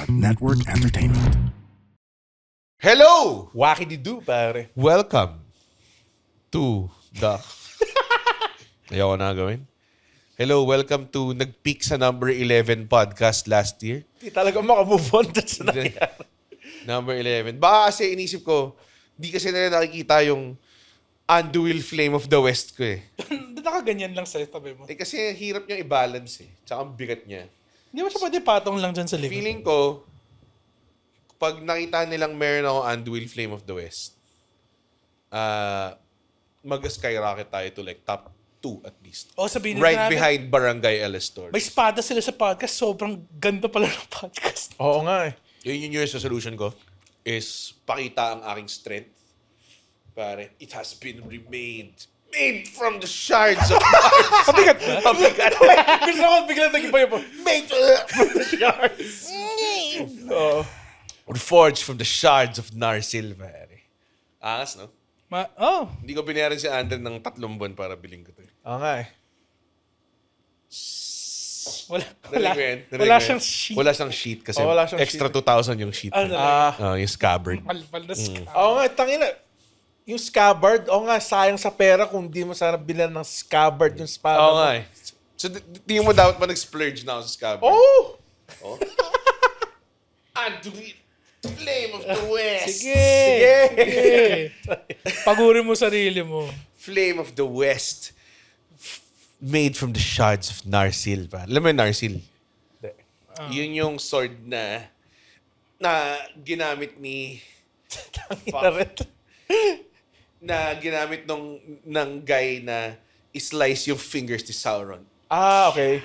Network Entertainment. Hello! Wacky-di-do, pare. Welcome to the... Ayaw ko na gawin. Hello, welcome to nag-peak sa number 11 podcast last year. Hindi talaga makamove on sa nangyari. Number 11. Baka kasi inisip ko, di kasi nila nakikita yung undual flame of the West ko eh. Nakaganyan lang sa tabi mo. Eh kasi hirap niyang i-balance eh. Tsaka ang bigat niya. Hindi mo siya pwede patong lang dyan sa likod. Feeling ko, pag nakita nilang meron ako undual flame of the West, mag-skyrocket tayo to like top 2 at least. O sabihin Right natin, behind Barangay El Estor. may espada sila sa podcast. Sobrang ganda pala ng podcast. Oo nga eh. Yun yung New Year's resolution ko is pakita ang aking strength. Pare, it has been remade. Made from the shards of Mars. Pabigat ba? Pabigat. Gusto ko biglang naging pa yun. Made from the shards. Oo. Reforged from the shards of Narsil, pare. Angas, no? Hindi ko binayaran si Andren ng 3 buwan para biling ko to. Oo nga eh. Wala siyang sheet. Wala siyang sheet kasi Wala siyang extra 2,000 yung sheet. Ano Yung scabbard. Malpal na scam. Oo nga, tangina. Yung scabbard, nga, sayang sa pera kung di mo sana bilan ng scabbard yung espada Oo mo. nga eh. So, tingin mo dapat ba nag-splurge na ako sa scabbard? Oh! Undual flame of the West. Sige. Pagurin mo sarili mo. Flame of the West. Made from the shards of Narsil. Pa. Alam mo yung Narsil? Yun yung sword na ginamit ni... na ginamit ng guy na slice yung fingers ni Sauron. Okay.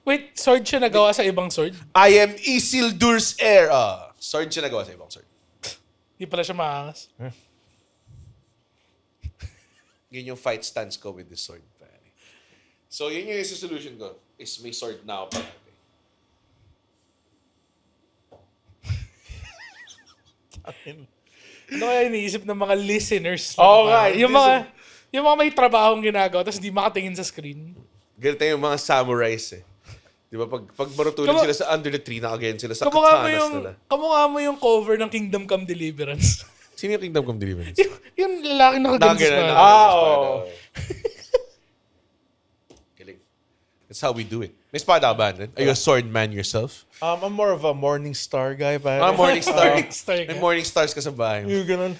Wait, sword siya nagawa sa ibang sword? I am Isildur's heir. Sword siya nagawa sa ibang sword. Hindi pala siya maangas. Yun yung fight stance ko with this sword. Pare. So, yun yung solution ko. Is may sword na ako pare. Ano kaya iniisip ng mga listeners? Oo nga, Yung mga may trabahong ginagawa tapos di makatingin sa screen. Ganito yung mga samurais eh. Di ba? Pag marutulog sila sa under the tree, nakaganyan sila sa katanas nila. Kamukha mo yung cover ng Kingdom Come Deliverance. Sino yung Kingdom Come Deliverance? yung lalaki nakaganda sa Nakaganon, espada. oo. Galing. That's how we do it. May espada ka ba, Andren? Are you a sword man yourself? I'm more of a morning star guy, pare. Morning star. Star ka. May morning stars ka sa bahay mo. Yung ganun.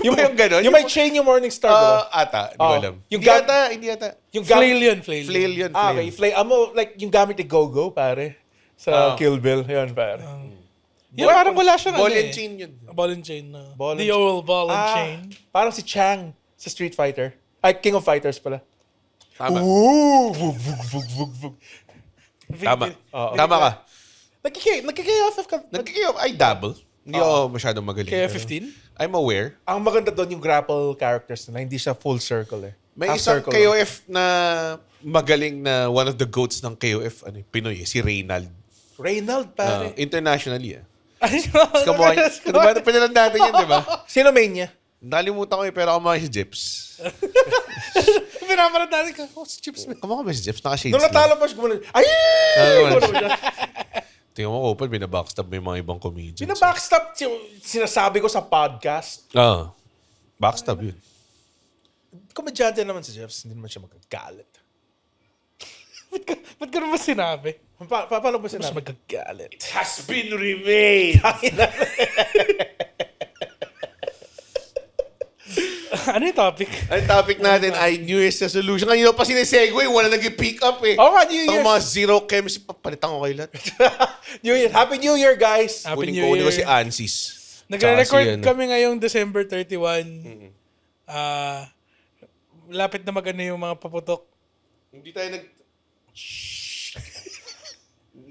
Yung ganon? Yung may chain yung morning star, diba? Ata. Hindi ko alam. Yung Hindi yata. Yung Flail yun. Flail yun. Okay, flame. Like, yung gamit ni Go-Go, pare. Sa Kill Bill. Yun, pare. Yung parang wala siyang Ball ano and eh. chain yun. Ball and chain na. Ball and The chain. old ball and chain. Parang si Chang sa Street Fighter. Ay, King of Fighters pala. Tama. Ooh! Vug, vug, vug, vug, vug. Tama. Tama ka. Nagkikayof ka. I dabble. Hindi ako masyadong magaling. Kaya 15? I'm aware. Ang maganda doon yung grapple characters na hindi siya full circle eh. May Half isang circle. KOF na magaling na one of the goats ng KOF, Pinoy, si Reynald. Reynald, pare. Internationally, Ay, Kamukha niya. Ano ba? Pinalan natin yun, di ba? Sino main niya? Nalimutan ko pero kamukha si Jeps. Pinaparad natin ka. Oh, si Chips. Kamukha ba si Jeps? Naka-shades Nung natalo pa siya gumanon. Ay! Tingnan mo, Opal, binabackstab may mga ibang comedians. Bina-backstab sinasabi ko sa podcast. Backstab yun. Komedyante naman si Jeffs, hindi naman siya magagalit. Ba't ka naman sinabi? Paano ba Mas sinabi? magagalit. Has been remade! Ano yung topic? Ang topic natin ay New Year's resolution. Kanina pa sinesegue, wala nag-pick up eh. Oo nga, New Ang Year's. mga zero chemistry, papalitan ko kayo lahat. New Year. Happy New Year, guys! Happy Kunin New ko Year. si Ansis. Nagre-record Tsaka si, kami ngayong December 31. Lapit na maganda yung mga paputok. Hindi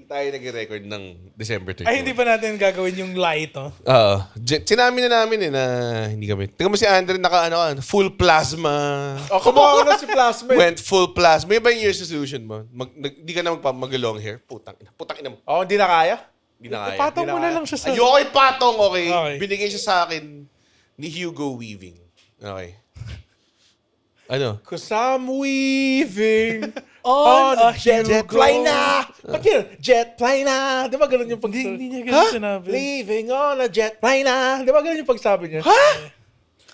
tayo nag-record ng December 31. Ay, hindi pa natin gagawin yung lie to. Sinamin na namin na hindi kami. Tingnan mo si Andre full plasma. Kumuha ko na si Plasma. Went full plasma. May ba yung year's resolution mo? Hindi ka na mag-long hair? Putang ina mo. Hindi na kaya? Hindi na kaya. Ipatong Hindi mo na na kaya. lang siya sa... Ayoko ipatong, okay? Okay. Binigay siya sa akin ni Hugo Weaving. Okay. Ano? Cause I'm weaving On a jet Hugo. fly na! Ba't yun? Jet fly na! Di ba ganun yung pagsabi? Hindi niya ganun sinabi. Leaving on a jet fly na! Di ba ganun yung pagsabi niya? Ha?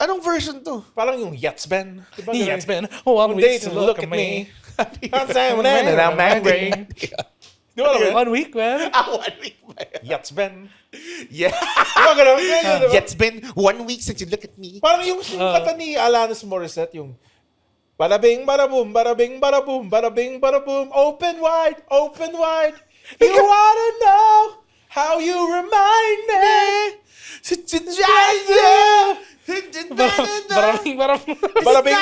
Anong version to? Parang yung Yatsben. Di ba ganun? It's been one Day week to to look at me. I'm saying and I'm angry. Di ba alam mo yun? 1 week, man. 1 week ba yan? Yatsben. Yeah. Di ba ganun? Diba? It's been 1 week since you look at me. Parang yung kata ni Alanis Morissette, yung Badabing, badaboom, badabing, badaboom, badabing, badaboom, open wide, open wide. You wanna know how you remind me? Maraming. Badabing,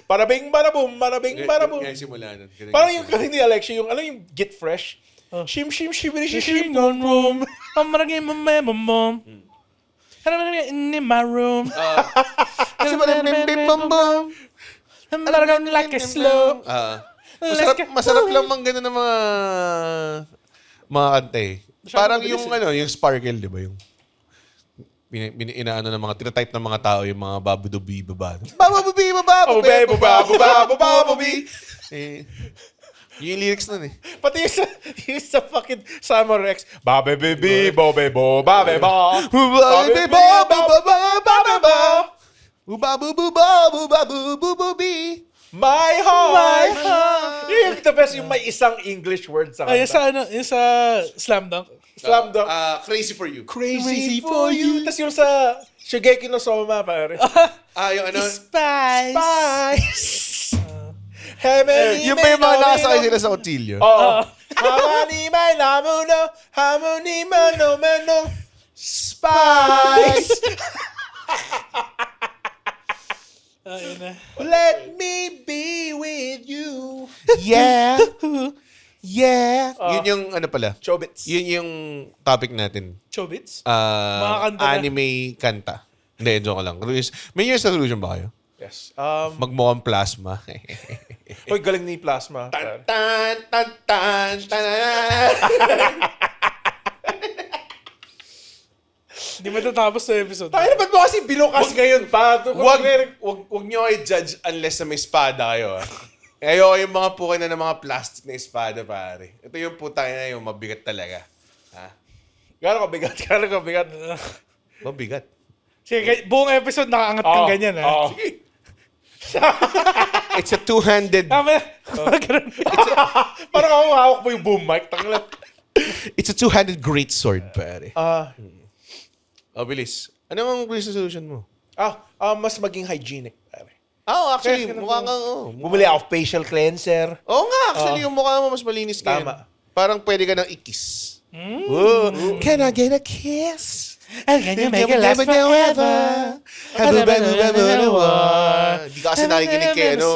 badabing, badaboom, badabing, badaboom. Kaya simula nun. Parang yung kanina ni Alexia, yung ano yung Get Fresh? Shim, shim, shibiri, shim, shim. on room. I'm gonna get my mom. In my room. Kasi parang bim bum bum. I'm gonna like a slow. Masarap lang mang gano'n ng mga kanta eh. Parang yung yung Sparkle, di ba? Yung inaano ng mga tinatype ng mga tao yung mga babudubi baba. Babudubi baba. Babu, babu, babu, babu. Yung lyrics nun eh. Pati yung sa fucking Summer Rex. Babe, baby, bobe, bo, babe, ba. Babe, ba, ba, ba, ba, ba, ba, ba. Bubabububabubabububi. My heart. Yung the best, yung may isang English word sa Ay, kanta. yung sa Slam Dunk. Slam dunk. Crazy for you. Crazy for you. Tapos yung sa Shigeki no Soma, pare. Yung ano? Spice. Heavenly Yung pa yung mga nakasakay sila sa kutsilyo. Oo. Harmony may namuno, harmony mano mano, spice. Let me be with you. Yeah. Yeah. Yun yung ano pala. Chobits. Yun yung topic natin. Chobits? Mga kanta na. Anime kanta. Hindi, joke lang. May New Year's resolution ba kayo? Yes. Magmukhang plasma. Uy, galing ni Plasma. Tan, tan, tan, tan, tan. Hindi matatapos sa episode. Tayo na ba't mo kasi binukas ngayon pa? Wag nyo i-judge unless na may espada kayo. Ayoko yung mga pukin na ng mga plastic na espada, pare. Ito yung putay na yung mabigat talaga. Ha? Gano'n ka bigat? Gano'n ka bigat? Mabigat. Sige, buong episode nakaangat kang ganyan, ha? Oo. It's a two-handed... Tama. Ganun. Parang ako hawak mo yung boom mic. Tanglat. It's a two-handed great sword, pare. Bilis. Ano ang resolution mo? Mas maging hygienic. Pare. Actually, mukha nga, Bumili ako facial cleanser. Oo nga, actually, yung mukha mo mas malinis ngayon. Tama. Parang pwede ka nang i-kiss. Can I get a kiss? And can you make it last forever? Hindi ka kasi nakikinig kay ano.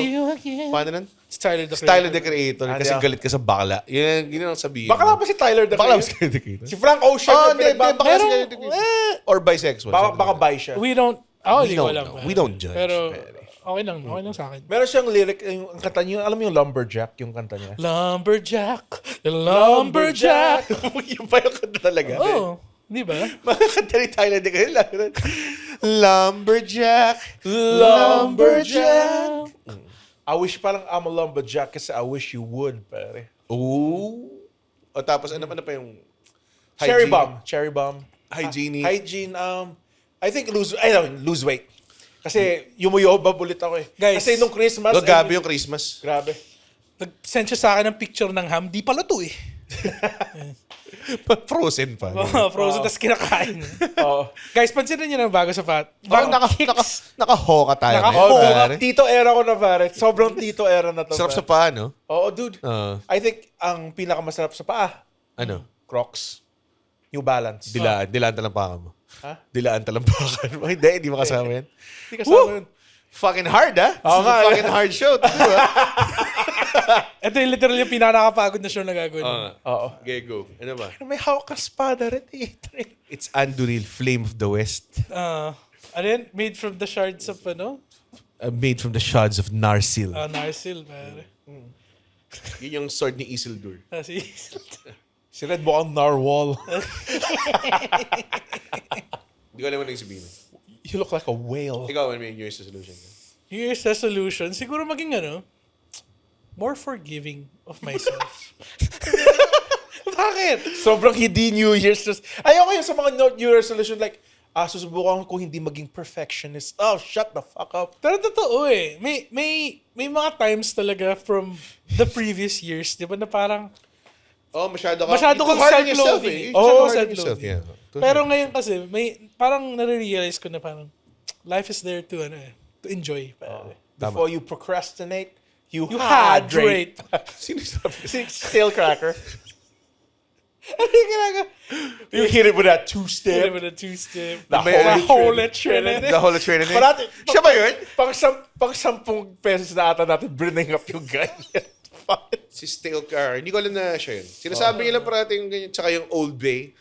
Paano nun? Tyler, the Tyler the Creator. Kasi Ano? galit ka sa bakla. Yun ang sabihin. Baka ba si Tyler the Bakla ba Creator? si Tyler the Creator? Si Frank Ocean. yung Hindi. pinagbab- Baka si Pero, Tyler the Creator. Or bisexual. Baka bi siya. We don't... Oh, We hindi ko don't alam. know. We don't judge. Pero, okay lang sa akin. Meron siyang lyric, yung ang kanta niya, alam mo yung Lumberjack, yung kanta niya? Lumberjack, the Lumberjack. Yung pa yung kanta talaga. Oh, di ba? Mga kanta ni Tyler the Creator. Lumberjack. Lumberjack. I wish parang I'm a lumberjack kasi I wish you would, pare. Ooh. O tapos ano pa yung... Cherry hygiene? bomb. Hygiene. Hygiene, I think lose weight. Kasi yumuyoba ulit ako eh. Guys, kasi nung Christmas... Gabi yung Christmas. Grabe. Nag-send siya sa akin ng picture ng ham. Di pala to eh. Frozen pa. Frozen, tas kinakain. Oo. Guys, pansinin niyo na bago sa fat. Parang naka-hoka tayo. Oh, tito era ko na pare. Sobrang tito era na to. Sarap sa pare. paa, no? Oo, dude. I think ang pinakamasarap sa paa, Ano? Crocs. New Balance. Dilaan talampakan mo. Ha? Dilaan talampakan mo. Hindi makasama yan. Hindi kasama yun. Fucking hard, ha? Oo nga. Fucking hard show. Diba? Ito yung literally yung pinakakapagod na show na gagawin. Oo. Okay, go. Ano ba? May hawak ka espada rin eh. It's Anduril, Flame of the West. Ano yun? Made from the shards of ano? Made from the shards of Narsil. Narsil, pare. Yun yung sword ni Isildur. Si Red mukhang narwhal. Hindi ko alam ano yung sabihin. You look like a whale. Ikaw, ano yung New Year's resolution? New Year's resolution, siguro maging ano, more forgiving of myself. Bakit? Sobrang hindi New Year's. Ayoko yung sa mga New Year's resolution like, susubukan ko hindi maging perfectionist. Oh, shut the fuck up. Pero totoo eh. May mga times talaga from the previous years, di ba, na parang masyado kang self-loathing. Oh, Masyado kang self-loathing. Pero ngayon kasi, parang nare-realize ko na parang life is there to enjoy. Before you procrastinate, you hydrate. Sino sabi? Stale cracker. Ano yung ginagawa? You hit it with that two-step. With a two-step. The Holy Trinity. The Holy Trinity. Parati, Siya ba yun? Pang 10 pesos na ata natin bring up yung ganyan. Si Stale Car. Hindi ko alam na siya yun. Sinasabi niya lang parati yung ganyan. Tsaka yung Old Bay.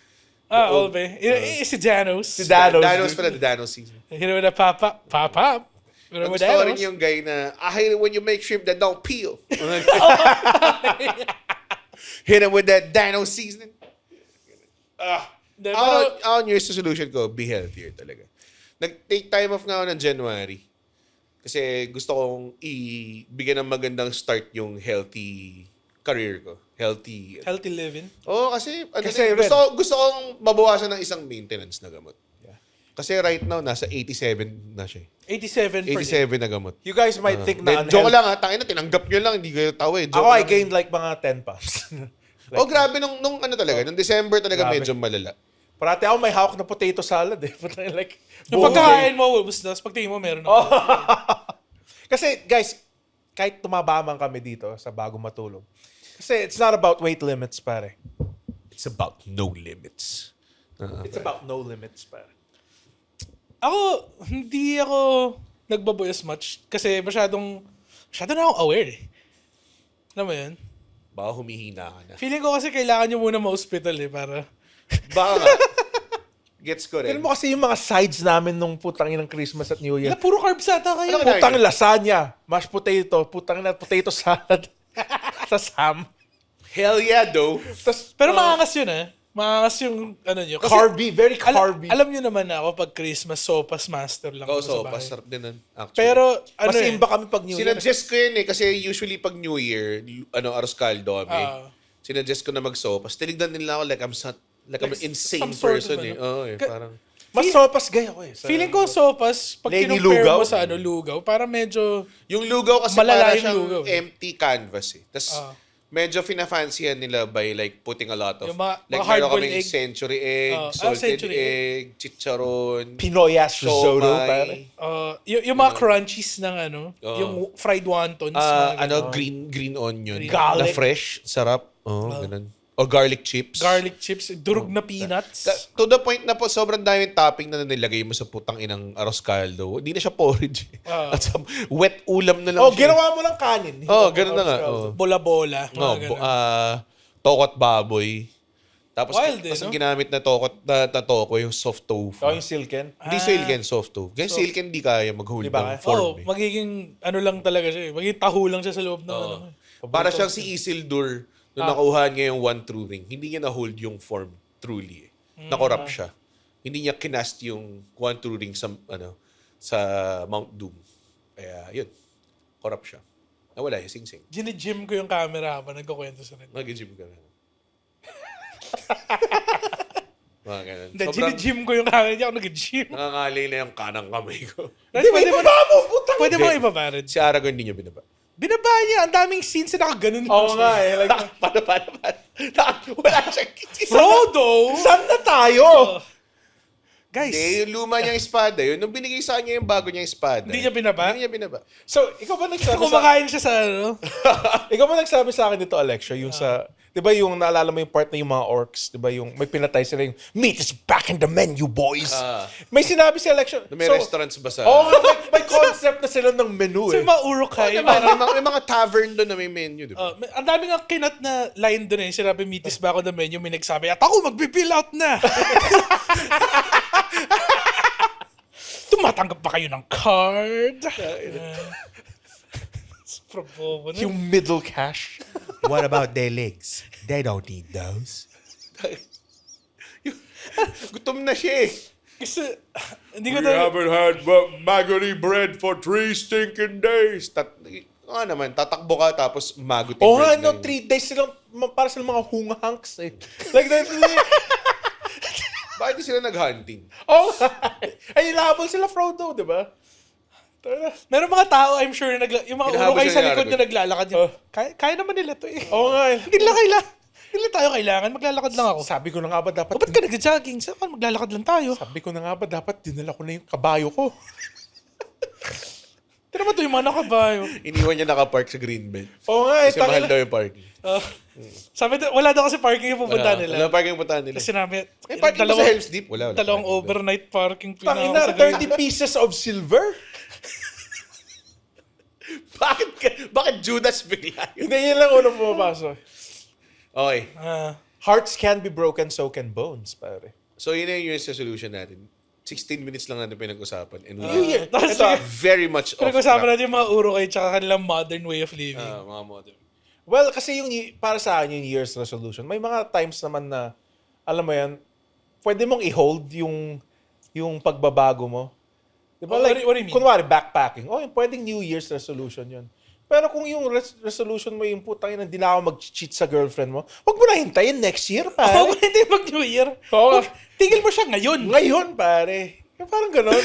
Old Bay. Si Danos. Si Danos. Danos pala, the Danos season. Hit it with a pop-up. Ang gusto ko rin yung guy na, I hate it when you make shrimp that don't peel. Hit him with that Danos seasoning. Ako New Year's resolution ko, be healthier talaga. Nag-take time off nga ako ng January. Kasi gusto kong ibigyan ng magandang start yung healthy career ko. Healthy living. Oo, kasi, Kasi gusto kong mabawasan ng isang maintenance na gamot. Kasi right now, nasa 87 na siya. 87 per day. 87 na gamot. You guys might think na Joke lang ha, tangina, tinanggap nyo lang, hindi kayo tawa eh. Ako, I gained like mga 10 pounds. Grabe, nung ano talaga, nung December talaga Grabe. medyo malala. Parati ako may hawak na potato salad eh. Like, Yung pagkakain mo, tapos pagtingin mo, meron ako. Kasi guys, kahit tumaba man kami dito sa bago matulog, kasi it's not about weight limits, pare. It's about no limits. It's about no limits, pare. Hindi ako nagbaboy as much kasi masyado na akong aware eh. Alam mo yun? Baka humihina ka na. Feeling ko kasi kailangan nyo muna ma-hospital eh para... Baka nga. Gets ko rin. Tignan mo kasi yung mga sides namin nung putang ng Christmas at New Year. Puro carbs ata kayo. Ano Putang lasagna, mashed potato, putang na potato salad. Sa Sam. Hell yeah, though. Pero maangas yun eh. Maangas yung ano nyo. Kasi, Carby, very carby. alam nyo naman na ako pag Christmas, sopas master lang ako sa bahay. Pasarap din nun, actually. Pero ano Mas eh. imba kami pag New Year. Sinuggest ko yun eh, kasi usually pag New Year, aros caldo kami. Sinuggest ko na mag-sopas. Tinignan nila ako like I'm an insane some sort of person eh. Oo eh, parang... Mas sopas gay ako eh. Feeling ko sopas, pag Lady kinumpare Lugaw? mo sa lugaw, para medyo... Yung lugaw kasi Malala para yung siyang lugaw eh. empty canvas eh. Tapos medyo fina-fancyan nila by like putting a lot of... Yung mga like hard-boiled meron kaming egg. century egg, salted century egg, chicharon, Pinoy ass risotto, pare. siomay, yung mga crunchies ng yung fried wontons. mga ganun. green onion. Garlic. Na fresh, sarap. Ganun. O garlic chips. Garlic chips, durog na peanuts. To the point na po, sobrang daming topping na nilagay mo sa putang inang arroz caldo. Hindi na siya porridge. At some wet ulam na lang siya. Ginawa mo lang kanin. Ganun na nga. Bola-bola. No, mga ganun. tokot baboy. Tapos Wild eh, ang no? ginamit na tokot na toko, yung soft tofu. Yung silken. Hindi silken, soft tofu. Kasi silken di kaya mag-hold Di ba ng kaya? form. Eh. Magiging lang talaga siya eh. Magiging taho lang siya sa loob ng Para siyang si Isildur nung nakuhaan niya yung One True Ring. Hindi niya na-hold yung form truly. Na-corrupt siya. Hindi niya kinast yung One True Ring sa Mount Doom. Kaya yun. Corrupt siya. Nawala yung sing-sing. Gini-gym ko yung camera habang nagkukwento sa rin. Nag-gym ka na. Mga ganun. Hindi, Sobrang gini-gym ko yung camera. Hindi ako nag-gym. nangangalay na yung kanang kamay ko. Pwede mo ibabarid. Si Aragorn hindi niya binaba. Binaba niya. Ang daming scenes na nakaganon. Oo nga eh. Like, Paano? Wala siyang Frodo! saan na tayo? Guys, Hindi, yung luma niyang espada. Yun, nung binigay sa kanya yung bago niyang espada. Hindi niya binaba? Hindi niya binaba. So, ikaw ba nagsabi sa... kumakain siya sa Ikaw ba nagsabi sa akin dito, Alexia, yung sa... Di ba yung naalala mo yung part na yung mga orcs? Di ba yung may pinatay sila yung meat is back in the menu, boys. May sinabi si Alexia. May restaurants ba sa... May concept na sila ng menu so, eh. yung mga urukay. may mga tavern doon na may menu, di ba? Ang dami nga kinat na line doon eh. Sinabi, meat is back on the menu. May nagsabi, at ako magpipill out na. Tumatanggap pa kayo ng card? Probobo na. Yung middle cash. What about their legs? They don't need those. Gutom na siya eh. Kasi, hindi ko talaga... had maggoty bread for 3 stinking days. Oo naman, tatakbo ka tapos magutin. Oo nga, 3 days silang, para silang mga hunghunks eh. Like that. Bakit di sila nag-hunting? Oo nga. Ay, inahabol sila Frodo, di ba? Meron mga tao, I'm sure, yung mga Hinahabol urukay sila sa ni likod Aragorn. na naglalakad yun. Kaya naman nila to eh. Oo nga eh. Hindi nila kailangan. Hindi nila tayo kailangan. Maglalakad lang ako. Sabi ko na nga ba dapat... O ba't ka nag-jogging? Saan maglalakad lang tayo? Sabi ko na nga ba dapat dinala ko na yung kabayo ko. Tira mo to yung mga nakabayo. Iniwan niya nakapark sa Greenbelt. Oo nga eh. Kasi mahal daw yung parking. Sabi, wala daw kasi parking yung pupunta nila. Wala parking yung puntahan nila. Kasi namin, May parking ba sa Hell's Deep? Wala. dalawang overnight parking Tangina, sa 30 pieces of silver? Bakit Judas bigla yun? Hindi, yun lang unang pumapasok. Okay. Hearts can be broken, so can bones, pare. So yun yung solution natin. 16 minutes lang natin pinag-usapan. And New Year. Tapos Ito, very much off pinag-usapan track. natin yung mga urukay tsaka kanilang modern way of living. Mga modern. well, kasi para sa akin, yung year's resolution, may mga times naman na, alam mo yan, pwede mong i-hold yung pagbabago mo. Di ba? Oh, Like, what do you mean? kunwari, backpacking. Oh, yung pwedeng New Year's resolution yun. Pero kung yung resolution mo yung putang ina, hindi na ako mag-cheat sa girlfriend mo, huwag mo na hintayin next year, pare. Oo, hindi mag-New Year. Oo. Tigil mo siya ngayon. Ngayon, pare. Yung parang ganon.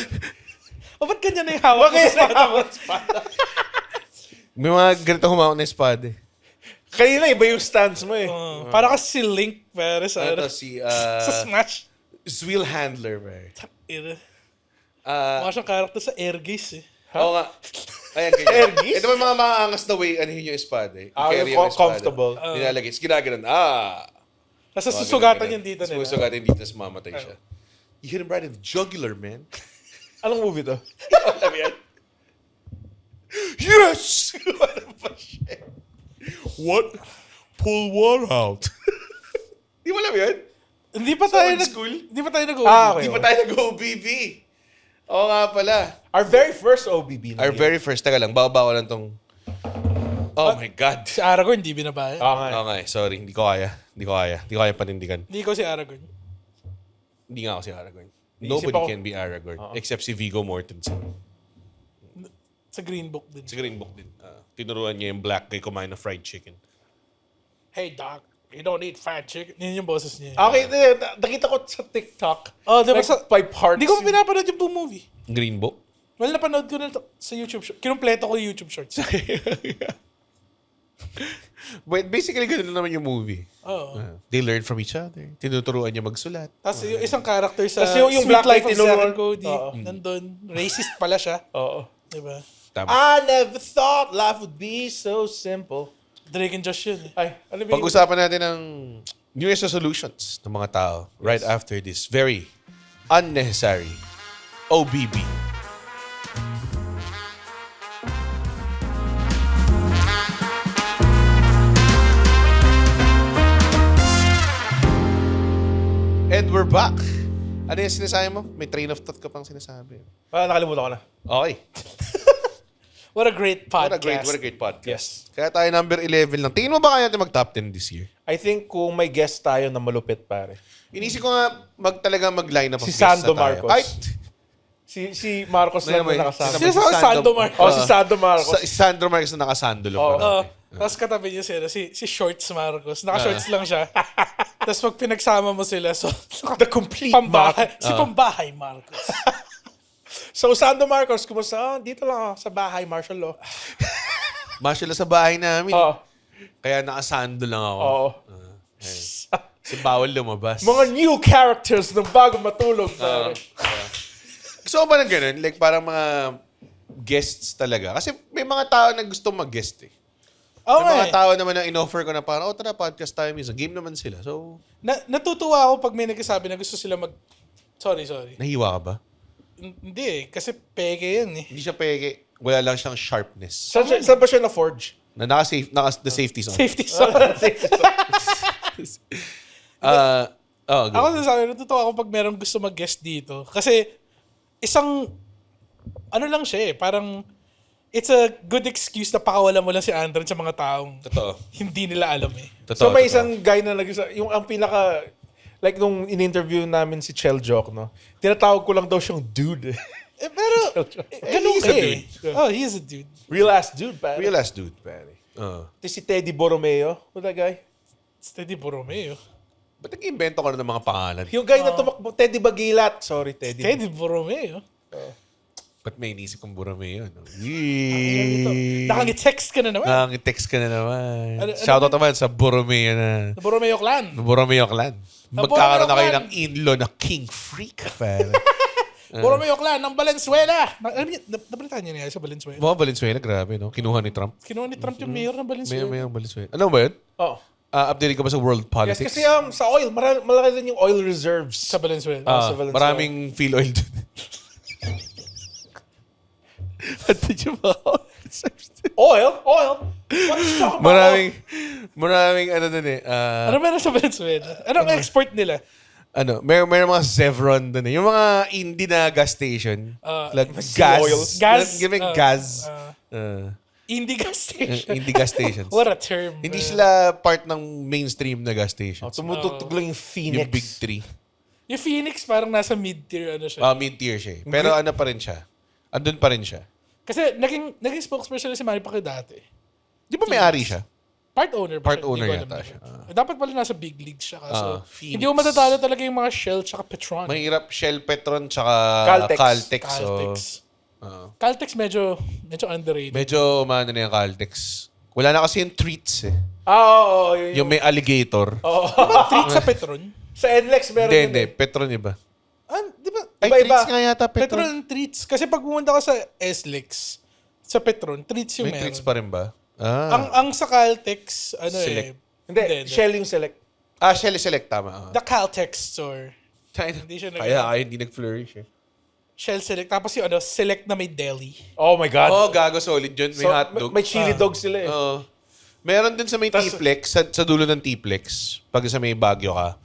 O ba't ganyan na yung hawak mo sa mata mo? May mga ganito humawak na espada. Kanina, iba yung stance mo eh. Para kasi si Link, pare, sa, Ito si sa Smash. Zwill Handler, pare. Ina. Ah, Mukha siyang character sa Airgaze eh. Oo nga. Ayan, ganyan. Ergis? Ito may mga maangas na way, ano yun yung espada eh. I-carry yung yung espada. comfortable. Nilalagay. Ginaganon. Tapos susugatan yung dito nila. Susugatan dito, tapos mamatay siya. You hit him right in the jugular, man. Anong movie to? Alam mo yan? Yes! Ano ba siya? What? Pull one out. Di mo alam yan? Hindi pa tayo old school? Hindi pa tayo Okay. Di pa tayo nag-OBB. Oo nga pala. Our very first OBB. Our very first, taga lang, bawa lang tong... Oh my God. Si Aragorn, hindi binabaya. Okay. Okay, sorry. Hindi ko kaya. Hindi ko kaya panindigan. Hindi ko si Aragorn. Hindi nga ako si Aragorn. Iisip Nobody ako. can be Aragorn. Except si Viggo Mortensen. Sa Green Book din. Sa Green Book din. Tinuruan niya yung black guy kumain ng fried chicken. Hey, Doc, you don't eat fried chicken. Yun yung boses niya. Okay, nakita ko sa TikTok. Oh, diba Like, sa... by parts. Hindi ko pa pinapanood yung buong movie. Green Book? Well, napanood ko na sa YouTube. Kinumpleto ko yung YouTube shorts. But basically, ganun naman yung movie. Oo. They learn from each other. Tinuturuan niya magsulat. Tapos yung isang character sa Tas yung Sweet black Life guy of Zack tinuruan- and Cody, Oo. nandun. Racist pala siya. Oo. Diba? Tama. I never thought life would be so simple. Drake and Josh yun eh. Ay, ano ba yung... Pag-usapan natin ng New Year's resolutions ng mga tao right after this very unnecessary OBB. And we're back. Ano yung sinasabi mo? May train of thought ka pang sinasabi. nakalimutan ko na. Okay. What a great podcast. What a great podcast. Yes. Kaya tayo number 11 lang. Tingin mo ba kaya natin mag-top 10 this year? I think kung may guest tayo na malupit, pare. Inisip ko nga talaga mag-line up of Si guests Sando na tayo. Marcos. Ay, Si Marcos lang May- na nakasama. Sino sa Sando Marcos? Oh, si Sando Marcos. si Sandro Marcos na nakasandalo Oo. pa. Tapos katabi niya sila, si Shorts Marcos. Naka-shorts lang siya. Tapos pag pinagsama mo sila, so The complete pambahay, si Pambahay Marcos. So, Sando Marcos, kumusta? Oh, dito lang ako sa bahay, martial law. Masya sa bahay namin. Oo. Kaya nakasando lang ako. Oo. Kasi bawal lumabas. Mga new characters na bago matulog, pare. Gusto ko ba ng ganun? Like parang mga guests talaga. Kasi may mga tao na gusto mag-guest eh. May mga tao naman na in-offer ko na parang, tara, podcast tayo minsan. Game naman sila. So, Natutuwa ako pag may nagsasabi na gusto sila Sorry. nahiwa ka ba? Hindi eh, kasi peke yan eh. Hindi siya peke. Wala lang siyang sharpness. Saan ba siya na-forge? Na the safety zone. Safety zone. Ako nasasabi, natutuwa ako pag merong gusto mag-guest dito. Kasi, ano lang siya eh, parang, it's a good excuse na pakawala mo lang si Andron sa mga taong Totoo. hindi nila alam eh. Totoo. So may totoo. isang guy na yung ang pinaka, like nung in-interview namin si Chel Jock, no? Tinatawag ko lang daw siyang dude. Pero, ganun he's ka a eh. Oh, he is a dude. Real ass dude, pare. Real ass dude, pare. Ito si Teddy Borromeo. Who's that guy? Steady Borromeo. Ba't nag-invento ka na ng mga pangalan? Yung guy na tumakbo, Teddy Bagilat. Sorry, Teddy. Steady Borromeo. Ba't may inisip kong Borromeo? No? Nakang-text ka na naman. Nakang-text ka na naman. Ano Shoutout naman sa Borromeo na... Borromeo clan. Borromeo clan. Magkakaroon na kayo ng in-law na king freak, fan. Borromeo clan ng Valenzuela. Nabalitaan niya niya sa Valenzuela. Mga Valenzuela, grabe, no? Kinuha ni Trump. Kinuha ni Trump yung mayor ng Valenzuela. May Valenzuela. Ano ba yun? Oh. Update ka ba sa world Yes, politics? kasi sa oil, malaki din yung oil reserves. Sa Valenzuela. sa Valenzuela. Maraming fuel oil dun. At yung mga Oil? What is talking about? maraming ano dun eh. Ano meron sa Venezuela? Anong export nila? May mga Chevron dun eh. Yung mga indie na gas station. Like sea gas. oil. Gas? Give me gas. Indie gas station. Indie gas stations. What a term. Hindi sila part ng mainstream na gas stations. Tumutugtog lang yung Phoenix. Yung big three. Yung Phoenix parang nasa mid-tier ano siya. Mid-tier siya eh. Pero ano pa rin siya. Andun pa rin siya. Kasi naging spokesperson si Manny Pacquiao dati. Di ba may-ari siya? Part owner ba Part siya? owner Hindi ko yata alam siya. na. Dapat pala nasa big leagues siya. Kaso, Phoenix. hindi mo matatalo talaga yung mga Shell tsaka Petron. Mahirap Shell, Petron, tsaka Caltex. Caltex. Caltex. So, Caltex medyo underrated. medyo umano na yung Caltex. Wala na kasi yung treats eh. Oo. Yung may alligator. Diba treat sa Petron? Sa NLEX meron Hindi. din. Petron iba. Di ba? Ay, Iba-iba. treats nga yata Petron Petron. treats. Kasi pag pumunta ka sa SLEX, sa Petron, treats yung May meron. treats pa rin ba? Ang sa Caltex, Select. Hindi, Shell yung select. Shell Select, tama. The Caltex store. Hindi siya Kaya hindi nag-flourish eh. Shell Select. Tapos yung Select na may deli. Oh my God. Oh, gago solid yun. May hotdog. May chili dog sila eh. Oo. Meron din sa may T-Flex, sa dulo ng T-Flex, pag sa may Baguio ka,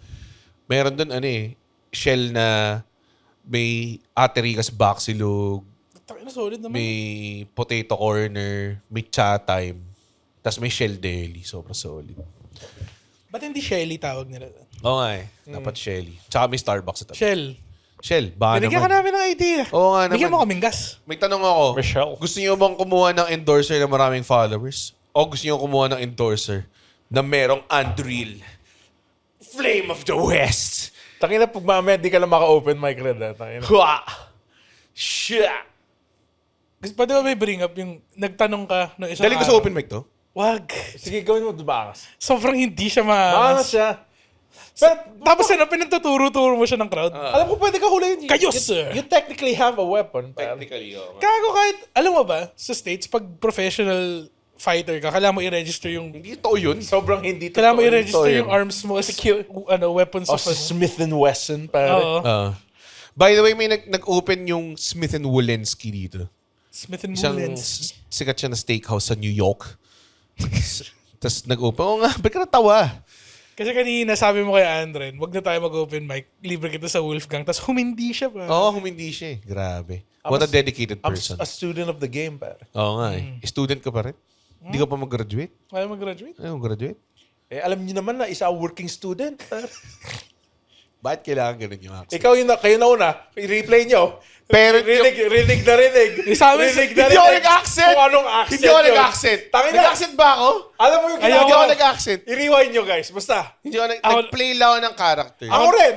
meron dun Shell na may Aterikas Baksilog, Solid naman. may potato corner, may cha time, tapos may Shell Deli. Sobrang solid. Ba't hindi Shelly tawag nila? Oo nga eh. Dapat Shelly. Tsaka may Starbucks sa tabi. Shell. Baka Binigyan ka naman. namin ng idea. Oo nga Bigyan mo naman. kaming gas. May tanong ako. Michelle. Gusto niyo bang kumuha ng endorser na maraming followers? O gusto niyo kumuha ng endorser na merong unreal Flame of the West? Tangina, pag mamaya di ka lang maka-open mic red. Tangina. Hua! Shit! Gusto pwede ba may bring up yung nagtanong ka ng isang Dali ko sa open mic to? Wag. Sige, gawin mo dumakas. Sobrang hindi siya Maangas siya. Pero, tapos pinagtuturo-turo mo siya ng crowd. Alam ko pwede ka huliin. Kayo, sir. You technically have a weapon. Technically, oo. Kago kahit, alam mo ba, sa States, pag professional fighter ka, kailangan mo i-register yung Hindi to yun. Sobrang hindi kailangan mo totoo i-register yun. yung arms mo as weapons O of sa Smith & Wesson, pare. Oo. By the way, may nag-open yung Smith & Wollensky dito. Smith & Isang Mullins. sikat siya na steakhouse sa New York. Tapos nag-open. Oo nga, ba't ka natawa? Kasi kanina sabi mo kay Andren, wag na tayo mag-open mic, libre kita sa Wolfgang. Tapos humindi siya pa. Oo, humindi siya eh. Grabe. What a dedicated I'm person. a student of the game, pare. Oo nga eh. Student ka pa rin? Hindi ka pa mag-graduate? Kaya mag-graduate? Ayaw mag-graduate? Eh, alam niyo naman na isa working student. pare. Bakit kailangan ganun yung accent? Ikaw kayo na una. I-replay nyo. Pero rinig na rinig. Sabi- rinig na Hindi ako nag-accent! Kung anong accent Hindi ako yun. nag-accent! Tangina. Nag-accent ba ako? Alam mo yung Hindi ginagawa. ako nag-accent. I-rewind nyo, guys. Basta. Hindi ako nag-play lang ako ng character. Ako rin.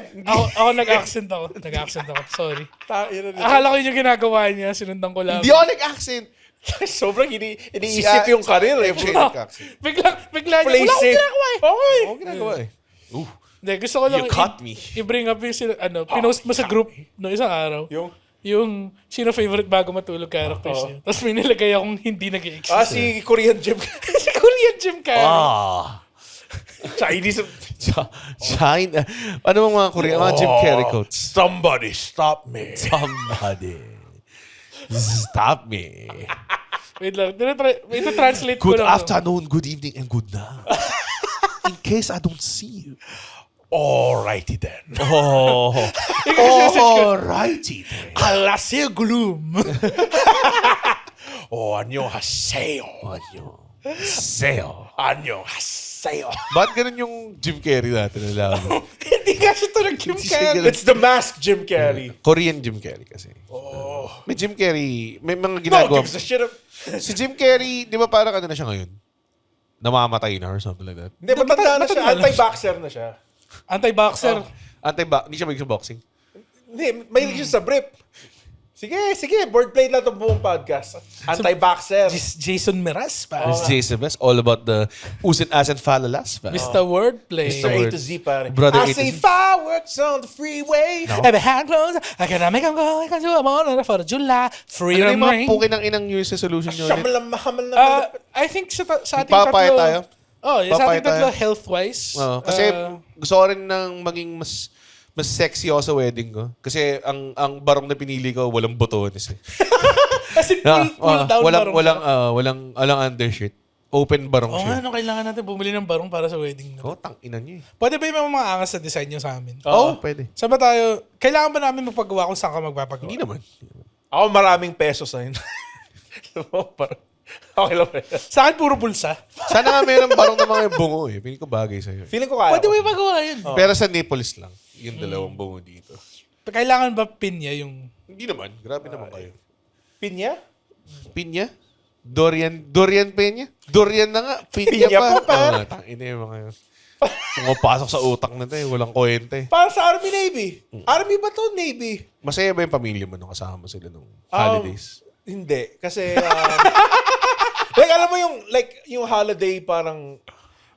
Ako nag-accent ako. Nag-accent ako. Sorry. Tangina nito. Akala ko yun yung ginagawa niya, sinundan ko lang. Hindi ako nag-accent. Sobrang iniisip yung career eh. Siya nag-accent. Bigla niya, Play wala akong safe. ginagawa eh. Okay. Oo, ginagawa eh. Hindi, gusto ko lang You caught me. i-bring up yung pinost mo sa group no isang araw. Yung sino favorite bago matulog characters niya. Tapos may nilagay akong hindi nag-exist. si Korean Gym. si Korean Gym character. Chinese. China. Ano bang mga Korean? Mga Jim Carrey quotes. Somebody stop me. Somebody. Stop me. Wait lang. Ito translate ko Good lang. afternoon, good evening, and good night. In case I don't see you. Alrighty then. Oh. Alrighty then. Alasya gloom. 안녕하세요. Sale. 안녕하세요. Ba't ganun yung Jim Carrey natin nalaman? Hindi ka kasi ito ng Jim Carrey. It's the mask Jim Carrey. Korean Jim Carrey kasi. May Jim Carrey, may mga No ginagawa. gives a shit. Si Jim Carrey, di ba parang ano na siya ngayon? Namamatay na or something like that. Hindi, matanda na siya. matanda na Anti-boxer na siya. Anti-boxer. Hindi siya mag-boxing. Hindi, mahilig siya sa brief. Sige. Wordplay na itong buong podcast. Anti-boxer. Jason Miraz pa. It's Jason Best, all about the usin asin falalas. Mr. Wordplay. Mr. A to Z, pare. Brother A I to say Z. fireworks on the freeway. Every hand close, I can make them go, I can do a morning for July. Ano Freedom yung mga ring. pukin ng inang New Year's resolution nyo ulit? Siyamalam, mahamal na. I think sa ating Papaya tatlo. tayo? Oh, sa Papaya ating tatlo tayo? health-wise. Kasi gusto ko rin ng maging mas sexy ako sa wedding ko. Kasi ang barong na pinili ko, walang botones eh. Kasi pull down walang undershirt. Open barong Oo siya. nga, kailangan natin bumili ng barong para sa wedding. Tang-ina niyo eh. Pwede ba yung mga angas na design nyo sa amin? Pwede. Saan ba tayo? Kailangan ba namin magpagawa kung saan ka magpapagawa? Hindi naman. Ako maraming pesos na yun. Okay lang. Sa akin, puro bulsa. Sana nga meron barong na mga bungo eh. Piling ko bagay sa'yo. Feeling ko kaya. Pwede mo ipagawa yun. Pero sa Naples lang. Yung dalawang bungo dito. Kailangan ba pinya yung... Hindi naman. Grabe naman kayo. Pinya? Pinya? Dorian Peña? Dorian na nga. Pinya Pinya pa. pa, par. Tangina yung mga yun. Pumapasok sa utak na tayo. Walang kwenta eh. Para sa Army Navy. Army ba to? Navy? Masaya ba yung pamilya mo nung kasama sila nung holidays? Hindi. Kasi, alam mo yung holiday parang,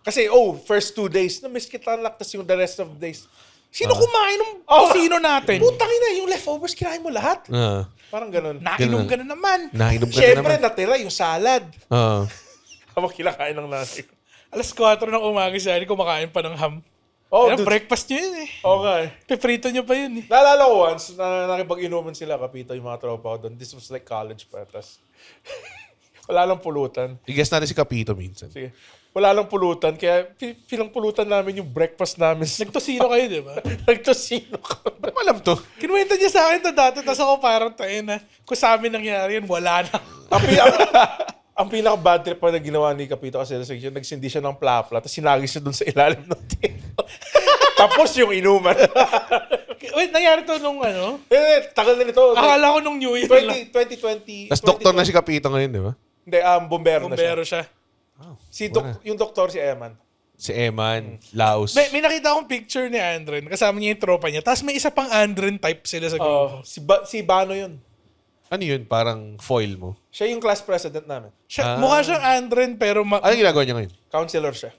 kasi, first 2 days, na-miss kita lang, tas yung the rest of the days. Sino kumain ng sino natin? Putang ina, yung leftovers, kinain mo lahat. Parang ganun. Nainom ka na naman. Nahinom ka na Siyempre, naman. natira yung salad. Oo. Habang kinakain ng nanay ko. Alas 4 ng umaga si Ari kumakain pa ng ham. Oh, Kaya dude. breakfast nyo yun eh. Oo nga eh. Piprito nyo pa yun eh. Naalala ko once, na nakipag-inuman sila, kapito yung mga tropa ko doon. This was like college pa. Tas, wala lang pulutan. I-guess natin si Capito minsan. Sige. Wala lang pulutan. Kaya pilang pulutan namin yung breakfast namin. Nagtosino kayo, di ba? Nagtosino ka. Ba't mo alam to? Kinuwento niya sa akin to dati, tapos ako parang tayo na, kung sa amin nangyari yan, wala na. Ang pinaka-bad trip pa na ginawa ni Kapito kasi nagsindi siya ng plapla, tapos sinagis siya dun sa ilalim ng table. Tapos yung inuman. Wait, nangyari to nung ano? Tagal na nito. Akala ko nung New Year lang. 2020. Tapos doktor na si Capito ngayon, di ba? Hindi, bombero na siya. Bumbero siya. Yung doktor si Eman. Si Eman, Laos. May nakita akong picture ni Andren, kasama niya yung tropa niya. Tapos may isa pang Andren type sila sa grupo. Si Bano yun. Ano yun? Parang foil mo. Siya yung class president namin. Mukha siyang Andren pero Ano ginagawa niya ngayon? Counselor siya.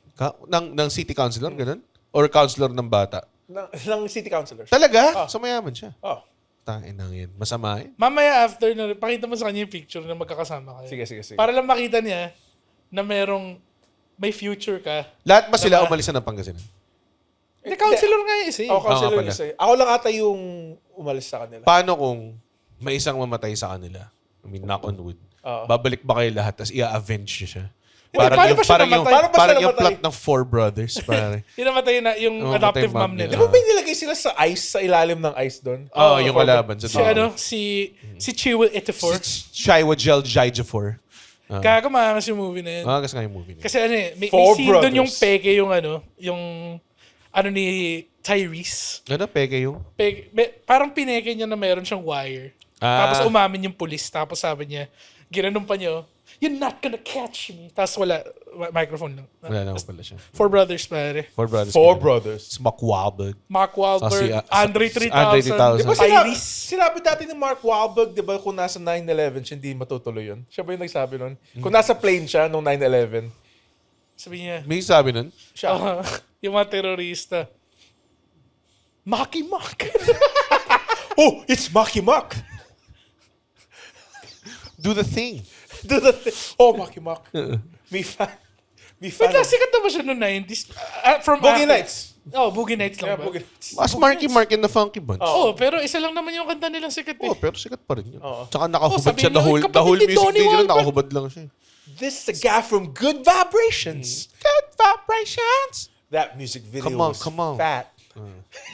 Ng city councilor, ganun? Or councilor ng bata? Ng city councilor. Talaga? So mayaman siya. Oh. Tain lang yan. Masama yun. mamaya after na, pakita mo sa kanya yung picture na magkakasama kayo. Sige. Para lang makita niya na may future ka. Lahat ba sila umalis na ng Pangasinan? Hindi, counselor nga yung isa eh. Counselor pala. isa. Ako lang ata yung umalis sa kanila. Paano kung may isang mamatay sa kanila? I mean, knock on wood. Babalik ba kayo lahat tapos i-avenge niyo siya? paano ba siya namatay? Paano ba siya parang yung namatay? plot ng Four Brothers, pare. Yung namatay na, yung Namatay adoptive mom mom nila. Di nila. ba may nilagay sila sa ice, sa ilalim ng ice doon? Yung kalaban sa dulo. Si Chiwil Itafor. Shiwa Jel Jaijafor. Gago maangas yung movie na yun. Kasi nga yung movie niya. Kasi may Four scene doon Brothers. yung peke yung ni Tyrese. Ano, peke yung? Parang pineke niya na meron siyang wire. Tapos umamin yung pulis. Tapos sabi niya, ginanon pa niya, "You're not gonna catch me." Tapos wala, microphone lang. Wala naman pala siya. Four Brothers, pare. Four Brothers. Four Brothers. It's Mark Wahlberg. Mark Wahlberg, Andre Andre 3000. 3000. Di ba Tyrese. sinabi dati ni Mark Wahlberg, di ba, kung nasa 9/11 siya, hindi matutuloy yun? Siya ba yung nagsabi nun? Kung nasa plane siya nung 9/11, Sabi niya, May sabi nun? siya. yung mga terorista. Maki Mak. Oh, it's Maki Mak! Do the thing. Oh, Maki Mak. May fan. Wait lang, sikat na ba siya noong 90s? From Boogie after- Nights. Oh, Boogie Nights lang Yeah, ba? Boogie Nights. Mas Marky Mark and the Funky Bunch. Oo, pero isa lang naman yung kanta nilang sikat eh. Pero sikat pa rin yun. Oo. Tsaka nakahubad sabi siya. nila, The kapatid whole ni music Donnie video Wahlberg. nakahubad lang siya. This is the guy from Good Vibrations. Good vibrations. That music video Come on, was come on. fat.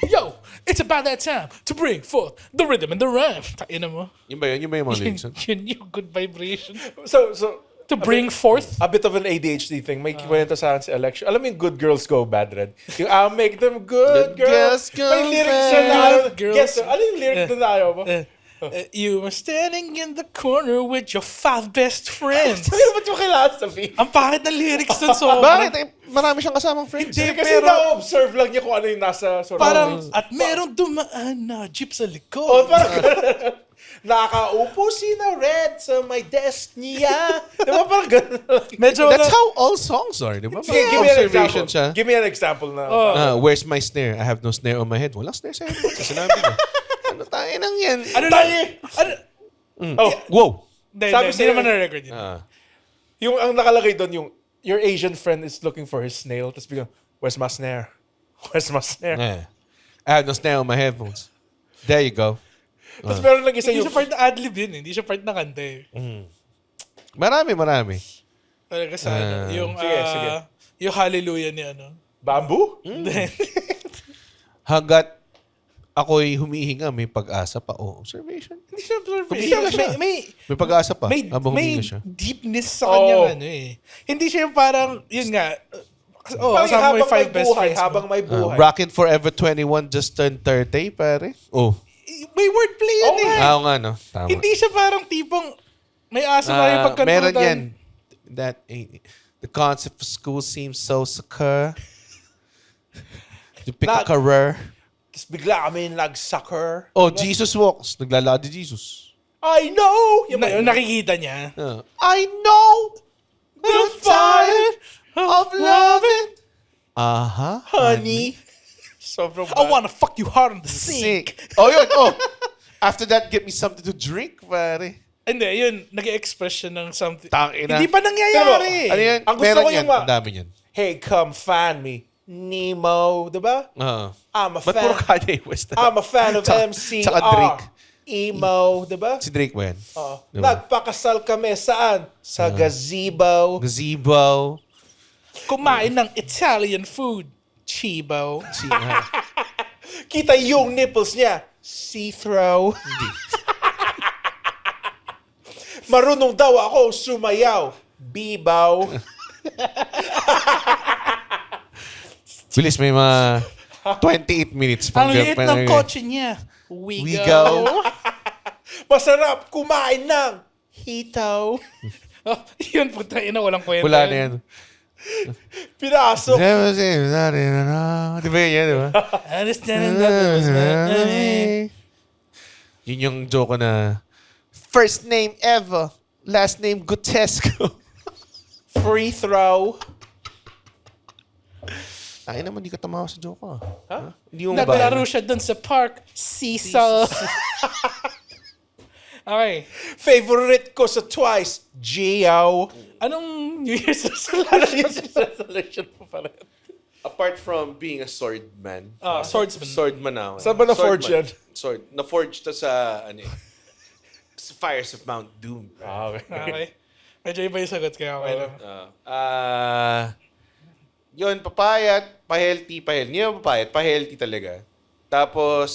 Yo, it's about that time to bring forth the rhythm and the rhyme. Taina mo. Yun ba yun? Yun ba yung mga Yun, lyrics? yun yung good vibration. So To bring forth. A bit of an ADHD thing. May kwento sa akin sa election. Alam mo yung Good Girls Go Bad, Red? Yung I'll make them good girls. Girls go May lyrics bad. na ayaw. Girls. Guess, ano yung lyrics na ayaw mo? You were standing in the corner with your 5 best friends. Sabi ba't yung kailangan sabihin? Ang pangit ng lyrics dun, so... Bakit? Marami siyang kasamang friends. Kasi pero- na-observe lang niya kung ano yung nasa sort of- Parang, at merong dumaan na jeep sa Oh, likod. parang nakaupo si na Red sa may desk niya. Di ba parang gano'n? Medyo That's how all songs are, di ba? Sige, give me an Observation example. siya. Give me an example na. Where's my snare? I have no snare on my head. Walang snare sa head. Sinabi mo. Ano tayo nang yan? Ano lang? Ano? Oh, Wow. Hindi, Sabi hindi sa'yo- naman na-record yun. yung ang nakalagay doon yung your Asian friend is looking for his snail. Tapos biglang, where's my snare? Where's my snare? Yeah. I have no snare on my headphones. There you go. Tapos meron lang isa Hindi yung... siya part na adlib yun, hindi siya part na kanta eh. Marami. Talaga sa ano, yung, sige. yung hallelujah ni ano. Bamboo? Hanggat ako'y humihinga, may pag-asa pa. Oh, observation. Hindi siya Humihinga siya. May pag-asa pa. Habang may humihinga siya. deepness sa kanyang ano eh. Hindi siya yung parang, yun nga, Parang kasama mo yung habang may 5 best buhay, friends mo. habang may buhay. Rockin' Forever 21 just turned 30, pare. Oh. May wordplay yan Okay. eh. Oo nga, no? Tama. Hindi siya parang tipong, may asa na yung pagkantutan. Meron yan. That, the concept of school seems so secure. You pick a career. Tapos bigla kami nag-sucker. Oh, Jesus walks. Naglalakad si Jesus. I know! Yung ba yun? Nakikita niya. I know the fire of loving. Honey. Sobrang I wanna fuck you hard on the sink. Sick. Oh, yun. Oh. After that, get me something to drink, pare. Hindi, yun, nag-express siya ng something. Tangina. Hindi pa nangyayari. Ano yan? Ang gusto Meron ko yan. yung Ang dami yan. Hey, come find me. Nemo, diba? I'm a Ba't puro fan. Kanye West? I'm a fan of Tsaka- MCR. tsaka Drake. Emo, diba? Si Drake ba yan? Diba? Nagpakasal kami saan? Sa gazebo. Gazebo. Kumain ng Italian food. Chibo. Kita yung nipples niya. See-through. Marunong daw ako sumayaw. Bibaw. Bilis, may mga 28 minutes. Ang liit ng kotse niya. We go. Masarap kumain ng hitaw. Oh, yun, puta ina, walang kwenta. Wala na yan. Pinasok. Di ba yan, di ba? Understanding that it was meant. Yun yung joke ko na, first name ever, last name Gutesco. Free throw. Ay naman, di ka tamawa sa joke ko. Huh? Hindi mo Naglaro siya dun sa park. Seesaw. Okay. Favorite ko sa Twice. Gio. Anong New Year's Ano resolution? yung resolution mo pa rin? Apart from being a swordman. Swordsman. Swordman ako. Saan ba na-forge yan? Sword. Na-forge to sa, ano eh, sa Fires of Mount Doom. Okay. Okay. Medyo iba yung sagot kaya okay lang. Yun, papayat, pa-healthy. Hindi naman papayat, pa-healthy talaga. Tapos,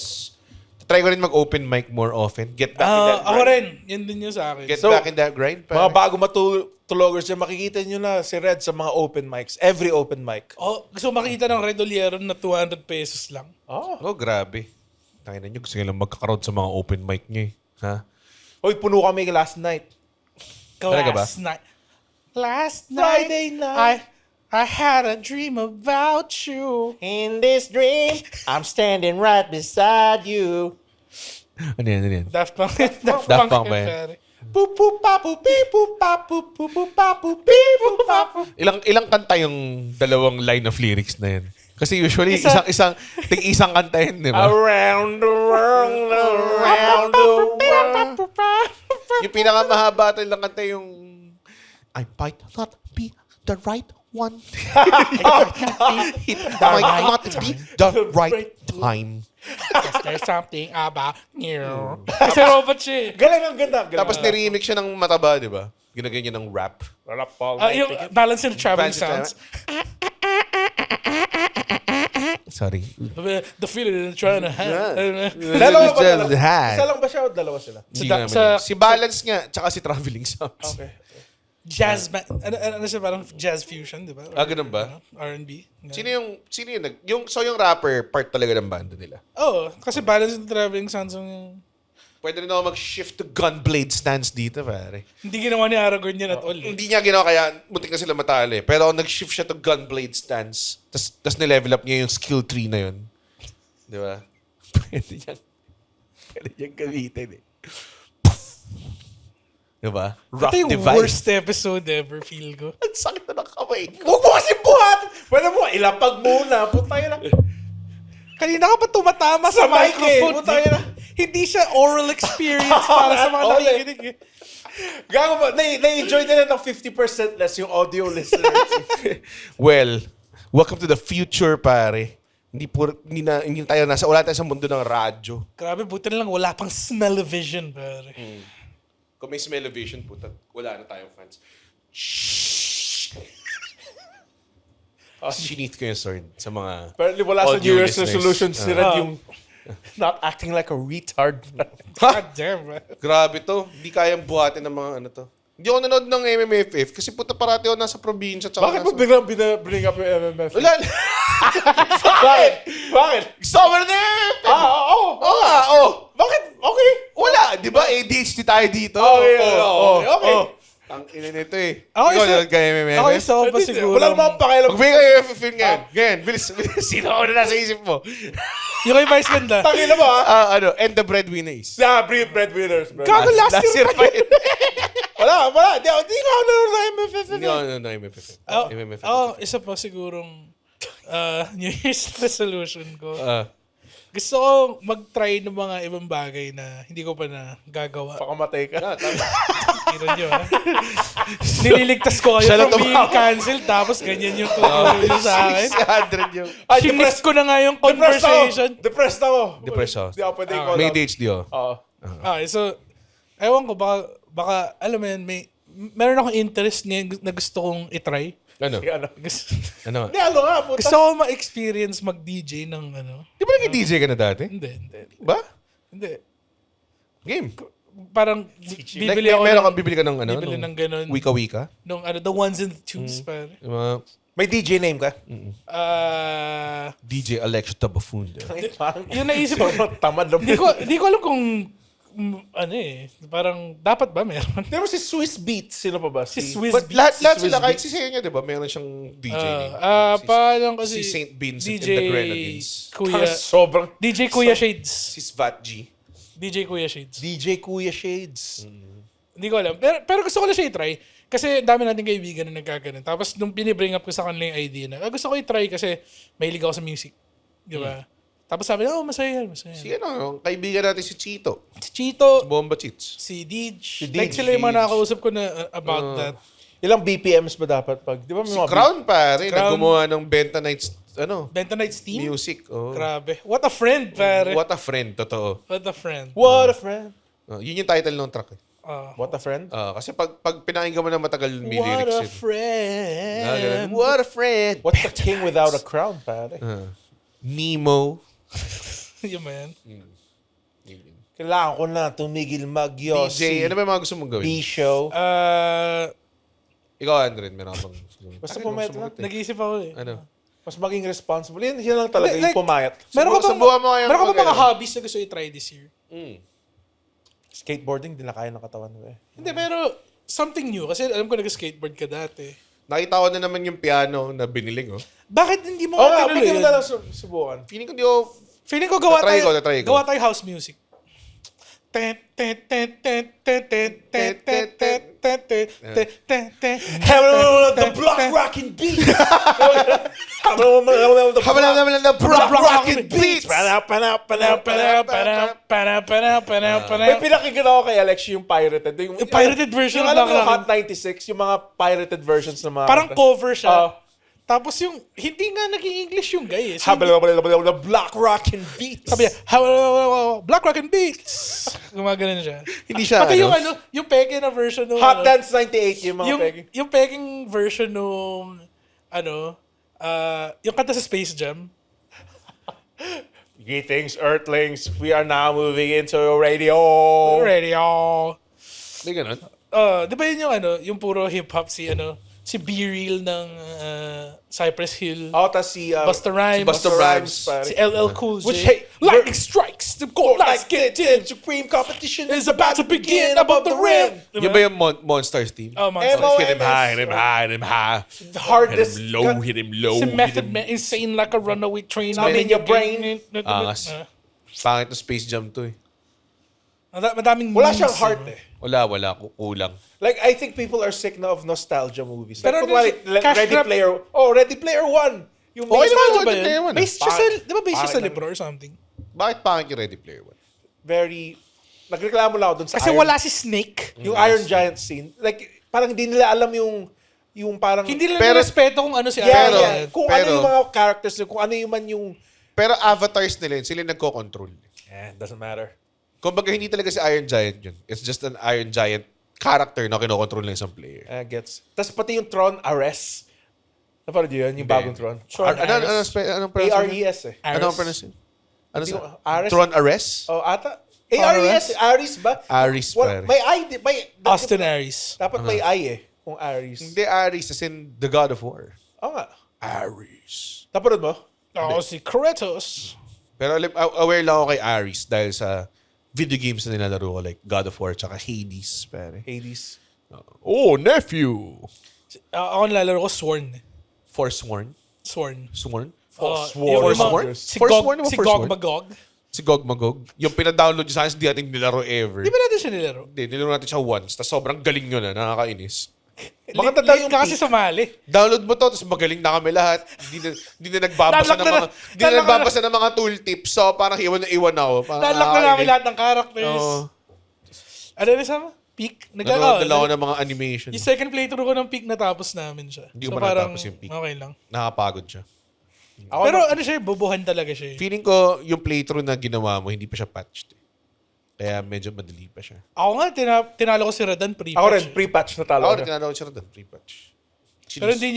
try ko rin mag-open mic more often. Get back in that Ako grind. rin. Yan din yung sa akin. Get So, back in that grind. Mga bago matulogers dyan, makikita nyo na si Red sa mga open mics. Every open mic. Gusto makita ng Red Oliero na 200 pesos lang. Oh, grabe. Tangina nyo, gusto nyo lang magkakaroon sa mga open mic nyo eh. Ha? Hoy, puno kami last night. Talaga ba? Last Friday night. I had a dream about you. In this dream, I'm standing right beside you. Ano yan? Daft Punk. Daft Punk ba yan? pare. Boop boop papu beep boop papu boop boop papu beep boop papu. Ilang kanta yung dalawang line of lyrics na yan? Kasi usually, isang kanta yun, di ba? Around the world, around the world. Yung pinakamahaba ilang kanta yung I might not be the right one. It might not be the right time. Because there's something about you. Kasi robot siya eh. Galing ang ganda. Galing. Tapos niremix siya ng mataba, di ba? Ginagyan niya ng rap. Yung balance in the traveling Fancy sounds. Sorry. The feeling they're trying to have. Dalawa ba Just dalawa? had. Isa lang ba siya o dalawa sila? Hindi Sa- naman sa- yun. Si Balance nga, tsaka si Traveling Sounds. Okay. Jazz band. Ano siya, parang jazz fusion, di ba? Ganun ba? R&B. Sino yung rapper part talaga ng banda nila? Oo, kasi balance and traveling sounds yung... Pwede rin ako mag-shift to Gunblade stance dito, pare. Hindi ginawa ni Aragorn yan at all. Hindi niya ginawa kaya muntik na sila matali. Pero nag-shift siya to Gunblade stance. Tapos nilevel up niya yung skill tree na yun. Di ba? Pwede niyang gamitin eh. Di ba? Rough Ito yung device. worst episode ever, feel ko. Ang sakit na ng kamay ko. Huwag mo kasi buhat! Pwede mo, ilapag muna. Putay na. Kanina ka pa tumatama sa Sa mic eh. microphone. Putay na. Hindi siya oral experience para sa mga All eh. nakikinig. Eh. Gago ba? Na-enjoy nila ng 50% less yung audio listeners. Well, welcome to the future, pare. Hindi tayo wala tayo sa mundo ng radyo. Grabe, buti na lang wala pang smell-o-vision, pare. Kung may smell-o-vision, puta, wala na tayong fans. Sinith ko yung sword sa mga Apparently wala sa audio New Year's listeners. resolution si Red yung not acting like a retard. God damn, man. Grabe to. Hindi kayang buhatin ng mga ano to. Hindi ako nanood ng MMFF kasi puta parati ako nasa probinsya. Bakit mo biglang bring up yung MMF? Wala. Bakit? Bakit? Summer na MMFF! Oo. Oo nga, oo. Bakit? Okay. Wala. Di ba ADHD tayo dito? Okay. Ang ina nito eh. Ako Ikaw isa- nanood ka MMFF? Ako isa pa siguro. Wala namang pakialam. Magbigay kayo MMFF ngayon. Ngayon, bilis. Sino ako na nasa isip mo? Yung kay Vice ganda. Tangina mo ha? And the breadwinner is. Breadwinners. Gago, last year pa yun. Wala. Di ako nanonood ng MMF. Hindi ako nanood ng MMFF. MMFF. Isa pa sigurong New Year's resolution ko. Ah. Gusto ko mag-try ng mga ibang bagay na hindi ko pa na gagawa. Pakamatay ka. Tiro nyo, ha? Nililigtas ko kayo Siya lang from being tumawa. cancelled tapos ganyan yung tuturo nyo sa akin. 600 yung... Shinis ko na nga yung conversation. Depressed ako. Depressed ako. Di ako pwede i-call May out. ADHD ako. Oo. So, ewan ko, baka alam mo yun, meron akong interest na gusto kong itry. Ano? Ano? Gusto, Ano? Hindi, ano nga, puta. gusto ko ma-experience mag-DJ ng ano. Di ba naging DJ ka na dati? Hindi. Ba? Hindi. Game. Parang bibili ako Bibili ka ng ano? bibili ng ganun. Wika-wika? Nung ano, the ones and the twos, pare. Yung mga May DJ name ka? DJ Alex the Buffoon. Parang Yung naisip ko, tamad lang. Hindi ko alam kung ano eh, parang dapat ba meron? Di ba si Swiss Beats? Sino pa ba? Si Swiss But Beats. lahat Swiss sila, kahit Beats. si Senya, di ba? Meron siyang DJ name. Parang kasi Si Saint Vincent DJ and the Grenadines. Kuya, Sobrang... DJ Kuya Shades. Si Svat G. DJ Kuya Shades. DJ Kuya Shades. Hindi ko alam. Pero gusto ko na siya i-try. Kasi dami nating kaibigan na nagkaganon. Tapos nung binibring up ko sa kanila yung idea na, gusto ko i-try kasi mahilig ako sa music. Di ba? Tapos sabi na, masaya yan. Si ano, kaibigan natin si Chito. Si Chito, Bomba Cheats. si Deej. Deej. Like sila yung mga nakakausap ko na about that. Ilang BPMs ba dapat pag... Di ba may Si mga Crown pare, Crown. naggumawa ng Benta Nights, Benta Nights team? music. Oh. Grabe. What a friend, pare. What a friend, totoo. What a friend. What a friend. Yun yung title ng track. What a friend. Kasi pag pinakinggan mo na matagal, may What lyrics a yun. friend. What a friend. What's the king without a crown, pare? Nemo. Yun ba yan? Kailangan ko na tumigil mag-yossi. DJ, ano ba yung mga gusto mong gawin? B-show. Ikaw, Andren, meron ka bang... Basta pumayat lang. Nag-iisip ako eh. Ano? Mas maging responsible. Yun lang talaga, Like, yung pumayat. Meron ka bang, Subukan mo kayong meron ka bang mga mag- hobbies na gusto i-try this year? Skateboarding, di na kaya ng katawan mo eh. Hindi, pero something new. Kasi alam ko nag-skateboard ka dati. Nakita ko na naman yung piano na biniling, oh. Bakit hindi mo Oo ka nga, tinuloy pwede mo yun? na lang subukan. Feeling ko di ako... Feeling ko gawa Tatry tayo, ko, tatry ko. gawa tayo house music. The block rockin' beat! The rocket beats! May pinakinggan ako kay Alex yung pirated. Yung pirated version yung ng alam mo Black yung Hot 96, yung mga pirated versions ng mga... Parang cover siya. Oo. Tapos yung, hindi nga naging English yung guy eh. So, The block rockin' beat. sabi niya, Black Rock and Beats. Gumagano siya. Hindi siya, Pati ano? yung yung peke na version nung Hot ano, Dance 98 yung mga pegging. yung peking version nung yung kanta sa Space Jam. Greetings, Earthlings. We are now moving into radio. Radio. May ganun. Di ba yun yung yung puro hip-hop si B-Real ng Cypress Hill, Tas si Busta Rhymes, Busta Rhymes, pare. si LL Cool J. Which, hey, Lightning strikes, the cold lights get dim. Supreme competition Is about to begin above the rim. Yung ba yung Monsters team? Oh, Monsters. MOMS. Hit him high, hit him high, hit him high. The hardest. Hit him low, hit him low. Si hit Method him- Man, insane like a runaway train. I'm in your brain. Angas. Pangit na Space Jam to eh. Madaming Wala memes, siyang heart no? eh. Wala, kulang. Like, I think people are sick na of nostalgia movies. Like, Pero kunwari, Cash Ready Grab- Player... Oh, Ready Player 1. Yung Okay main- naman, Ano ba Ready Player yun? One, ah. Based siya sa, di ba based siya Pangit sa lang. libro or something? Bakit pangit yung Ready Player One? Very... Nagreklamo lang ako dun sa Kasi Iron, wala si Snake. yung Iron Giant scene. Like, parang hindi nila alam yung parang... Hindi lang Pero- respeto kung ano si Yeah, Iron yeah. Man. Kung ano yung mga characters, kung ano yung man yung... Pero avatars nila yun, sila yung nagko-control. Doesn't matter. Kumbaga, hindi talaga si Iron Giant yun. It's just an Iron Giant character na kinokontrol ng isang player. Gets. Tapos pati yung Tron Ares. Napanood yun? Yung bagong Tron. Anong pronunciation? A-R-E-S eh. Anong pronunciation? Ano Hindi sa? ko- Ares? Tron Ares? Oh, ata? A-R-E-S. Ares ba? Ares, Wala, pare. may I. Austin Aries. Dapat may I eh. Kung Ares. Hindi Ares, as in the God of War. Oo nga. Ares. Napanood mo? Oo, si Kratos. Pero aware lang ako kay Ares dahil sa video games na nilalaro ko like God of War tsaka Hades, pare. Hades. Oh, nephew! Ako nilalaro ko Sworn. Forsworn? Sworn. Sworn? Yung Forsworn? mga- Si Forsworn Gog, o si Forsworn? Gog Magog. Si Gog Magog. Yung pina-download sa akin, hindi natin nilaro ever. Di ba natin siya nilaro? Hindi, nilaro natin siya once. Tapos sobrang galing yun nakakainis. Maganda daw Late yung ka kasi peak. sumali. Download mo to, tapos magaling na kami lahat. Hindi na nagbabasa Nalak ng na- mga hindi na nalak na- nagbabasa ng mga tooltips. So parang iwan na iwan ako. Parang Nalak na namin nakakainis. lahat ng characters. Oo. Ano rin sama? Peak? Nanonood na lang ako ng mga animation. Yung second playthrough ko ng Peak natapos namin siya. Hindi ko pa natapos yung Peak. Okay lang. Nakapagod siya. Ako Pero na- ano siya, bubuhan talaga siya. Feeling ko yung playthrough na ginawa mo, hindi pa siya patched. Kaya medyo madali pa siya. Ako nga, tinalo ko si Redan pre-patch. Ako rin, pre-patch na talo. Ako na. rin tinanong siya doon, pre-patch. Pero hindi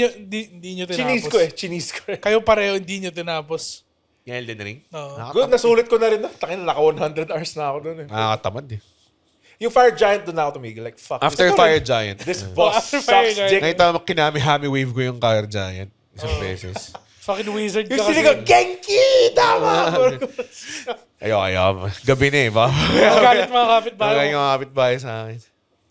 nyo tinapos. Chinis ko eh. Kayo pareho, hindi nyo tinapos. Yung Elden Ring? Oo. Good, nasulit ko na rin. Takin naka 100 hours na ako dun eh. Nakakatamad eh. Yung Fire Giant doon na ako tumigil. Like, fuck. After this, Fire Giant. This boss After Fire sucks Giant. dick. Nakita mo, kinami-hami wave ko yung Fire Giant. Isang beses. Fucking wizard ka Yung kasi. sinigaw, Genki! Tama! Ayaw. Gabi na eh, ba? Galit mga kapitbahay. Magaling yung kapitbahay sa akin.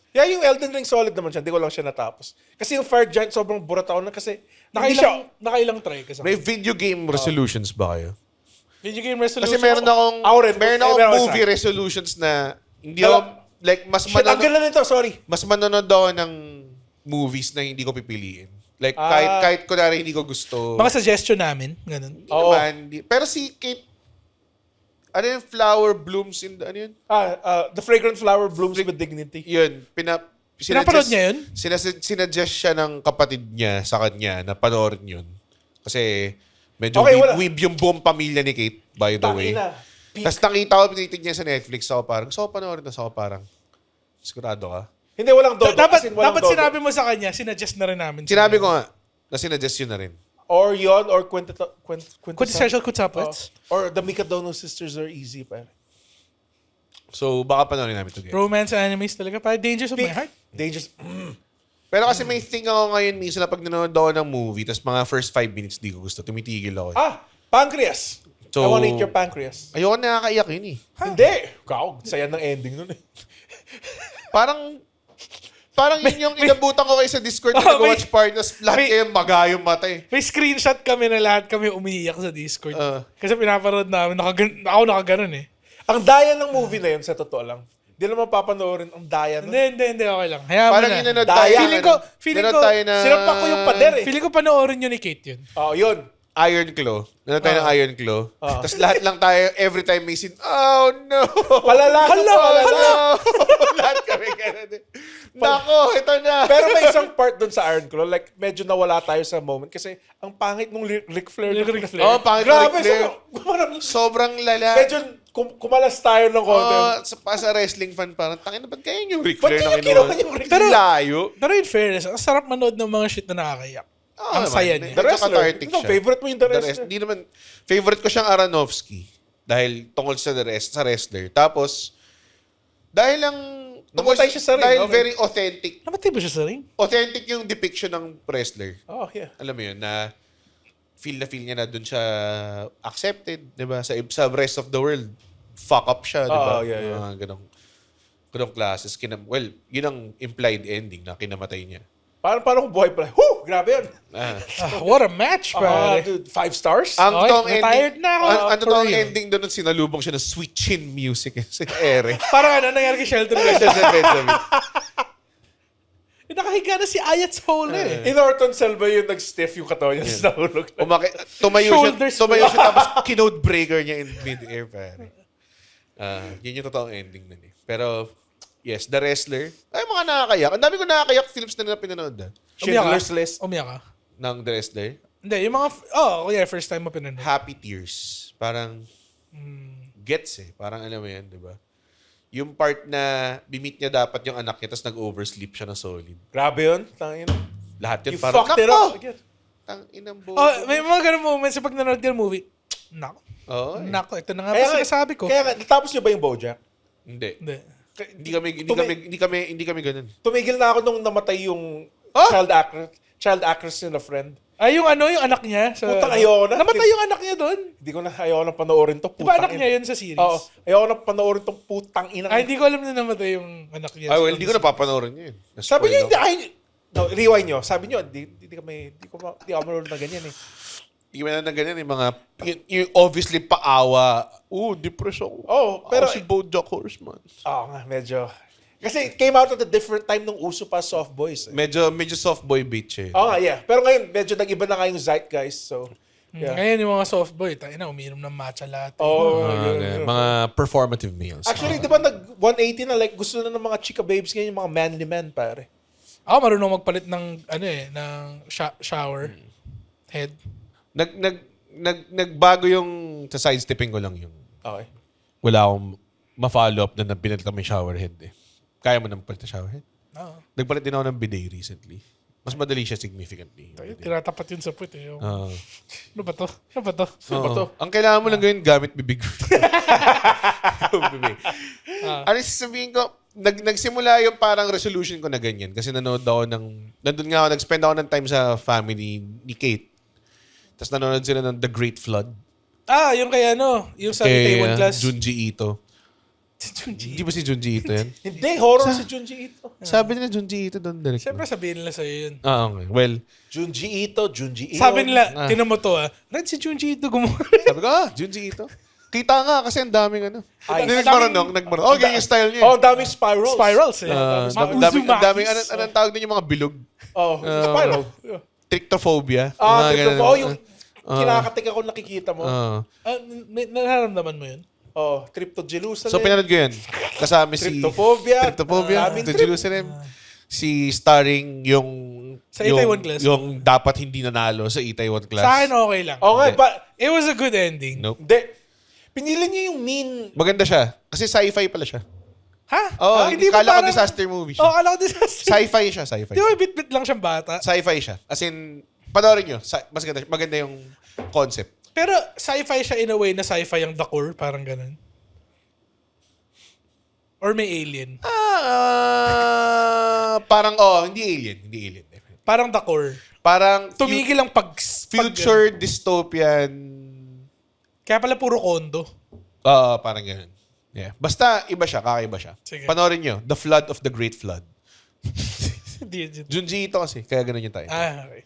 Yeah, yung Elden Ring solid naman siya. Hindi ko lang siya natapos. Kasi yung Fire Giant, sobrang burat ako na kasi hindi siya... Nakailang try ka sa May video game resolutions ba kayo? video game resolution. Kasi meron akong Ako rin. meron Eh, akong meron ako movie isa. resolutions na hindi ako like mas Shit, ang ganda nito, sorry. mas manonood ako ng movies na hindi ko pipiliin. Like Ah. kahit kunwari hindi ko gusto. Mga suggestion namin. Ganun. Hindi Oo. naman, pero si Kate ano yung flower blooms in the, ano yun? The Fragrant Flower Blooms with Dignity. Yun, Pinapanood niya yun? Sinuggest siya ng kapatid niya sa kanya na panoorin yun. Kasi medyo Okay, wala. weeb yung buong pamilya ni Kate, by the way. Tangina. Peak. Tapos nakita ko, pinitig niya sa Netflix. Ako parang, so panoorin na. Ako parang, sigurado ka? Hindi, walang dodo. As in, walang Dapat dodo. sinabi mo sa kanya, sinuggest na rin namin. Sinabi ko nga, na sinuggest yun na rin. Or yon or Quintessential Kutsaplets. Or the Mikadono Sisters are easy, pare. So, baka panoorin namin ito. Romance animes talaga. Parang Dangers of My Heart. Dangerous. Pero kasi may thing ako ngayon, minsan na pag nanonood ako ng movie, tapos mga first 5 minutes di ko gusto, tumitigil ako. Pancreas. So- I wanna eat your pancreas. Ayoko nakakaiyak yun eh. Hindi. Wow, saya ng ending nun eh. Parang yun yung inabutan ko kayo sa Discord na Oh, nag-watch party, tapos lahat kayo maga yung mata eh. May screenshot kami na lahat kami umiiyak sa Discord. Ah. Kasi pinapanood namin. Ako nakaganon eh. Ang daya ng movie na yun, sa totoo lang. Hindi naman papanoorin ang daya nun. Hindi. Okay lang. Hayaan mo Parang na. inanood Daya. tayo. Feeling nanood ko, tayo na sinampak ko yung pader eh. Feeling ko panoorin yun ni Kate yun. Oh, yun. Iron Claw. Nanood tayo ng Iron Claw. Ah. Tapos lahat lang tayo, every time may scene, oh no! Palala. Hala! Lahat kami ganun eh. Nako, ito na! Pero may isang part dun sa Iron Claw, like medyo nawala tayo sa moment kasi ang pangit nung Ric Flair. Ric Flair. Oh, pangit Grabe, Ric Flair. sobrang Sobrang lala. medyo kumalas tayo ng konti. Sa wrestling fan, parang, tangin na ba't kaya yung Ric Ba't Flair yun na yung kinuha kinuha? yung Ric Pero, layo. Pero in fairness, ang sarap manood ng mga shit na nakakayak. Ang naman. saya niya. The Wrestler. Cathartic Ito, siya. favorite mo yung The Wrestler. Hindi naman, favorite ko siyang Aronofsky. Dahil tungkol sa wrestler. Tapos, dahil lang Namatay siya sa ring. Dahil Okay. very authentic. Namatay ba siya sa ring? Authentic yung depiction ng wrestler. Oh, yeah. Alam mo yun, na feel niya na doon siya accepted, di ba? Sa rest of the world, fuck up siya, di ba? Oo, yeah. Ganong classes. Well, yun ang implied ending na kinamatay niya. Paano kung buhay pala? Whoo! Grabe yun. What a match, pare. Dude, 5 stars? Ang Okay, totoong retired ending, na ako. ang For totoong real. ending doon, sinalubong siya ng sweet chin music sa ere. Parang ano nangyari kay Shelton Benjamin. Sa Benjamin. Nakahiga na si Ayat sa hole eh. In Orton Selva yung nag-stiff yung katawan niya sa nahulog. Shoulders Tumayo siya tapos kinode breaker niya in mid-air, pare. Yun yung totoong ending nun eh. Pero, yes, The Wrestler. Ay, mga nakakayak. Ang dami ko nakakayak films na nila pinanood. Schindler's List. Umiyak ka? Ng The Wrestler. Hindi, yung mga... first time mo pinanood. Happy Tears. Parang, gets eh. Parang alam mo yan, di ba? Yung part na bimit niya dapat yung anak niya tapos nag-oversleep siya na solid. Grabe yun. Tangin. Lahat yun You parang, fucked it up. "Nako! Tang-inang bobo." May mga ganun moments sa pag nanonood ka ng movie. Nako. Oo, eh. Nako, ito na nga ba sinasabi ko. Kaya nga, natapos niyo ba yung BoJack? Hindi. Hindi. Hindi kami ganun. Tumigil na ako nung namatay yung child actress niya na friend. Ay, yung anak niya. Putang ayoko na. Namatay yung anak niya doon. Hindi ko na ayoko na panoorin to. Diba anak niya yun sa series? Oo. Ayoko na panoorin tong putang inang. Ay, hindi ko alam na namatay yung anak niya. Well, hindi ko na papanoorin yun. Sabi niyo, Na-spoil hindi, no, rewind niyo. Sabi niyo, hindi ako manood na ganyan eh. Hindi mo na ganyan yung mga, yung obviously paawa. Depression. Pero- si BoJack Horseman. Oo nga, medyo. Kasi it came out at a different time nung uso pa soft boys. Eh. Medyo soft boy bitch eh. Oo nga, yeah. Pero ngayon, medyo nag-iba na nga yung zeitgeist. So, yeah. Ngayon yung mga soft boy, umiinom ng matcha latte. Mga performative males. Actually, di ba nag-180 na like gusto na ng mga chika babes ngayon, yung mga manly men, pare. Ako marunong magpalit ng ng shower head. Nagbago yung sa sidestepping ko lang yung Okay. wala akong ma-follow up na pinalit kami shower head eh. Kaya mo nang palit na shower head? Oo. Nagpalit din ako ng bidet recently. Mas madali siya significantly. Tinatapat yun sa puwet eh. Oo. Ano ba to? Ano ba to? Ano ba to? Ang kailangan mo lang gawin gamit bibig. Bibig. Ano sasabihin ko, nagsimula yung parang resolution ko na ganyan kasi nanood ako nandun nga ako, nag-spend ako ng time sa family ni Kate. Tapos nanonood sila ng The Great Flood. Yung kay yung sa Taiwan class. Junji Ito. Hindi ba si Junji Ito yan? Hindi, horror si Junji Ito. Sabi nila Junji Ito doon direct. Siyempre sabihin nila sa'yo yun. Okay. Well, Junji Ito. Sabi nila, tinan mo to Red si Junji ito gumawa. sabi ko, Junji Ito. Kita nga kasi ang daming Ay, Hindi nagmarunong. Okay, yung style niya. Oh, ang daming spirals. Spirals eh. Ang daming, anong tawag din yung mga bilog? Oh, spiral. Trichtophobia. Ah, Mga ganun. oh, yung kinakatik ako nakikita mo. Nararamdaman mo yun? Oh, trip to Jerusalem. So, pinanood ko yun. Kasama si... Tryptophobia. Trip to Jerusalem. Si starring yung... Sa Itaewon Class. Yung dapat hindi nanalo sa Itaewon Class. Sa akin okay lang. Oo nga, It was a good ending. Nope. Hindi. Pinili niya yung mean. Maganda siya. Kasi sci-fi pala siya. Ha? Oo, Hindi ba kala ko parang- disaster movie siya. Kala ko disaster. Sci-fi siya, sci-fi. Di ba bit-bit lang siyang bata? Sci-fi siya. As in, panoorin nyo. Mas maganda yung concept. Pero sci-fi siya in a way na sci-fi ang The Core, parang ganun. Or may alien. Parang, hindi alien. Hindi alien. Parang The Core. Parang Tumigil ang future dystopian. Kaya pala puro kondo. Parang ganun. Yeah. Basta iba siya, kakaiba siya. Sige. Panoorin nyo, The Flood of the Great Flood. Hindi. Junji Ito kasi, kaya ganun yung title. Okay.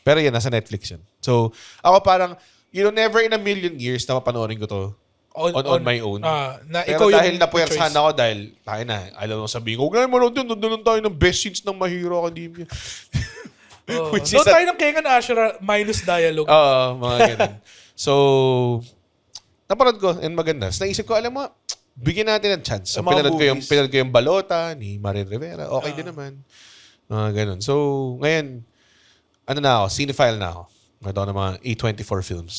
Pero yan, nasa Netflix yan. So, ako parang, never in a million years na mapanoorin ko to on my own. Na Pero ikaw dahil yung napuwersahan choice. ako dahil, tayo na, alam mo sabihin, huwag na manood yun, nandun tayo ng best scenes ng My Hero Academia. Which Doon is tayo ng Kengan Ashura minus dialogue. mga ganun. So, napanood ko and maganda. So, naisip ko, alam mo, bigyan natin ng chance. So, Yung mga pinanood ko yung Balota ni Marin Rivera. Okay din naman. Ganun. So, ngayon, cinephile na ako. Nagtaon ng mga A24 films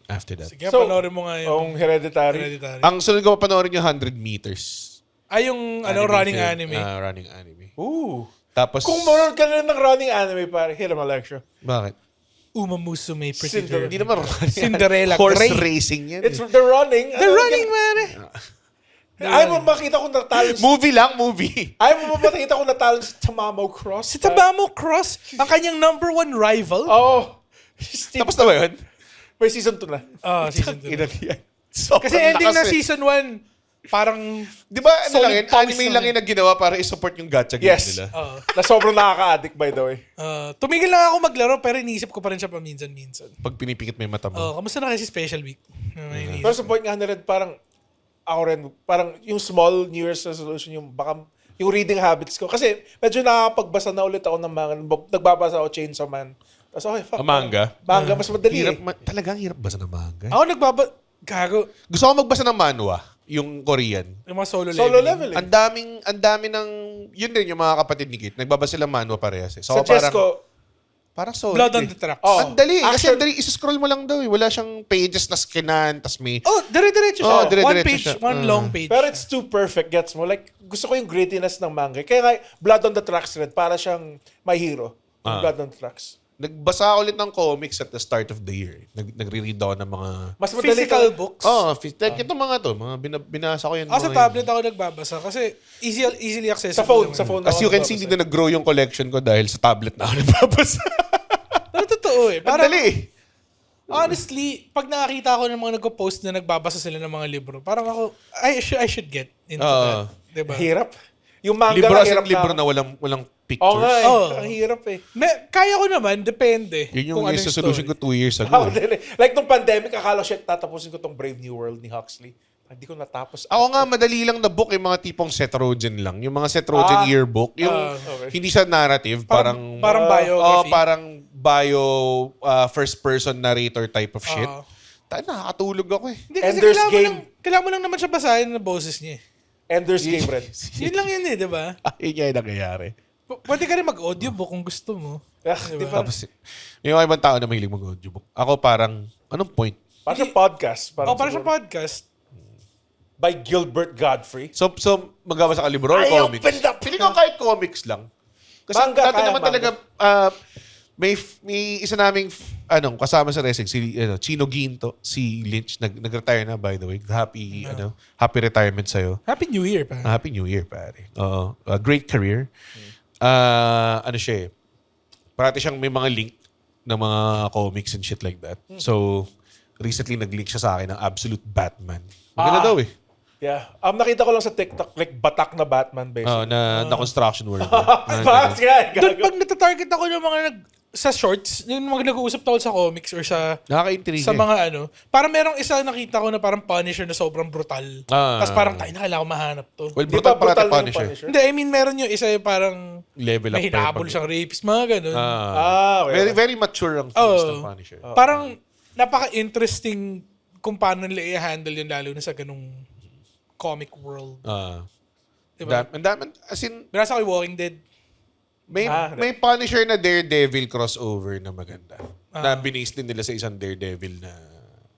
after that. Sige, So, panoorin mo nga yung Hereditary. Hereditary. Ang sunod ko panoorin yung 100 Meters. Yung running film. anime. Running anime. Ooh. Tapos, Kung manood ka na ng running anime, pare, hit him a lecture. bakit? Uma Musume Pretty Derby. Hindi naman running. Cinderella Horse Grey. racing yan. It's the running. The running, man. Ayaw mo makita kung natalo Movie lang, movie. Ayaw mo makita kung natalo si Tamamo Cross. Si Tabamo Cross, ang kanyang number 1 rival. Oh. Tapos na ba yun? May season 2 na. Season 2. Inag yan. Sobrang Kasi ending na lakas eh. season 1, parang Di ba, ano solid lang yun? pawis Anime lang lang yun na ginawa para i-support yung gacha game Yes. nila. Na sobrang nakaka-addict by the way. tumigil lang ako maglaro pero iniisip ko pa rin siya paminsan-minsan. Pag pinipikit mo yung mata mo. Kamusta na kasi special week? Pero sa point nga nila, parang ako rin, parang yung small New Year's resolution, yung baka yung reading habits ko. Kasi medyo nakakapagbasa na ulit ako ng manga. Nagbabasa ako Chainsaw Man. Tapos okay, fuck. Manga? Manga, mas madali Hirap, eh. talagang hirap basa ng manga. Ako Gago. Gusto ko magbasa ng manhwa, yung Korean. Yung mga solo Solo leveling. leveling. Ang dami ng, yun din yung mga kapatid ni Kit. Nagbabasa sila manhwa parehas eh. So Suggest ko, parang solid Blood on eh. the Tracks. Oh. Ang dali. Kasi Action. ang dali. Isa-scroll mo lang daw eh. Wala siyang pages na skinan. Tas may... Dire-diretso siya. Oh, One dire-diretso page, siya. one long page. pero it's too perfect, gets mo? Like, gusto ko yung grittiness ng manga. Kaya nga, Blood on the Tracks red, para siyang My Hero. Yung Blood on the Tracks. Nagbasa ako ulit ng comics at the start of the year. Nagre-read ako ng mga... Mas madali Physical ka- books. like itong mga to. Mga binasa ko yan. Ako sa mga tablet ako nagbabasa kasi easily accessible. Sa phone, naman. sa phone. As you can see, hindi na nag-grow yung collection ko dahil sa tablet na ako nagbabasa. Pero totoo eh. Ang Parang, dali. honestly, pag nakakita ako ng mga nagpo-post na nagbabasa sila ng mga libro, parang ako, I should get into that. Diba? Hirap. Yung manga Libro nga, as hirap in libro na walang pictures. Oo nga eh. Oo. Ang hirap eh. Kaya ko naman, depende. Yun yung kung ano solution ko story. 2 years ago. Ako eh. din eh. Like nung pandemic, akala ko, shit, tatapusin ko tong Brave New World ni Huxley. Hindi ko natapos. Ako nga, madali lang na book yung mga tipong Seth Rogen lang. Yung mga Seth Rogen yearbook. Yung okay. hindi siya narrative. Parang biography. parang bio first person narrator type of shit. Nakakatulog ako eh. Hindi, kasi Ender's kailangan mo lang naman siya basahin na boses niya. Ender's Game, Red. Yun lang yun eh, di ba? Yun nga yung nangyayari. Pwede ka rin mag-audiobook kung gusto mo. Di ba? Tapos, yung mga ibang tao na mahilig mag-audiobook. Ako parang, anong point? Parang siyang podcast. Parang siguro. siyang podcast. By Gilbert Godfrey. So magbabasa ka libro or I comics? opened up. Feeling ko kahit comics lang. Kasi Manga, dati kaya naman manga. talaga, may isa naming kasama sa Resig, si Chino Ginto, si Lynch, nag-retire na by the way. Happy retirement sa'yo. Happy New Year, pa. Happy New Year, pare. Oo. Great career. Siya eh. Parati siyang may mga link na mga comics and shit like that. So, recently nag-link siya sa akin ng Absolute Batman. Maganda daw eh. Yeah. Nakita ko lang sa TikTok, like batak na Batman basically. Na construction world. Bakit nga? Doon pag natatarget ako ng mga sa shorts, yung mga nag-uusap tawad sa comics or sa Nakaka-intrigue. sa mga parang merong isa nakita ko na parang Punisher na sobrang brutal. Tapos parang tayo na kailangan ko mahanap to. Well, Di brutal ba parati brutal yung Punisher. Punisher? Hindi, I mean meron yung isa yung parang Level up. may hinahabol siyang rapist, mga ganun. Okay. Very, very mature ang things ng Punisher. Parang napaka-interesting kung paano nila i-handle yun lalo na sa ganung comic world. Diba? Ang dami, as in, Binasa ko yung Walking Dead. may Punisher na Daredevil crossover na maganda. Na binase din nila sa isang Daredevil na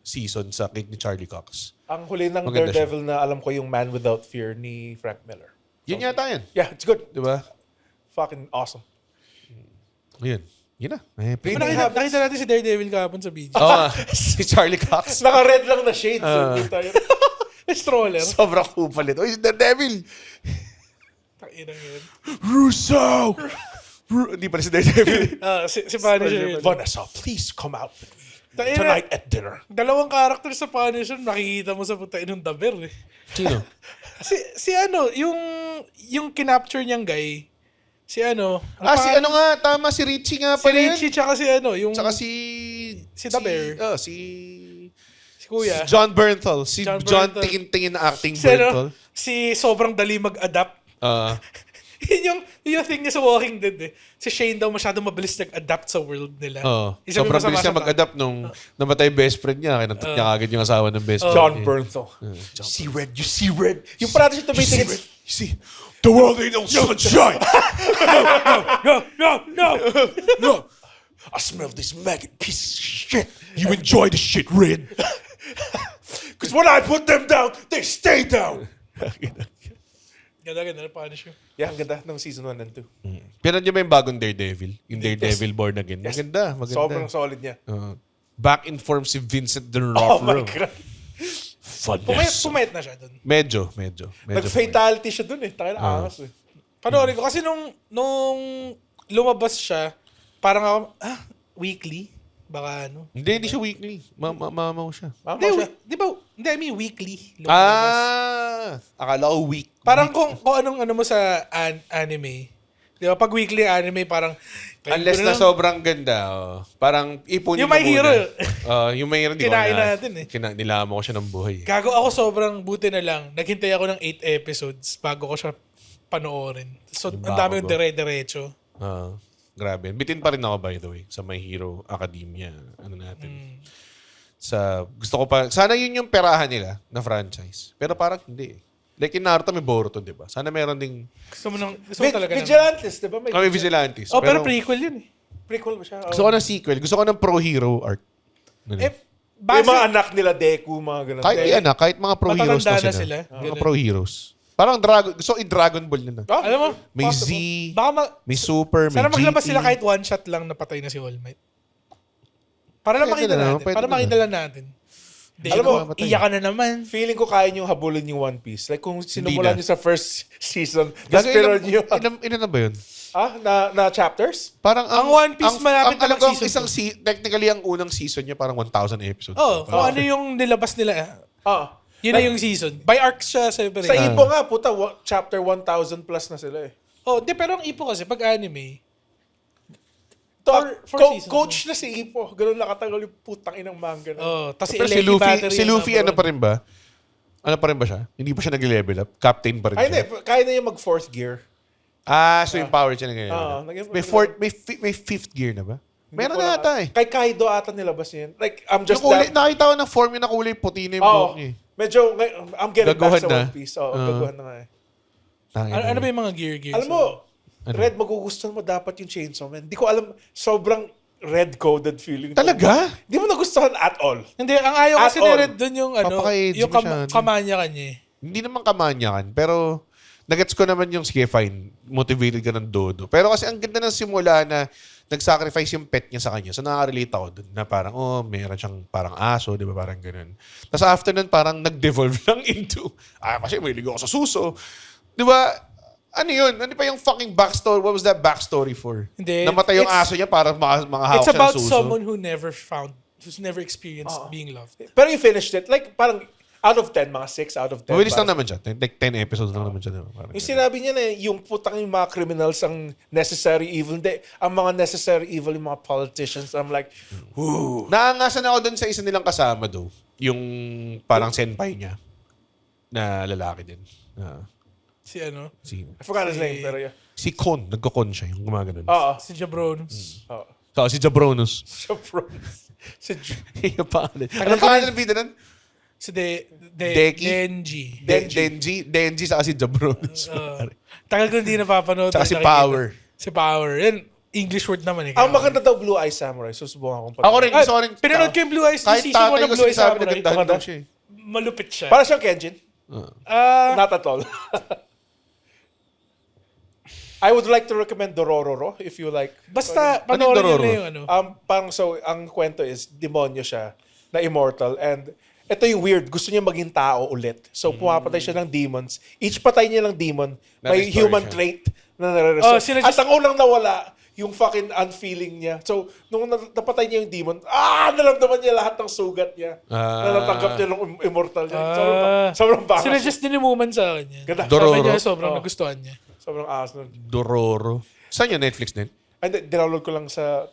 season sa kit ni Charlie Cox. Ang huli ng Maganda Daredevil na alam ko yung Man Without Fear ni Frank Miller. Yun yata yan. Yeah, it's good. Di ba? Fucking awesome. Yun. Yun na. Nakita natin si Daredevil kahapon sa beach. Si Charlie Cox. Naka-red lang na shades. Stroller. Sobrang kupalit. Oy, si Daredevil! Takinang yun. Russo! Hindi pala si Daredevil. Si Punisher. Vanessa, please come out with me Takinang- tonight at dinner. Dalawang karakter sa Punisher, nakikita mo sa putain ng daber eh. Sino? Si yung kinapture niyang guy, si Tama, si Richie nga si pala yan. Richie tsaka yung Tsaka si The Bear. Si kuya. John Bernthal. Si John John Bernthal. tingin-tingin na acting Si, Bernthal. si sobrang dali mag-adapt. yun yung thing niya sa Walking Dead eh. Si Shane daw masyadong mabilis nag-adapt sa world nila. Sobrang Isa yung masama bilis niya sa mag-adapt nung namatay best friend niya. Kinantok niya agad yung asawa ng best friend. John niya. Bernthal. See red, you see red. Yung parati siya tumitingin. You see, the world ain't no sunshine. No! I smell this maggot piece of shit. You enjoy the shit, Red. Because when I put them down, they stay down. Ganda na Punisher. Yeah, ang ganda ng season 1 and 2. Pero niyo ba yung bagong Daredevil? Yung Daredevil Born Again? Maganda. Sobrang solid niya. Back in form si Vincent Oh my D'Onofrio. God. Pumayat na siya dun. Medyo. Nag-fatality siya dun eh. Tayo na angas eh. Panoorin ko. Kasi nung lumabas siya, parang ako, weekly? Baka ano? Hindi siya weekly. Mamaw siya. Di ba? Hindi, I mean weekly. Lumabas. Akala ko week. Parang kung anong ano mo sa anime. Di ba? Pag weekly anime, parang... Unless na sobrang ganda. Parang ipunin Yung mo My Hero. muna. Yung My Hero. Kinain natin eh. Nilama ko siya ng buhay. Gago ako sobrang buti na lang. Naghintay ako ng 8 episodes bago ko siya panoorin. So, ang dami yung dire-diretso. Grabe. Bitin pa rin ako, by the way, sa My Hero Academia. Ano natin. Gusto ko pa... Sana yun yung perahan nila na franchise. Pero parang hindi eh. Like in Naruto, may Boruto, di ba? Sana meron ding... Gusto mo talaga Vigilantes, di ba? May Vigilantes. pero prequel yun eh. Prequel ba siya? Gusto ko ng sequel. Gusto ko ng pro-hero arc. Yung mga anak nila, Deku, mga ganun. Kahit mga pro-heroes Matatanda na na sila. sila. Mga pro-heroes. Parang gusto ko i-Dragon Ball nila. Alam mo? May Z, may Super, may Sana maglabas GT. sila kahit one shot lang na patay na si All Might. Para lang makita natin. Para makita lang natin. Alam mo, iyak ka na naman. Feeling ko kaya nyo habulin yung One Piece. Like kung sinumulan nyo sa first season, Gago, tapos pero nyo... ilan na ba yun? Na chapters? Parang Ang One Piece malapit na alam ko, mag-season technically, ang unang season niya parang 1,000 episodes. Kung ano yung nilabas nila. Yun na yung season. By arcs siya separate. Sa Ipo nga, puta, chapter 1,000 plus na sila eh. Pero ang Ipo kasi, pag anime, Coach na si Ipo. Ganun nakatagal yung putang inang manga na. tapos Pero si Luffy ano pa rin ba? Ano pa rin ba siya? Hindi pa siya nag-level up? Captain pa rin Ay, siya? hindi. Kaya na yung mag fourth gear. So yung power siya na ngayon. May fifth gear na ba? Meron na ata eh. Kay Kaido ata nilabas yun. Like, I'm just nakita ko ng form yung nakulay puti na yung buhok niya. Medyo, I'm getting back Gaguhan sa na. One Piece. Gaguhan na nga eh. Ano ba yung mga gear? Alam mo, Red, magugustuhan mo dapat yung Chainsaw Man. Hindi ko alam, sobrang red-coded feeling. Talaga? Hindi mo nagustuhan at all. Hindi, ang ayaw At kasi ni all. Red dun yung Papaka-edgy yung masyado. kamanya kanya eh. Hindi naman kamanyakan, pero nagets ko naman yung, sige, fine, motivated ka ng Dodo. Pero kasi ang ganda ng simula na nag-sacrifice yung pet niya sa kanya. So nakaka-relate ako dun na parang, meron siyang parang aso, di ba? Parang ganun. Tapos after nun, parang nag-devolve lang into, kasi may ligo ako sa suso. Di ba? Ano yun? Ano pa yung fucking backstory? What was that backstory for? Hindi. Namatay yung aso niya para makahawak It's siya about ng suso. someone who's never experienced being loved. Pero you finished it. Like, parang out of 10, mga 6 out of 10. Mabilis lang naman siya. Like 10 episodes lang naman siya. Diba? Parang Yung sinabi niya na yung putang yung mga criminals ang necessary evil. Hindi, ang mga necessary evil yung mga politicians. I'm like, whoo. Naangasan ako dun sa isa nilang kasama do. Yung parang senpai niya. Na lalaki din. Si ano? I forgot his name, pero yeah. Si Kon. Nagko-Kon siya. Yung gumagano'n. Si Jabronus. Si Jabronus. Si Yung pangalan. Anong pangalan ng bida nun? Si Deki? Denji. Denji saka si Jabronus. Tagal ko hindi napapanood. Saka si nakikita. Power. Si Power. Yan, English word naman eh. Ang maganda daw Blue Eye Samurai. Susubukan kong Ako rin. Gusto ko rin. Pinanood ko yung Blue Eyes. Kahit Season 1 tatay ng ko Blue Eyes sinasabi na Samurai. gandahan daw siya eh. Malupit siya. Para siyang Kenjin. Not at all. I would like to recommend Dorororo if you like. Basta, Ano yung panoorin Dororo? nyo na yung ano. Ang kwento is, demonyo siya na immortal. And ito yung weird, gusto niya maging tao ulit. So, pumapatay siya ng demons. Each patay niya ng demon, may Na-restore human siya. trait na nare-restore. At just- ang unang nawala, yung fucking unfeeling niya. So, nung napatay niya yung demon, naramdaman niya lahat ng sugat niya. Na natanggap niya ng immortal niya. Sobrang bangas. Sinadjust din ni Woman sa akin yan. Ganda. Sabi Dororo. niya, sobrang nagustuhan niya. Sobrang aas nun. Dororo. Saan yun? Netflix din? And dinownload ko lang sa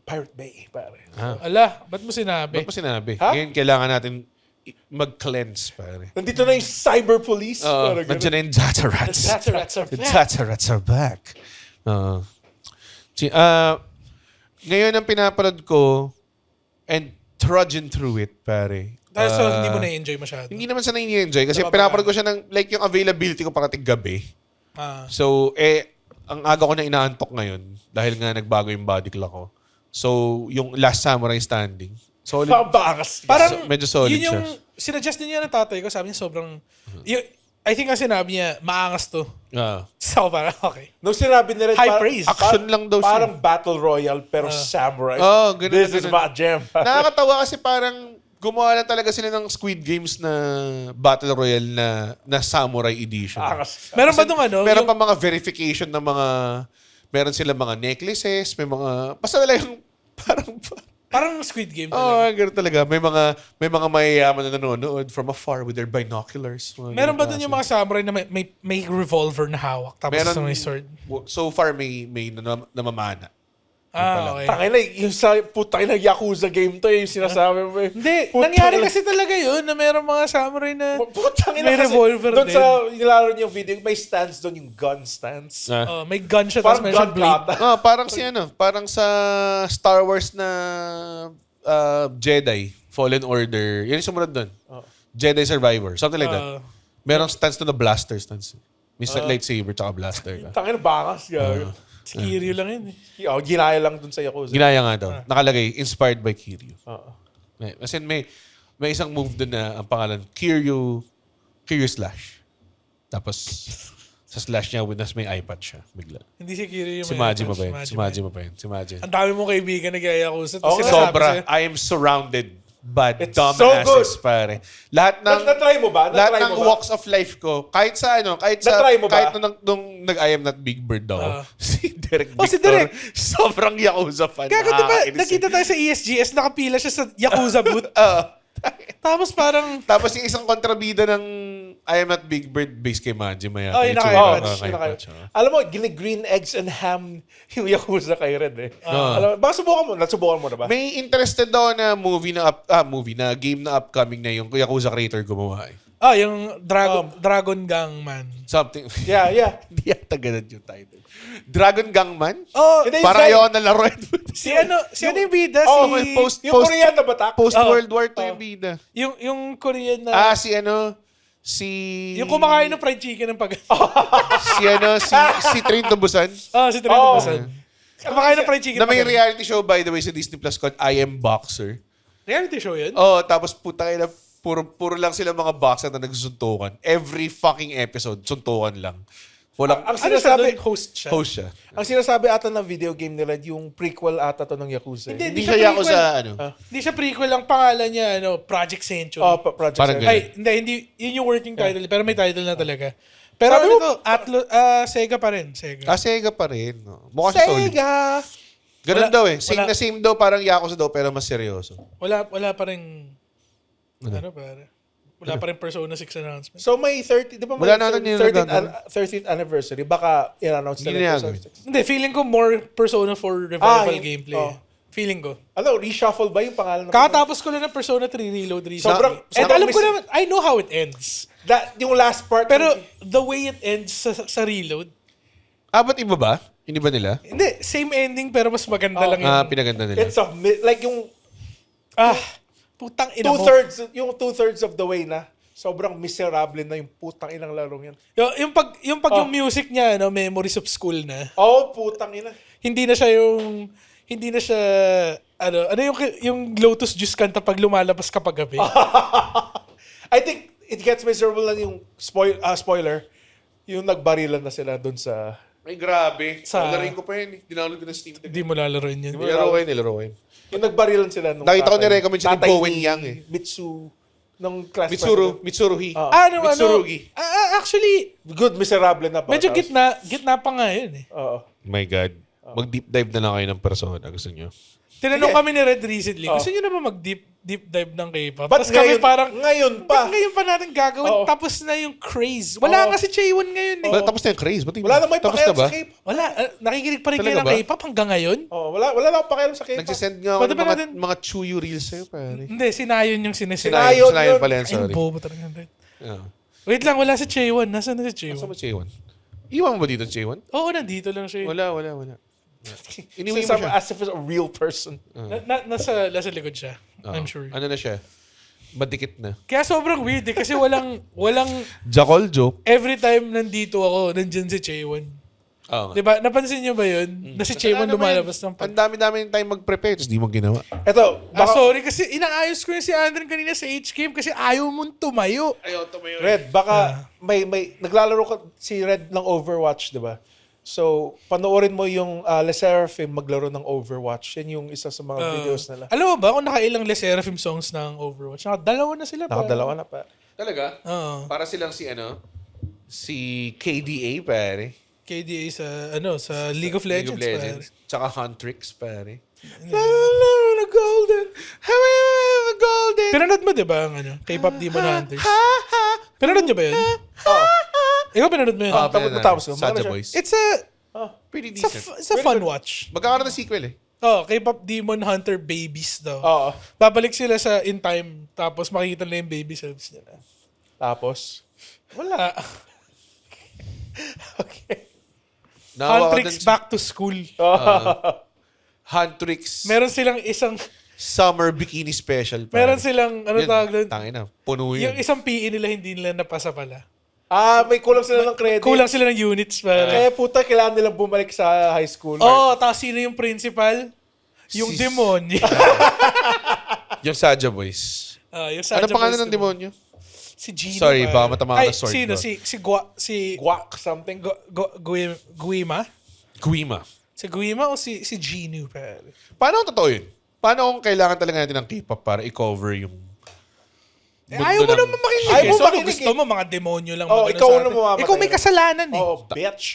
Pirate Bay, pare. Ala, ba't mo sinabi? Ba't mo sinabi? Ha? Ngayon kailangan natin mag-cleanse, pare. Nandito na yung cyber police. Parang Nandiyan na yung Zatarats. Zatarats are The back. Zatarats are back. Ngayon ang pinapanood ko and trudging through it, pare. Dahil so, hindi mo na-enjoy masyado. Hindi naman sa nai-enjoy kasi pinapanood ko siya ng like yung availability ko pakating gabi. So, ang aga ko na inaantok ngayon dahil nga nagbago yung body clock ko. So, yung Last Samurai Standing. Solid. Bangas. Parang, medyo solid yun yung, siya. sinadjust din niya ng tatay ko. Sabi niya, sobrang, I think nga sinabi niya, maangas to. So, parang, okay. Nung sinabi nila, High praise. Action lang daw siya. Parang Battle Royale pero samurai. Ganun This na is ganun. my jam. Nakakatawa kasi parang gumawa na talaga sila ng Squid Games na Battle Royale na Samurai Edition. Meron ba nung ano? Meron pa mga verification ng mga... Meron sila mga necklaces, may mga... Basta nila yung Parang Squid Game Oo, talaga. gano'n talaga. May mga mayayaman na nanonood from afar with their binoculars. Meron ba dun yung mga samurai na may revolver na hawak tapos may sword? So far, may namamana. Okay. Tangin na, yung sa putang na Yakuza game to, yung sinasabi mo. Hindi, Putang nangyari ina. kasi talaga yun na meron mga samurai na Putang ina may kasi, revolver doon din. sa nilaro niyo yung video, may stands doon, yung gun stands. May gunshot tapos Parang may gun blade. kata. Parang sa Star Wars na Jedi Fallen Order. Yun yung sumunod doon. Jedi Survivor. Something like that. Merong stance doon na blaster stance. May lightsaber tsaka blaster ka. Tangin na bangas. Gago. Si Kiryu lang yun eh. Ginaya lang doon sa Yakuza. Ginaya nga daw. Nakalagay, inspired by Kiryu. Oo. Kasi may isang move doon na ang pangalan, Kiryu Slash. Tapos, sa slash niya, nas may iPad siya. Bigla. Hindi si Kiryu yung Si Majima ba yun? Si Majima. Ang dami mong kaibigan na gaya-yakuza. Sobra. I am surrounded by It's dumbasses, so good. pare. Lahat ng Na-try mo ba? lahat ng walks of life ko, kahit sa Na-try mo ba? kahit nung nag-I am not Big Bird daw, si Derek Oh, si Victor, Derek. sobrang Yakuza fan. Gago, di ba? Nakakainis eh. Nakita tayo sa ESGS, nakapila siya sa Yakuza booth. Tapos parang... Tapos yung isang kontrabida ng I am not Big Bird based kay Majima yata. Oh, yun Yung naka-iPad. naka-iPad siya. Alam mo, green eggs and ham yung Yakuza kay Red eh. Alam mo, baka subukan mo. Nasubukan mo na ba? May interested daw na na game na upcoming na yung Yakuza creator gumawa eh. Yung Dragon Gangman. Something. Yeah. Hindi yata ganun yung title. Dragon Gangman? Oh, Hindi, Parang yung- ayaw na laruin. si ano yung bida? Yung Korean na batak. Post-World War II yung bida. Yung Korean na... Si yung kumakain ng fried chicken ng pag... si Train to Busan. si Trento Busan. Kumakain ng fried chicken Na may ng pag- reality show by the way sa Disney Plus called I Am Boxer. Reality show yun? Oh, tapos puta na puro lang sila mga boxer na nagsusuntukan. Every fucking episode, suntukan lang. Walang Ang Ano siya sinasabi, doon? Host siya? host siya. ang sinasabi ata ng video game nila, yung prequel ata to ng Yakuza. eh. Hindi siya Yakuza prequel. Hindi siya prequel. Ang pangalan niya, Project Century. Project Parang Seven. ganun. Hindi. Yun yung working title. Pero may title na talaga. Pero Sabi ano mo- to? Sega pa rin. Sega. Sega pa rin. No? Mukha siya solid. Sega! Ganun Wala- daw eh. Same wala- na same daw, parang Yakuza daw, pero mas seryoso. Wala pa rin... Ano pare? Wala pa rin Persona 6 announcement. So may 30, di ba may Wala na yun 13th, nagagano. 13th anniversary? Baka i-announce Hindi nila na yung yan. Persona 6. Hindi, feeling ko more Persona 4 revival yun. gameplay. Oh. Feeling ko. Ano, reshuffle ba yung pangalan? Kakatapos ko lang ng Persona 3 Reload recently. Sobrang- And sobrang alam ko mis- naman, I know how it ends. Yung last part. Pero the way it ends sa Reload, Ba't iba ba? Hindi ba nila? hindi, same ending pero mas maganda lang yun. Pinaganda nila. it's like yung Putang ina mo. two-thirds of the way na. Sobrang miserable na yung putang inang larong yan. Yung yung music niya, Memories of School na. Putang ina. Hindi na siya yung Lotus Juice kanta pag lumalabas kapag gabi. I think it gets miserable lang yung spoiler. Yung nagbarilan na sila dun sa... Ay, grabe. Sa- Laruin ko pa yun. Dinownload ko na Steam. Hindi mo lalaroin yun. Nilaro ko yun. Yung nagbarilan sila nung Nakita ko tatay. ni-recommend siya ni Tatay Bowen Yang eh. Mitsu. Nung class president. Mitsuruhi. Mitsurugi. Actually, Good, miserable na pa. medyo Tapos- gitna pa nga yun eh. Oo. My God. Mag-deep dive na lang kayo ng persona. Gusto nyo? Tinanong Sige. kami ni Red recently, gusto nyo na ba mag-deep dive ng K-pop? Ba't Tapos kami ngayon- parang, ngayon pa? ba't ngayon pa natin gagawin? Oo. Tapos na yung craze. Wala Oo. nga si Chaewon ngayon eh. Tapos na yung craze. Ba't Wala na may tapos pakialam na ba? sa K-pop. Wala. Nakikinig pa rin kayo Talaga ng ba? K-pop hanggang ngayon? Wala na akong pakialam sa K-pop. Nagsisend nga ako Pwede ng ba mga, natin- mga Chuyu reels sa'yo, pare. Hindi, sinayon yung sinesend. Sinayon Sinayon yun. pala yan, Ay, sorry. bobo talaga. Red. Yeah. Wait lang, wala si Chaewon. Nasaan na si Saan Chaewon? ba J1? Iwan mo ba dito, J1? Oo, nandito lang siya. Wala. Iniwi mo siya. As if it's a real person. Nasa likod siya. Oo. I'm sure. Ano na siya? Madikit na. Kaya sobrang weird eh. Kasi walang Jackal joke. every time nandito ako, nandyan si Chaewon. Oo nga. Diba? Napansin niyo ba yun? Na si Chaewon Ano ba yun? lumalabas ng Ang dami-dami yung time mag-prepare, tapos di mo ginawa. Ito, sorry kasi inaayos ko yung si Andren kanina sa H-Game kasi ayaw mong tumayo. Ayaw, tumayo. Red, baka may naglalaro ka si Red ng Overwatch, di ba? So, panoorin mo yung Le Seraphim maglaro ng Overwatch. Yan yung isa sa mga videos nila. Alam mo ba kung nakailang Le Seraphim songs ng Overwatch? Nakadalawa na sila. Nakadalawa na pa. Talaga? Oo. Para silang si KDA, pare. KDA sa League of Legends. Tsaka Huntrix, pare. Golden. Golden. Pinanood mo, di ba, ang K-pop Demon Hunters? Pinanood niyo ba yun? Ikaw pinanood mo yun? Tapos ko. Saja Maganda siya. Boys. It's Pretty decent. a fun watch. Magkakaroon ng sequel eh. Oh, K-pop Demon Hunter babies daw. Oo. Babalik sila sa in time, tapos makikita nila yung baby selves nila. Tapos, Wala. okay. Huntrix back to school. Huntrix Meron silang isang, Summer Bikini Special. Pare. meron silang, tawag doon? Tangin na, puno yun. Yung isang PE nila hindi nila napasa pala. May kulang sila ng credit. Kulang sila ng units pala. Kaya puta, kailangan nilang bumalik sa high school. Oh, tapos sino yung principal? Yung Si- demonyo. Yung Saja Boys. Yung Ano Saja pangalan Boys ng demonyo? Si Gino. Sorry, pare. baka matama ka Ay, ng sword sino? ko. Si Guac something. Guima? Guima. Si Guima o si Gino? Pare? Paano kung totoo yun? Paano kung kailangan talaga natin ng K-pop para i-cover yung mundo Ayaw mo ng- naman makinig. Ayaw mo So, makinig gusto mo, mga demonyo lang. Oh, magano ikaw sa na atin. mamamatay. Ikaw may kasalanan eh. Oh, bitch.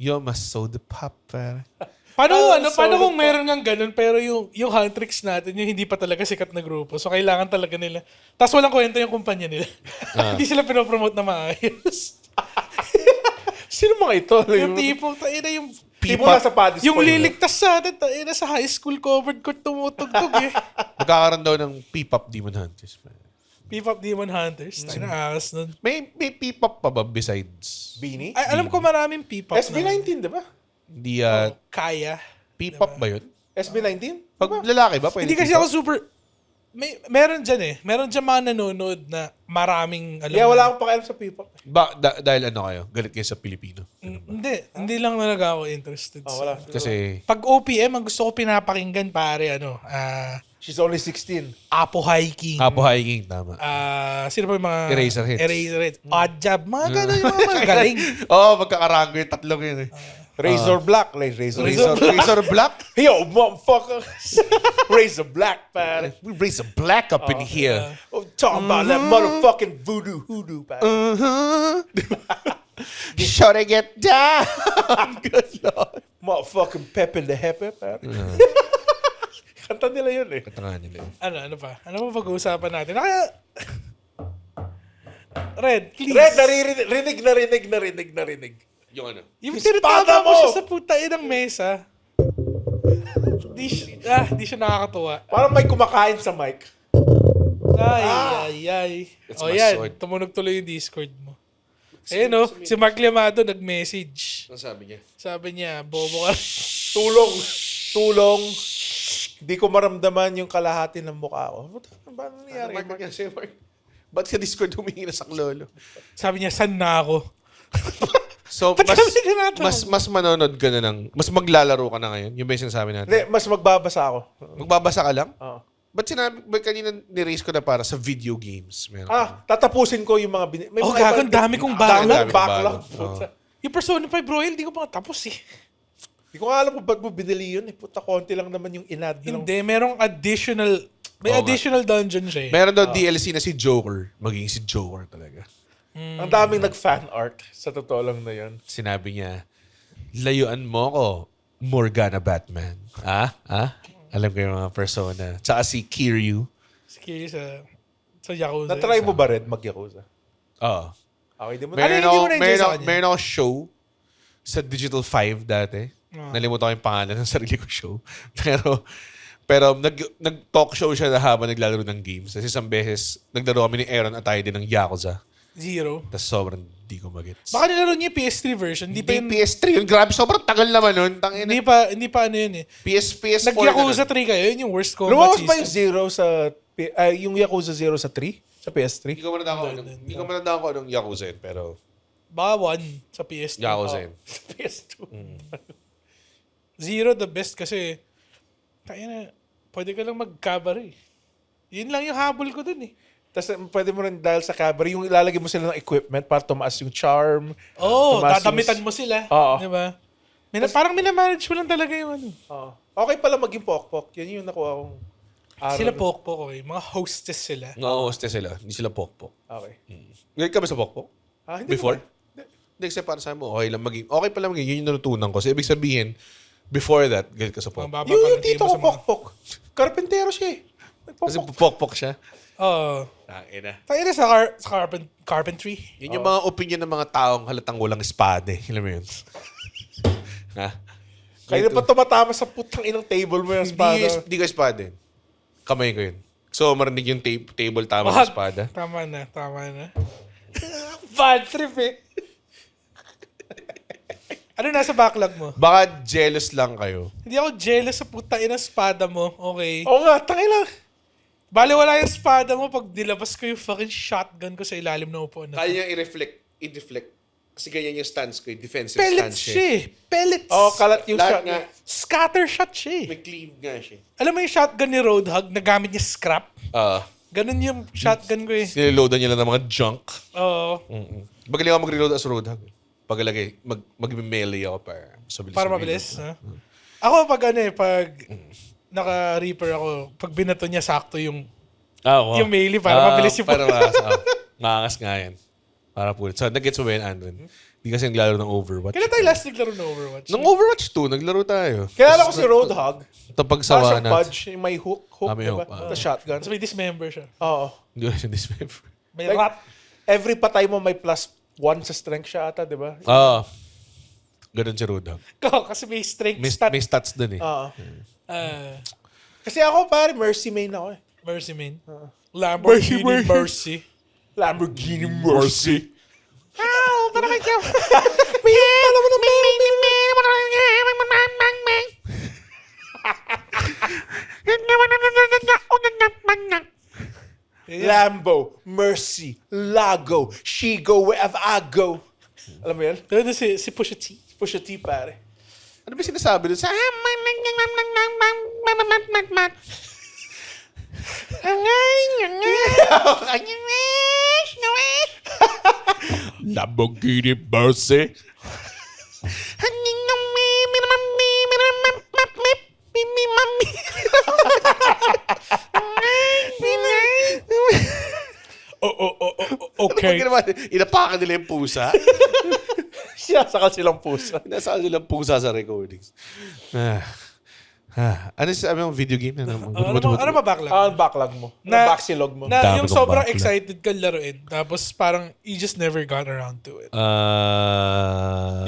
You must sow the pop, pare. Paano kung meron ng ganun, pero yung Huntrix natin, yung hindi pa talaga sikat na grupo. So, kailangan talaga nila. Tapos walang kwento yung kumpanya nila. Hindi sila pinopromote na maayos. Sino mga ito? Yung tipo, yung Tipo nasa Paddy's yung Point. liligtas sa atin, sa high school covered court tumutugtog eh. Magkakaroon daw ng P-pop Demon Hunters. Pare. P-pop Demon Hunters. Tayo na akas nun. May P-pop pa ba besides? Beanie? Ay, alam ko maraming P-pop na. SB19, di ba? Hindi, Kaya. P-pop ba yun? SB19? Pag lalaki ba? Pwede Hindi kasi P-pop? ako super... Meron dyan eh. Meron dyan mga nanonood na maraming... Yeah, wala akong pakialam sa people. Dahil ano kayo? Galit kayo sa Pilipino? Hindi lang talaga ako interested Wala. Kasi, Pag OPM, ang gusto ko pinapakinggan pare, She's only 16. Apo Hiking. Apo Hiking, tama. Sino pa yung mga... Eraserheads. Eraserheads. Odd Job. Mga gano'n yung mga galing. Oo, magkakarango yung tatlong yun eh. Razor Black. Razor Black? Yo, motherfucker. Razor Black, pare. We raise a black up in here. Oh, talking about that motherfucking hoodoo, pare. Should I get down? Good Lord. Motherfucking Pepe the Hepe, pare. Kanta nila yun eh. Katangan nila yun. Ano pa? Ano pa pag-uusapan natin? Red, please. Red, narinig. Yung ano? Yung Espada tinatama mo mo! siya sa putain ng mesa. Di siya nakakatuwa. Parang may kumakain sa mic. Ay. It's O my yan, sword. tumunog tuloy yung Discord mo. Ayun o, si Mark Liamado nag-message. Ano sabi niya? Sabi niya, bobo ka. Tulong. Di ko maramdaman yung kalahati ng mukha ko. Ba nangyari? Mark niya sa'yo, Mark. Ba't sa Discord humingi na saklolo? Sabi niya, san na ako? So, Ba't kami tinatawag? mas manonood ka na ng... Mas maglalaro ka na ngayon? Yung ba yung sinasabi natin? Hindi, mas magbabasa ako. Magbabasa ka lang? Oo. Ba't kanina ni-raise ko na para sa video games? Meron Tatapusin ko yung mga... May Oh, mga gagon, dami kong backlog. Dami kong Backlog. backlog. Yung Persona 5 Royal, di ko pa tapos eh. Hindi ko nga alam kung ba't mo binili yun. Puta, konti lang naman yung inad nilang. Hindi, merong additional... May Oo nga. additional dungeon siya eh. Meron daw DLC na si Joker. Magiging si Joker talaga. Ang daming nag-fan art. Sa totoo lang na yun. Sinabi niya, layuan mo ko, Morgana Batman. Alam ko yung mga persona. Tsaka si Kiryu. Sige, sa Yakuza. Na-try mo ba red mag-Yakuza? Oo. Okay, di mo Meron hindi mo na-enjoy sa kanya? meron ako show sa Digital 5 dati. Nalimutan ko yung pangalan ng sarili ko show. Pero nag-talk show siya na habang naglalaro ng games. Kasi isang beses, naglaro kami ni Aaron at tayo din ng Yakuza. Zero. Tapos sobrang di ko magets. Baka nilaro niya yung PS3 version. Hindi pa Hindi yun, PS3 yun. Grabe, sobrang tagal naman nun. Tangina. hindi pa ano yun eh. PS4 Nag-Yakuza na nun. 3 kayo, yun yung worst combat Lumabas ba yung system. Zero sa... yung Yakuza Zero sa 3? Sa PS3? Hindi ko manandaan ko anong Yakuza yun, pero Baka 1 sa PS2. Yakuza yun. Sa PS2. Zero the best kasi kaya na, pwede ka lang mag-cover eh. Yun lang yung habol ko dun eh. Tapos pwede mo rin dahil sa cabaret, yung ilalagay mo sila ng equipment para tumaas yung charm. Oo, tumaas dadamitan mo sila. Oo. Di ba? Parang minamanage mo lang talaga yung ano. Oo. Okay pala maging pokpok. Yan yung nakuha kong aral. Sila pokpok, okay. Mga hostess sila. No-hostess sila. Hindi sila pokpok. Okay. Ngayon ka ba sa pokpok? Hindi Before? naman. Hindi, kasi para sa mo, okay pala maging, yun yung natutunan ko. So, ibig sabihin, before that, galit ka sa pokpok. Mga Yung bababangti tito mo ko sa mga- pokpok. Karpentero siya eh. Kasi Nagpokpok. pokpok siya. Oo. Tangina. Tayo na sa carpentry. Yun yung mga opinion ng mga taong halatang walang espada eh. Alam mo yun? Ha? Kaya pa tumatama sa putang inang table mo yung espada. Hindi ko espada yun. Kamay ko yun. So, marinig yung table tama ng espada. Tama na. Bad trip eh. Ano nasa backlog mo? Baka jealous lang kayo. Hindi ako jealous sa puta ina espada mo. Okay. Oo nga, tangina. Bale wala yung espada mo pag nilabas ko yung fucking shotgun ko sa ilalim ng upuan na. Kaya niya i-deflect. Kasi ganyan yung stance ko, defensive Pellets stance siya eh. Pellets. Oo, kalat yung Lahat shot nga, niya. Scatter shot siya eh. may cleave nga siya. Alam mo yung shotgun ni Roadhog na gamit niya scrap? Ganun yung shotgun ko eh. Niloadan niya lang ng mga junk. Oo. Magaling ako mag-reload as roadhog. Paglalagay, mag-melee ako Para mabilis. Ha? Ako pag naka-reaper ako, pag binato niya sakto yung yung melee para mabilis yung para maangas nga yan. Para pulit. So, nag-gets mo ba yan, Andren? Hindi kasi naglaro ng Overwatch. Kailan tayo last naglaro ng Overwatch? Nung Overwatch 2, naglaro tayo. Kilala ko si Roadhog. Tapag Para sawa siyang na. Pudge, yung may hook, May diba? hook, The shotgun. Tapos may dismember siya. Oo. Hindi ko na siya dismember. May Like, rat. every patay mo may plus 1 sa strength siya ata, di ba? Ganun si Roadhog. Kasi may strength May, stat. may stats dun eh. Oo. Kasi Kasi ako pare, Mercy main ako eh. Mercy main. Lamborghini Mercy. Lamborghini Mercy. Lambo, Mercy, Lago, she go wherever I go. Alam mo yan? Pero si Pusha T. Pusha T, pare. Ano ba sinasabi dun sa... Lamborghini Mercy. Okay. Ano ba ginawa? Inapakan nila yung pusa. Sinasakal silang pusa. Nasaan nilang pusa sa recordings. Ano yung video game? Ano ba backlog? Ang backlog mo. Ang backlog mo. Na Dami yung kong sobrang backlog. excited ka laruin. Tapos parang you just never got around to it.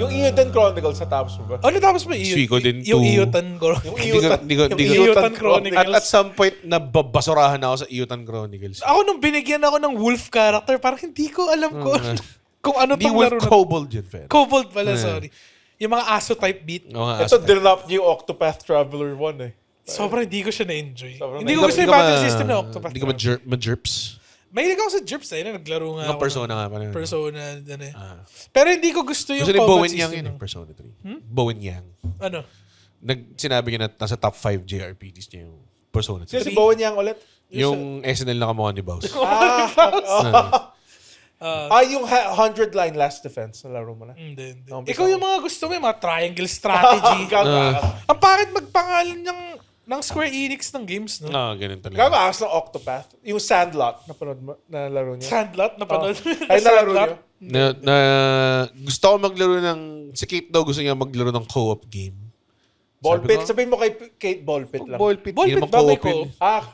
Yung Eoten Chronicles sa tapos mo ba? Ano tapos mo Suiko din yung two. Eoten Chronicles. Hindi ko- Eoten Chronicles. At some point, nababasurahan ako sa Eoten Chronicles. Ako nung binigyan ako ng wolf character, parang hindi ko alam kung ano Hindi tong Wolf laro na. Kobold yun, Fer. Kobold pala, sorry. Yung mga aso type beat. Ito, dinrap yung Octopath Traveler 1 eh. Sobrang hindi ko siya na-enjoy. Sobrang Hindi ko gusto yung battle system na Octopath. Hindi ka ma-jerps. Mahilig ako sa Jerps na naglaro nga Yung ako Persona nga pala. ng Persona. Ano eh. Pero hindi ko gusto yung Gusto ni combat Bowen Yang system. yun, Persona 3. Bowen Yang. Ano? Sinabi niya na nasa top 5 JRPGs niya yung Persona 3. Sino si Bowen Yang ulit? Yung SNL na kamukha ni Bowser. Yung 100 line last defense na laro mo na. Hindi. Umpisa Ikaw yung mga gusto mo, yung mga triangle strategy. Ang pangit magpangalan ng Square Enix ng games, no? Ganun talaga. Gago akas ng Octopath. Yung Sandlot na laro niya. Sandlot, napanood. Ay, nalaro niyo? Gusto ko maglaro ng... Si Kate daw gusto niya maglaro ng co-op game. Ballpit. Sabihin mo kay Kate Ballpit lang. Ballpit. Ballpit Hindi naman ba may co-op yun. co-op?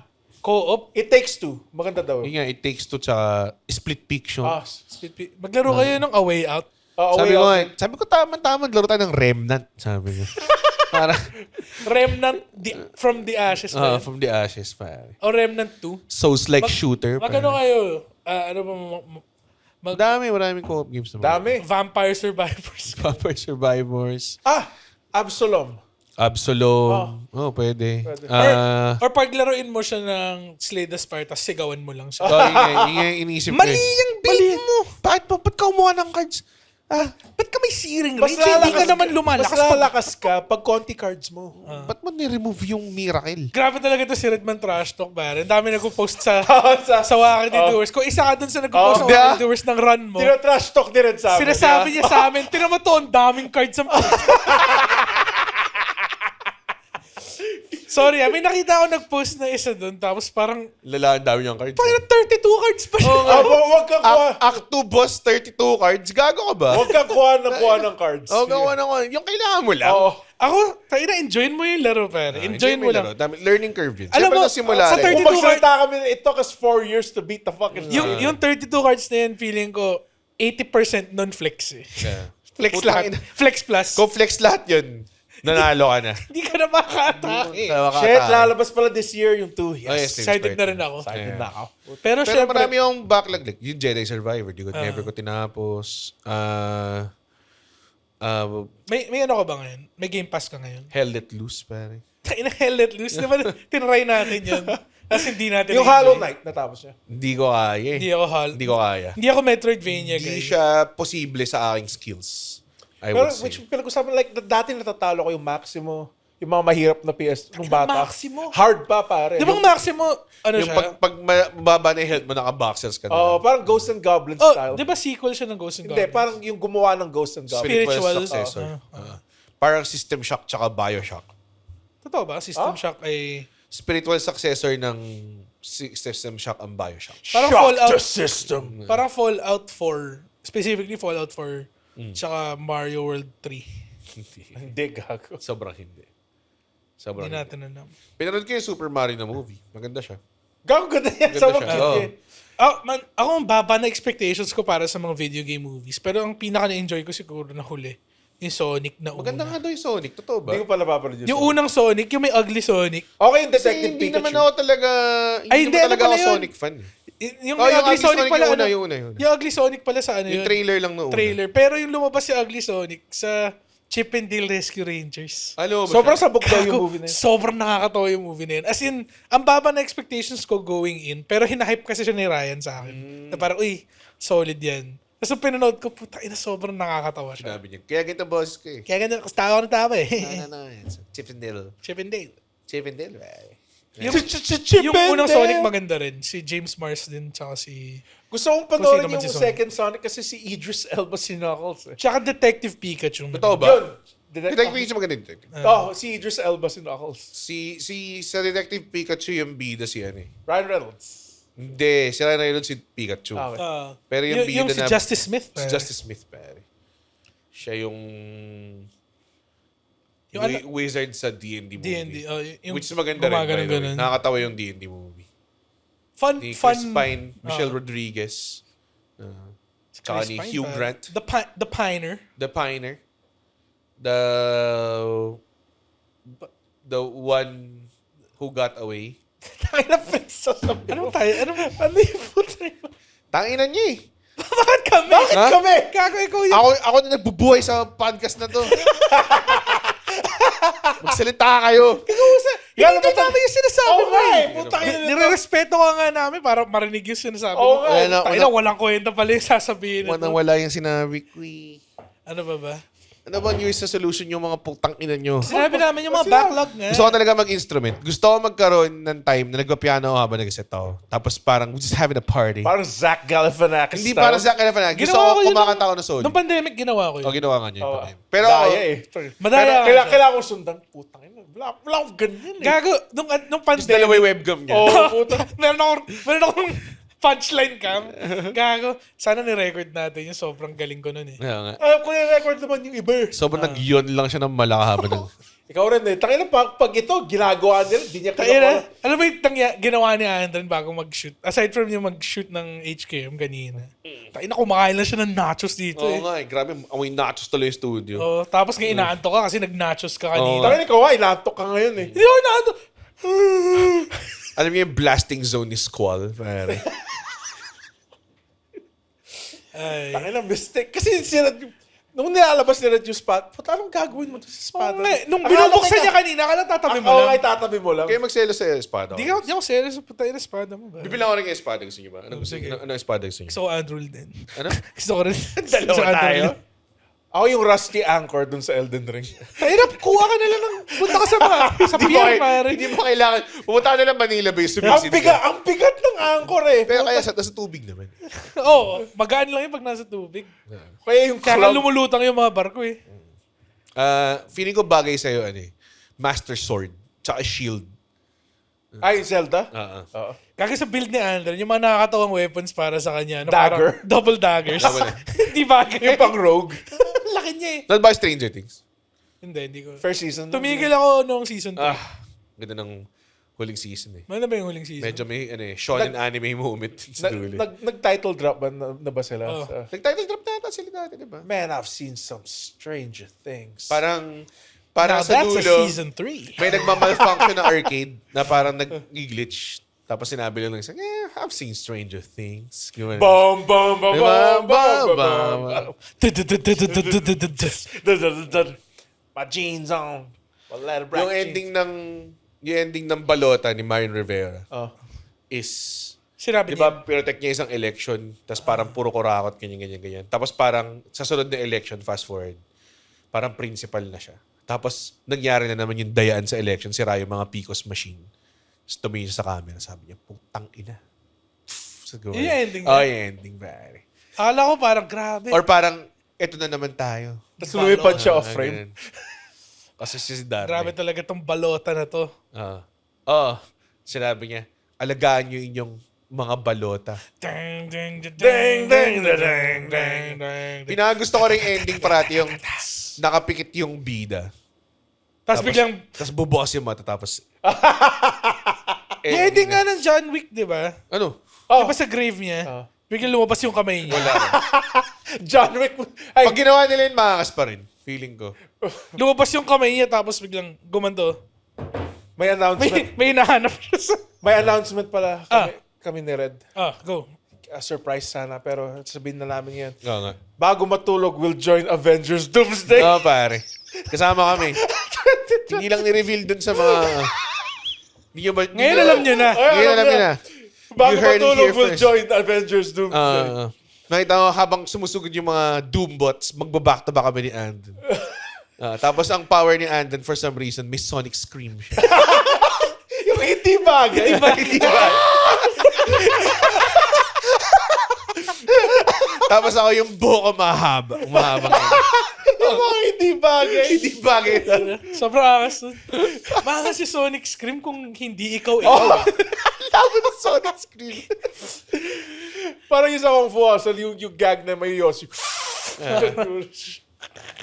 Co-op? It Takes Two. Maganda daw. Yun nga, It Takes Two tsaka Split Fiction. Maglaro kayo ng A Way Out. Sabi ko tama-tama, laro tayo ng Remnant. Sabi ko. Para, Remnant from the Ashes. ba yun? from the Ashes, pare. O Remnant 2. Souls-like shooter. Magano kayo? Ano ba? Maraming co-op games naman. Dami. Vampire Survivors. Vampire Survivors. Absalom. Pwede. Or paglaruin mo siya ng Slay the Spire, tapos sigawan mo lang siya. Yun nga iniisip ko. Mali yung bait mo! Ba't ka kumuha ng cards? Ba't ka may searing Mas range? Hindi ka lalakas naman lumalakas. Mas lalakas ka pag konti cards mo. Ba't mo ni-remove yung Miracle? Grabe talaga ito si Redman Trash Talk, pare. Ang dami nagpo-post sa Sa Wakati Doers. Kung isa ka dun sa nagpo-post sa Oh, Wakati Doers ng run mo, Tino-trash talk din rin sa amin. sinasabi niya sa amin, tinan mo to, ang daming cards ang Sorry, may nakita ako nag-post na isa dun, tapos parang, Lala, ang dami niyang cards. parang 32 cards pa siya. Wag kang kuha. Act 2 boss, 32 cards. Gago ka ba? Wag kang kuha ng cards. Gawa na ko. Yung kailangan mo lang. Oo. Ako, tayo na, enjoy mo yung laro, pare. Enjoy mo lang. Learning curve yun. Alam Siyempre mo, nung simula sa rin. 32 Kung magsalita kami, it took us 4 years to beat the fucking Yung 32 cards na yun, feeling ko, 80% non-flex eh. Yeah. Flex Putang lahat. ina. Flex plus. Kung flex lahat yun, nanalo ka na. Hindi ka na makaka-atake. Shit, lalabas pala this year yung 2. Oh, yes, Excited na rin ako. Excited na ako. Pero Pero syempre, marami yung backlog. Like, yung Jedi Survivor, never ko tinapos. may ano ka ba ngayon? May Game Pass ka ngayon? Hell Let Loose, pare. Tayo na Hell Let Loose. Di ba tinry natin yun? Tapos hindi natin Yung na-enjoy. Hollow Knight, natapos niya. Hindi ko kaya eh. Hindi ako kaya. Hindi ako Metroidvania, Hindi guys. siya posible sa aking skills. I Pero would say. which pinag-usapan, like, dati natatalo ko yung Maximo, yung mga mahirap na PS nung bata. Maximo? Hard pa, pare. Di ba ang Maximo, ano Yung siya? pag mababa na yung health mo, naka-boxers ka na. Oh, parang Ghosts and Goblins Oh, style. di ba sequel siya ng Ghosts and Hindi, Goblins? parang yung gumawa ng Ghosts and Goblins. Spiritual. successor. Parang System Shock tsaka Bioshock. Totoo ba? System Shock ay... Spiritual successor ng System Shock ang Bioshock. Parang Shock Fallout. the system. Parang Fallout 4. Specifically Fallout 4. Tsaka Mario World 3. Hindi, gago. Sobrang hindi. Sobrang Hindi hindi. natin alam. Pinanood ko yung Super Mario na movie. Maganda siya. Gago ganda yan Ganda sa siya. mga Oo. kid. Ako ang baba na expectations ko para sa mga video game movies. Pero ang pinaka na-enjoy ko siguro na huli, yung Sonic na Maganda nga una. daw yung Sonic. Totoo ba? Hindi ko pala napapanood Yung unang Sonic, yung may ugly Sonic. Okay yung Kasi Detective hindi Pikachu. naman ako talaga, Ay, hindi hindi, naman talaga ano ako pala yun? Sonic fan. Yung Oh, may yung ugly ugly Sonic Sonic pala, yung una, ano? yung una. Yung ugly Sonic pala sa ano Yung yun? trailer lang na una. Trailer. Pero yung lumabas si ugly Sonic sa Chip and Dale Rescue Rangers. Ano ba Sobrang siya? sabog daw yung Gago, movie na yun. sobrang nakakatawa yung movie na yun. As in, ang baba na expectations ko going in, pero hinahype kasi siya ni Ryan sa akin. Na parang, uy, solid yan. Tapos nung pinanood ko, puta ina, sobrang nakakatawa siya. Sinabi niya. Kaya ganito boses ko eh. Kaya ganun, kasi tawa na tawa eh. No. Chip and Dale. Chip and Dale. Chip and Dale, eh. Yung, Chip yung and unang Dale. Sonic maganda rin. Si James Mars din, tsaka si... Gusto kong Kung panoorin sino man yung si Sonic. second Sonic kasi si Idris Elba si Knuckles eh. Tsaka Detective Pikachu. Totoo ba? Yun. Detective Pikachu maganda yung detective. Oh, si Idris Elba si Knuckles. Sa Detective Pikachu yung bida si ano eh. Ryan Reynolds. Hindi, si Ryan Reynolds si Pikachu. Okay. Pero yung bida yung si na... Justice Smith. Si Justice Smith, pare. Siya yung... Yung wizard sa D&D movie. D&D. Yung Which is maganda rin, by the way. gumagano-ganon. Nakakatawa yung D&D movie. Fun, Ni fun. Chris Pine, Michelle Rodriguez, tsaka Chris ni Pine, Hugh pare. Grant, The Piner. the Piner, the one who got away. Tayo na flex sa sabi Ano mo. tayo? Ano yung puto yun? Tanginan niya eh. Bakit kami? Bakit Ha? kami? Gago ikaw yun. Ako na nagbubuhay sa podcast na to. Magsalita kayo. Gano'n Hindi namin yung sinasabi Oo mo nga eh. eh. Puta kayo na Nire-respeto ka nga namin para marinig yung sinasabi Oo mo. nga. Ano, Tayo walang kwenta pala yung sasabihin nito. wala yung sinabi ko eh. Ano ba? Ano ba New Year's resolution yung mga putang ina nyo? Sinabi namin yung mga backlog nga. Gusto ko talaga mag-instrument. Gusto ko magkaroon ng time na nagpa-piano ako habang nag-set ako. Tapos parang we're just having a party. Parang Zach Galifianakis Hindi style. para sa akin na Gusto Ginawa ko yun kumakanta ako ng solo. Nung pandemic, ginawa ko yun. O, ginawa nga niya yung Oo. time. Pero ako, Daya eh. Madaya Pero nga siya. kailangan kong sundan. Putang ina. Wala akong ganyan eh. Gago, nung just dalawa pandemic, yung webcam niya. Oo, puta. meron akong punchline cam. Gago, sana ni-record natin yung sobrang galing ko nun eh. Kaya nga. Kung i-record naman yung iba eh. Sobrang nag-yon lang siya ng malakahaba ng... Ikaw rin eh. Tangina pag ito, ginagawa nila, di niya Kaya kaya. alam mo yung ginawa ni Andren bago mag-shoot? Aside from yung mag-shoot ng HKM kanina. Tayo na kumakain lang siya ng nachos dito Oo eh. nga eh. Grabe, amoy nachos tuloy yung studio. Oh, tapos ngayon inaantok ka kasi nag-nachos ka kanina. Tangina ikaw inantok ka ngayon eh. Hindi ako inaantok. Alam niyo yung blasting zone ni Squall? Pare. Ay. Tangina mistake. Kasi sila, nung nilalabas nila yung spot, puta anong gagawin mo to sa spot? Nung binubuksan niya kanina, akala tatabi mo Oo, lang. ay tatabi mo lang. Kayo magselo sa espada. Di ako serious sa puta yung espada mo ba? Bibilang ko rin yung espada. Gusto niyo ba? Ano, Sige. ano espada gusto niyo? Gusto ko Andrew din. Ano? Gusto ko rin. Dalawa gusto ko Andrew tayo? din. Ako yung rusty anchor dun sa Elden Ring. Hirap, kuha ka na lang ng punta ka sa pier, pare. Hindi mo kailangan. Pumunta ka na lang Manila Base. Ang bigat ng anchor eh. Pero kaya sa tubig naman. Oo, magaan lang yun pag nasa tubig. Kaya yung Kaya nga club, lumulutang yung mga barko eh. Feeling ko bagay sa'yo, Master Sword. Tsaka Shield. ay, Zelda? Oo. Kaya sa build ni Andren, yung mga nakakatawang weapons para sa kanya. Dagger? Parang double daggers. Hindi bagay. Yung pang rogue. Laki niya eh. Not by Stranger Things. Hindi ko. First season. Tumigil ako noong season 2. Ganda ng huling season Ano ba yung huling season? Medyo may shonen anime moment sa dulo. Nag-title drop ba na ba sila? Oh. Nag-title drop na ata sila dati, di ba? Man, I've seen some stranger things. Parang Now, sa that's dulo, a season 3. may nagmamalfunction na arcade na parang nag-glitch. Tapos sinabi lang isang, I've seen Stranger Things. Gumana. Bum, bum, bum, Diba? bum, bum, Bum, bum, My jeans on. My leather black Yung ending ng balota ni Marian Rivera Oh. is, Sinabi di niya. ba, pinrotect niya isang election, tapos parang puro kurakot, ganyan. Tapos parang, sa sunod na election, fast forward, parang principal na siya. Tapos, nangyari na naman yung dayaan sa election, sira yung mga PCOS machine. Tapos tumingin siya sa camera, sabi niya, putang ina. Yun yung ending niya? Oh, yung ending, pare. Akala ko parang grabe. Or parang, eto na naman tayo. Tapos lumipad siya off frame. Ganun. Kasi si Darne. Grabe talaga tong balota na to. Sinabi niya, alagaan niyo inyong mga balota. Ding, ding, ding, Ding, ding, ding, ding, ding, ding. Pinagusto ko rin ending parati yung nakapikit yung bida. Tapos biglang, Tapos bubukas yung mata, tapos... yung ending nga ng John Wick, di ba? Ano? Oh. Di ba sa grave niya? Biglang lumabas yung kamay niya. John Wick. Ay, Pag ginawa nila yun, makakas pa rin. Feeling ko. Lumabas yung kamay niya tapos biglang gumando. may announcement. May hinahanap siya sa... May announcement pala kami ni Red. Go. A surprise sana, pero sabihin na namin yan. Oo nga. Bago matulog, we'll join Avengers Doomsday. Oo, pare. Kasama kami. Hindi lang ni-reveal dun sa mga... Ngayon alam niyo na. Ngayon alam niyo na. Bago You heard it matulog, here we'll first. join Avengers Doomsday. Nakita ko habang sumusugod yung mga Doombots, magbaback to back kami ni Andon. Tapos ang power ni Andon, for some reason, may sonic scream siya. Yung hindi bagay. Tapos ako yung buho ko mahaba. Mahabang Yung mga hindi bagay. Hindi bagay na. Sobrang angas nun. Maangas si Sonic Scream kung hindi ikaw. Labo ng sonic scream. Parang yung sa Kung Fu Hustle, yung gag na may Yossi.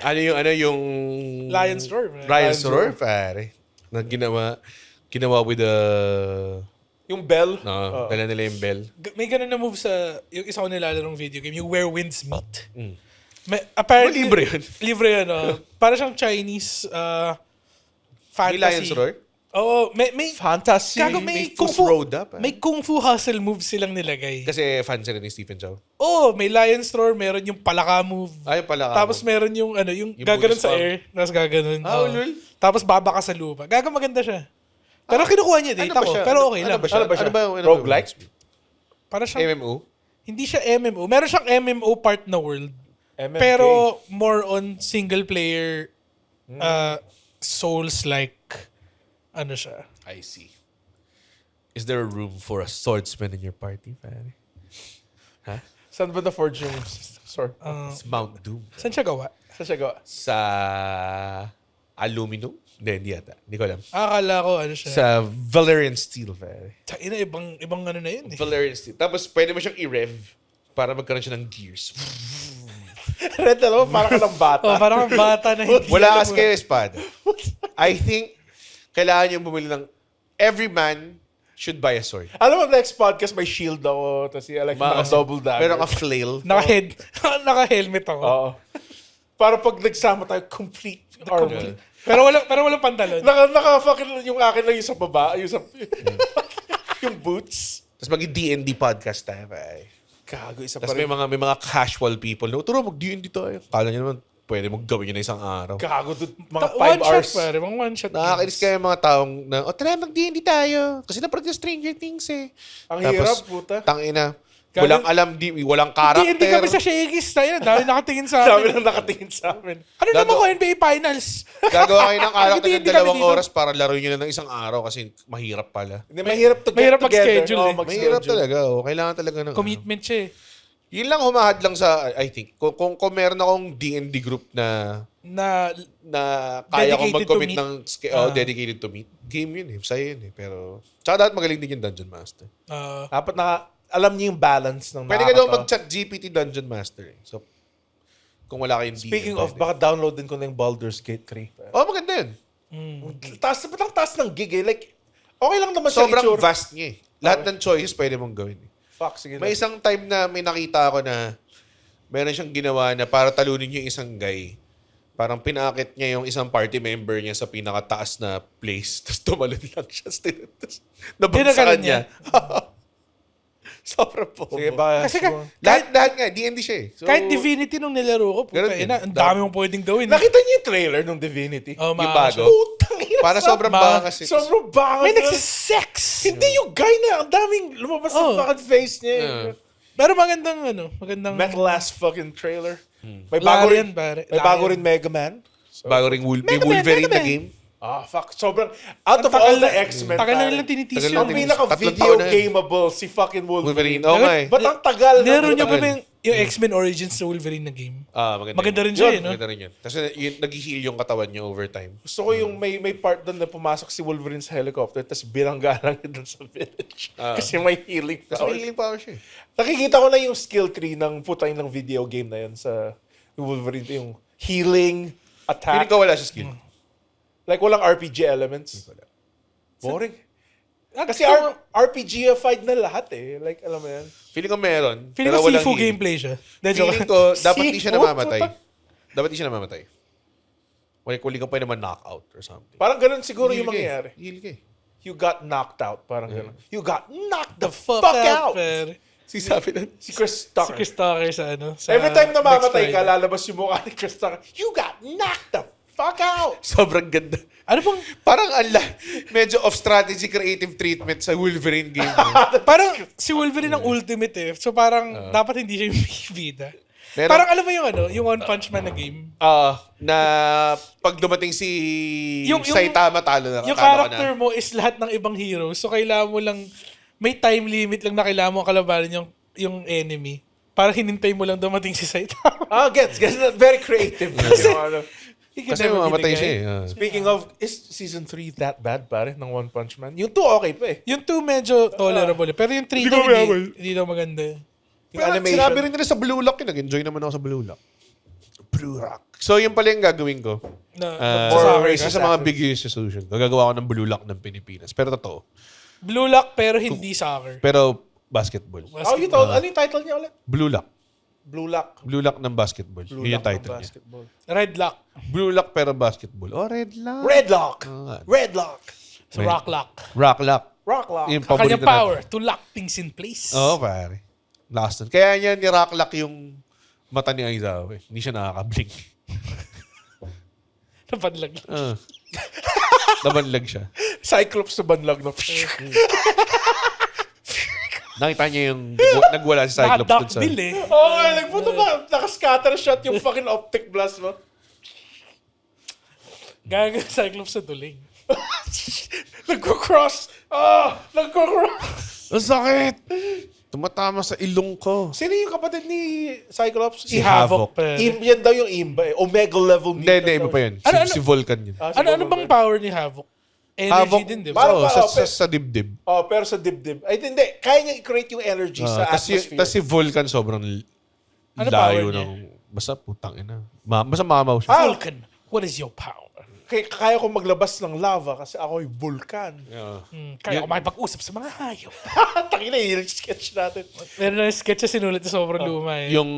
Ano yung... Lion's Roar. Lion's Roar, pare. Na ginawa with the... Yung bell. Dala nila yung bell. May ganun na move sa yung isa ko nilalarong video game, yung Where Winds Meet. Apparently, Libre yun. Libre yun, para siyang Chinese fantasy. May Lion's Roar? Oo, may Fantasy. Gago, may may kung Foos fu, Road up, may kung fu hustle moves silang nilagay. Kasi fan sila ni Stephen Chow. Oo, may Lion's Roar, meron yung palaka move. Ay, pala ka. Tapos meron yung yung Yung gaganon Buddhist sa palm. air, tapos gaganon. Oo. lol. Tapos baba ka sa lupa. Gaga maganda siya. Pero kinukuha niya data ko. Pero okay lang. Ano ba siya? Ano ba siya? Ano Roguelike? Para siyang, MMO? hindi siya MMO. Meron siyang MMO part na world. MMK. Pero more on single player Souls-like ano siya. I see. Is there a room for a swordsman in your party, pare? Saan ba na-forge yung sword? It's Mount Doom. Saan siya gawa? Saan siya gawa? Sa aluminum? Hindi yata. Hindi ko alam. Akala ko ano siya. Sa Valerian Steel, pare. Ina, ibang ano na yun eh. Valerian Steel. Tapos pwede mo siyang i-rev para magkaroon siya ng gears. Red, alam mo, parang ka ng bata. Oh, parang kang bata na hindi. Wala alam kasi mo. kayo espada. I think kailangan yung bumili ng every man should buy a sword. Alam mo, next podcast may shield ako. Tapos like mga double dagger. Meron ka flail. Naka-helmet ako. Oo. Para pag nagsama tayo, complete armor. Pero walang pantalon. Naka-fucking yung akin lang yung sa baba. Yung sa... yung boots. Tapos mag-D&D podcast tayo. Pare. Gago, isa pa Tapos may rin. mga casual people. No, turo, mag-D&D tayo. Kala nyo naman, pwede mo gawin yun na isang araw. Gago, dude, mga 5 One hours. shot pare, mga one shot. Nakakainis kayo yung mga taong na, tara mag-D&D tayo. Kasi naparad yung Stranger Things eh. Ang Tapos, hirap, puta. Tangina, Walang alam, walang karakter. Hindi kami sa Shakey's. Tayo, dami nakatingin sa Dami amin. lang nakatingin sa amin. Ano naman ko, NBA Finals? Gagawa kayo ng karakter ng Hindi kami 2 dito. oras para laro nyo na ng isang araw kasi mahirap pala. Hindi, mahirap to get Mahirap together. mag-schedule Oo, eh. Mahirap talaga. Kailangan talaga ng... Commitment siya eh. Yun lang humahad lang sa, I think. Kung meron akong D&D group na kaya kong Dedicated to mag-commit meet. ng dedicated to meet. Game yun eh. Masaya yun eh. Pero, tsaka dapat magaling din yung Dungeon Master. Dapat alam niyo yung balance ng Pwede ka daw nakakatawa. mag-chat GPT Dungeon Master eh. So, kung wala kayong DM. Speaking of, pwede. baka download din ko na yung Baldur's Gate 3. Oh, maganda yun. Taas ng gig eh. Like, okay lang naman sa Sobrang itsura. vast niya eh. Lahat ng choices pwede mong gawin eh. Fuck, sige May lang. isang time na may nakita ako na meron siyang ginawa na para talunin yung isang guy. Parang pinakit niya yung isang party member niya sa pinakataas na place. Tapos tumalon lang siya. Tapos nabagsakan Ginaganon niya. Sobrang po. Sige, baka Kasi siguro- Lahat nga, D&D siya eh. So, Kahit Divinity nung nilaro ko, Ganun puta din. ina, ang dami mong pwedeng gawin. Nakita niyo yung trailer ng Divinity? Oh, yung maawa bago. siya. Putang ina. Para sobrang bangas. Sobrang bangas. May na- nagsisex! Hindi yung guy na ang daming lumabas sa Oh. fucking face niya. Pero magandang Metal ass fucking trailer. May Larian, pare. May bago Larian. rin Mega Man. Bago ring may Mega Man, Wolverine Mega na Man. game. Ah, fuck. Sobrang, out of Tagal all the na- X-Men, Tagal na pare, nilang tinitis Tagal yun. na ang din. pinaka-video Tatlong taon na yun. gameable si fucking Wolverine. Wolverine. Okay. Ba't ang tagal? Nilaro niyo ba Tagal. yung X-Men Origins na Wolverine na game? Maganda. Maganda yun. rin siya, Yun, no? Maganda rin yun. Kasi yun, nag-heal yung katawan niya over time. Gusto ko yung may part doon na pumasok si Wolverine sa helicopter tapos bilangga lang yun doon sa village. Kasi may healing Kasi power. may healing power siya eh. Nakikita ko na yung skill tree ng putay ng video game na yun sa Wolverine. Yung healing, Feeling attack. ko wala siya skill. Like walang RPG elements. Boring. Kasi Gusto ko- RPG-ified na lahat eh. Like, alam mo yan? Feeling ko meron. Feeling pero ko walang Sifu heal. gameplay siya. De, joke Feeling lang. ko, dapat di siya Sifu? namamatay. Puta. Dapat di siya namamatay. Wala ka pa naman knockout or something. Parang ganun siguro yung Heal ka eh. mangyayari. Heal ka eh. You got knocked out. Parang ganun. You got knocked the Fuck fuck out. pare. Sabi na. Si Chris Si Tucker. Chris Tucker sa ano. Sa Every time na Next mamatay ka, Friday. lalabas yung mukha ni Chris Tucker. You got knocked the fuck out. Sobrang ganda. Ano bang, Parang medyo off-strategy creative treatment sa Wolverine game. parang si Wolverine ang ultimate eh. So parang dapat hindi siya yung bida. Meron- Parang alam mo yung ano, yung One Punch Man na game. Na pag dumating si Yung- Saitama, talo na. Yung talo ka character na. mo is lahat ng ibang heroes. So kailangan mo lang, may time limit lang na kailangan mo kalabanin yung enemy. Para hinintay mo lang dumating si Saitama. Gets. Very creative. Yung ano. He can Kasi never be the mamamatay guy. siya eh. Speaking of, is season 3 that bad, pare, ng One Punch Man? Yung 2 okay pa eh. Yung 2 medyo tolerable eh. Pero yung 3 Hindi ko mayaman. hindi daw maganda. Yung Pero animation. sinabi rin nila sa Blue Lock yun. Nag-enjoy naman ako sa Blue Lock. Blue Lock. So yun pala yung gagawin ko. Na, More soccer racist ka. Isa sa mga big institution. Gagawa ko ng Blue Lock ng Pilipinas. Pero totoo. Blue Lock pero hindi soccer. Pero basketball. Oh, you told, ano yung title niya ulit? Blue Lock. Blue Lock. Blue Lock ng basketball. Blue Yun yung Lock ng title niya. basketball. Red Lock. Blue Lock pero basketball. Oh, Red Lock. Red Lock. nga. Red Lock. So Rock Lock. Rock Lock. Rock Lock. Yung Ang paborito kanyang power to lock things in place. Oo, pare. Last one. Kaya niya ni Rock Lock yung mata ni Aizawa. Eh. Hindi siya nakaka-blink. Napadlag. Nabanlag siya. Cyclops sa banlag na. Nakita niya yung nagwala si Cyclops dun sa... Naka-duckbill eh. Oh, like, puto ba? Naka-scatter shot yung fucking optic blast mo. Gaga Cyclops sa tuling. Nagko-cross. Nagko-cross. Ang sakit! Tumatama sa ilong ko. Sino yung kapatid ni Cyclops? Si Havoc. Yan daw yung Imba eh. Omega level. Hindi, iba pa yun. Si Vulcan yun. Ano bang power ni Havoc? Energy Havoc, din, di ba? Parang- sa dibdib. Oh, pero sa dibdib. Ay, hindi. Kaya niya i-create yung energy sa atmosphere. Tapos si Vulcan sobrang Ano layo power niya? ng... Basta putang ina. Basta mamaw siya. Vulcan, what is your power? Kaya ko maglabas ng lava kasi ako'y vulkan. Kaya ko makipag-usap sa mga hayop. Tangina, yung sketch natin. Meron na yung sketch na sinulit na sobrang luma eh. Yung...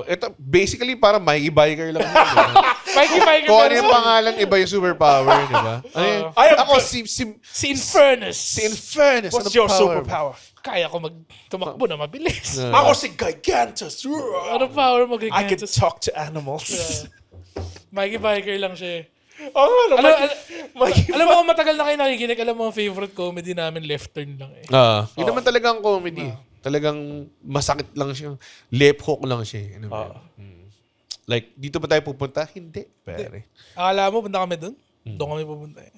ito, basically, parang Mikey Biker lang. yun, Mikey Biker Kung ano pero- yung pangalan, iba yung superpower, di ba? Ano yun? Ako, si Si Infernus. Infernus. What's Ano your power? superpower? Kaya ko tumakbo na mabilis. Ako si Gigantus. Ano power mo, I can Gigantus? talk to animals. Mikey Biker lang siya eh. Oh, ano? Alam mo, kung matagal na kayo nakikinig, alam mo, ang favorite comedy namin, Left Turn lang eh. Yun naman talaga ang comedy. Talagang masakit lang siya. Lip hook lang siya. Ano ba? Like, dito ba tayo pupunta? Hindi. Pare. Akala mo, punta kami dun? Doon kami pupunta eh.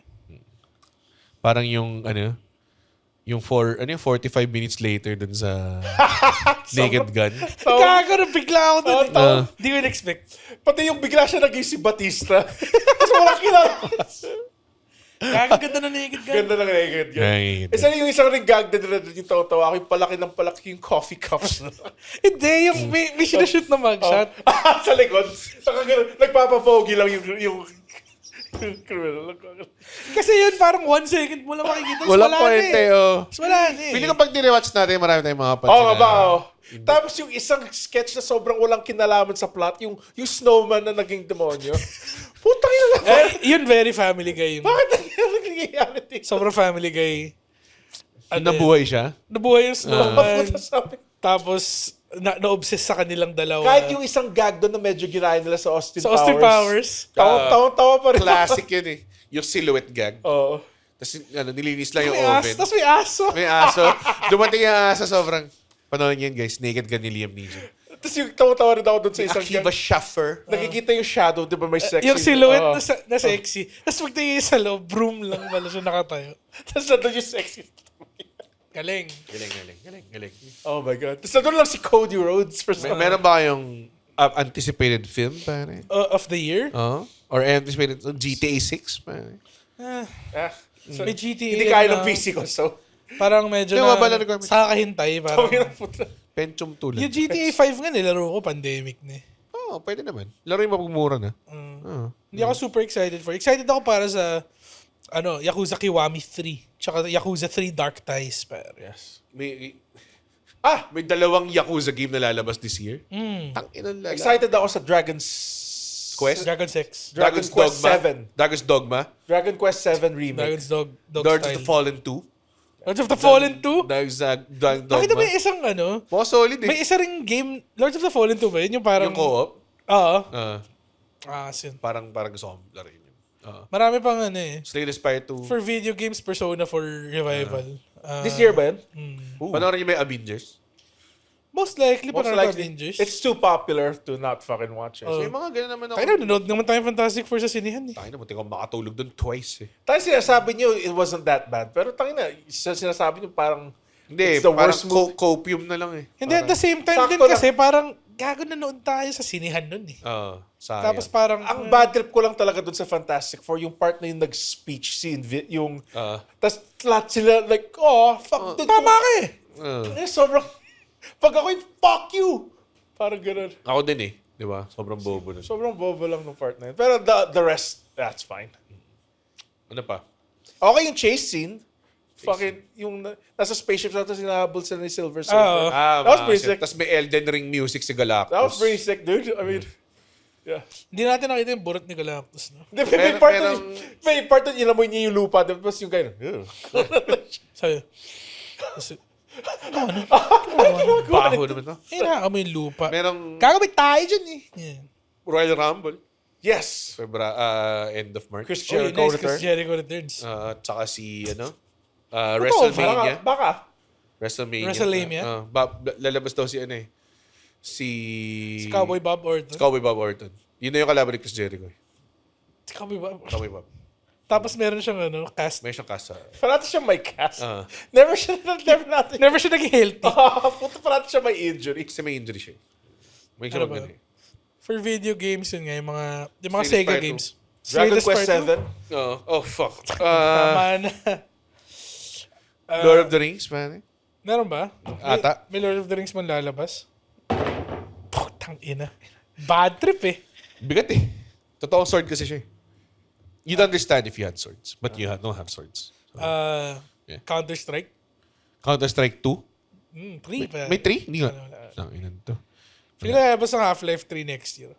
Parang yung, yung 45 minutes later dun sa Naked Gun. Gago na bigla ako dun. Hindi ko in-expect. Pati yung bigla siya naging si Batista. Tapos wala kilala. Gago ganda na naked gun. Ganda lang naked gun. Naked gun. Isa yung isang ring gag na din yung tawa-tawa ako, yung palaki ng palaki yung coffee cups. Hindi, yung may sinashoot na mugshot. Sa likod. Saka ganun, nagpapapogi lang yung criminal. Kasi yun, parang 1 second mo lang makikita. Walang Wala point na eh. Wala na eh. Pili ko pag nirewatch natin, marami tayong mga pansin. Oo nga ba? Tapos yung isang sketch na sobrang walang kinalaman sa plot, yung snowman na naging demonyo. Putang ina lang. Yun, very family guy yun. Bakit nangyayari dito? Sobrang family guy. Nabuhay siya? Nabuhay yung snowman. Puta sabi. Tapos, na-obsess sa kanilang dalawa. Kahit yung isang gag doon na medyo ginaya nila sa Austin sa Austin Powers. Tawa pa rin. Classic yun eh. Yung silhouette gag. Oo. Tapos nilinis lang yung May oven. Tapos may aso. May aso. Dumating yung aso sobrang... Panoorin niyan guys. Naked Gun ni Liam Neeson. Tapos yung tawa-tawa rin ako doon sa isang Akiva gag. Schaffer. Nakikita yung shadow, di ba may sexy? Yung silhouette Oo. na sexy. Tapos pagtingin sa loob, broom lang pala siya nakatayo. Tapos nandun yung sexy. Galing. Galing. Oh my God. Tapos nandun lang si Cody Rhodes for some Meron ba kayong anticipated film, pare? Of the year? Or anticipated GTA 6, pare? May GTA Hindi kaya na ng PC ko, so. parang medyo Hindi, na mabala requirement. sa kahintay. Parang, Tawin ang puta. Pentium 2 lang. yung GTA 5 nga nilaro ko, pandemic na eh. Oo, pwede naman. Laro yung mapagmura na. Hindi ako super excited for. Excited ako para sa Yakuza Kiwami 3. Tsaka Yakuza 3 Dark Ties. Pero, Yes. May dalawang Yakuza game na lalabas this year. Tanginan lala. Excited ako sa Dragon's Quest? Dragon 6. Dragon's Quest 7. Dragon's Dogma. Dragon Quest 7 remake. Dragon's Dog Lords of style. the Fallen 2. Lords of the Fallen 2? Dragon's Dogma. Nakita ba yung isang Mga solid eh. may isa ring game, Lords of the Fallen 2 ba yun? Yung parang... Yung co-op. Oo. Yun. Parang gusto kong laruin yun. Marami pang eh. Slay the Spire 2. For video games, Persona 4 revival. This year ba yun? Panoorin niyo may Avengers. Most likely, Most parang likely. Avengers. It's too popular to not fucking watch it. May mga ganun naman ako. Tayo na, nanood naman tayo Fantastic Four sa sinihan eh. Tayo na, munti ko makatulog doon twice eh. Tayo sinasabi niyo, it wasn't that bad. Pero tangin na, sinasabi niyo parang, Hindi, it's the parang worst movie. copium na lang eh. Hindi, at the same time din Sakto kasi parang gago nanood tayo sa sinihan nun eh. Sayang. Tapos parang... Ang bad trip ko lang talaga dun sa Fantastic Four, yung part na yung nag-speech scene, yung, tas lahat sila like, fuck. Tama ka eh! Sobrang, pag ako yung, fuck you! Parang ganun. Ako din eh. Di ba? Sobrang bobo nun. Sobrang bobo lang ng part na yun. Pero the rest, that's fine. Ano pa? Okay yung chase scene. Fucking, yung nasa spaceship sa ito, sinahabol sila ni Silver Surfer. Oo. That was pretty sick. Tapos may Elden Ring music si Galactus. That was pretty sick, dude. I mean, yeah. Hindi natin nakita yung burot ni Galactus. No? May part na inamoy niya yung lupa. Tapos yung guy, Sabi, Baho naman to. nakakamo yung lupa. Merong Kakabit tayo dyan eh. Yeah. Royal Rumble. yes. End of March. Chris Oh, Jericho nice, return. Chris Jericho returns. Tsaka si, WrestleMania. Baka. WrestleMania. Lalabas daw si Si Si Cowboy Bob Orton. Cowboy Bob Orton. Yun na yung kalaban ni Chris Jericho. Si Cowboy Bob. Cowboy Bob. Tapos meron siyang cast. May siyang kasa. Parati siya may cast. Never natin. Never siya naging healthy. Puta, parati siya may injury. Kasi may injury siya. May Ano siya ba? magano eh. For video games yun nga, yung mga Slay the Sega Spire games. Dragon Slay the Quest Spire 7. Oh, fuck. Tama na. Lord of the Rings, man. Meron ba? Ata. May Lord of the Rings man lalabas? Putang ina. Bad trip eh. Bigat eh. Totoong sword kasi siya eh. You'd understand if you had swords. But you don't have swords. Yeah. Counter-Strike? Counter-Strike 2? 3 pa. May 3? Hindi nga. Wala. Inan to. Feel lalabas ang Half-Life 3 next year.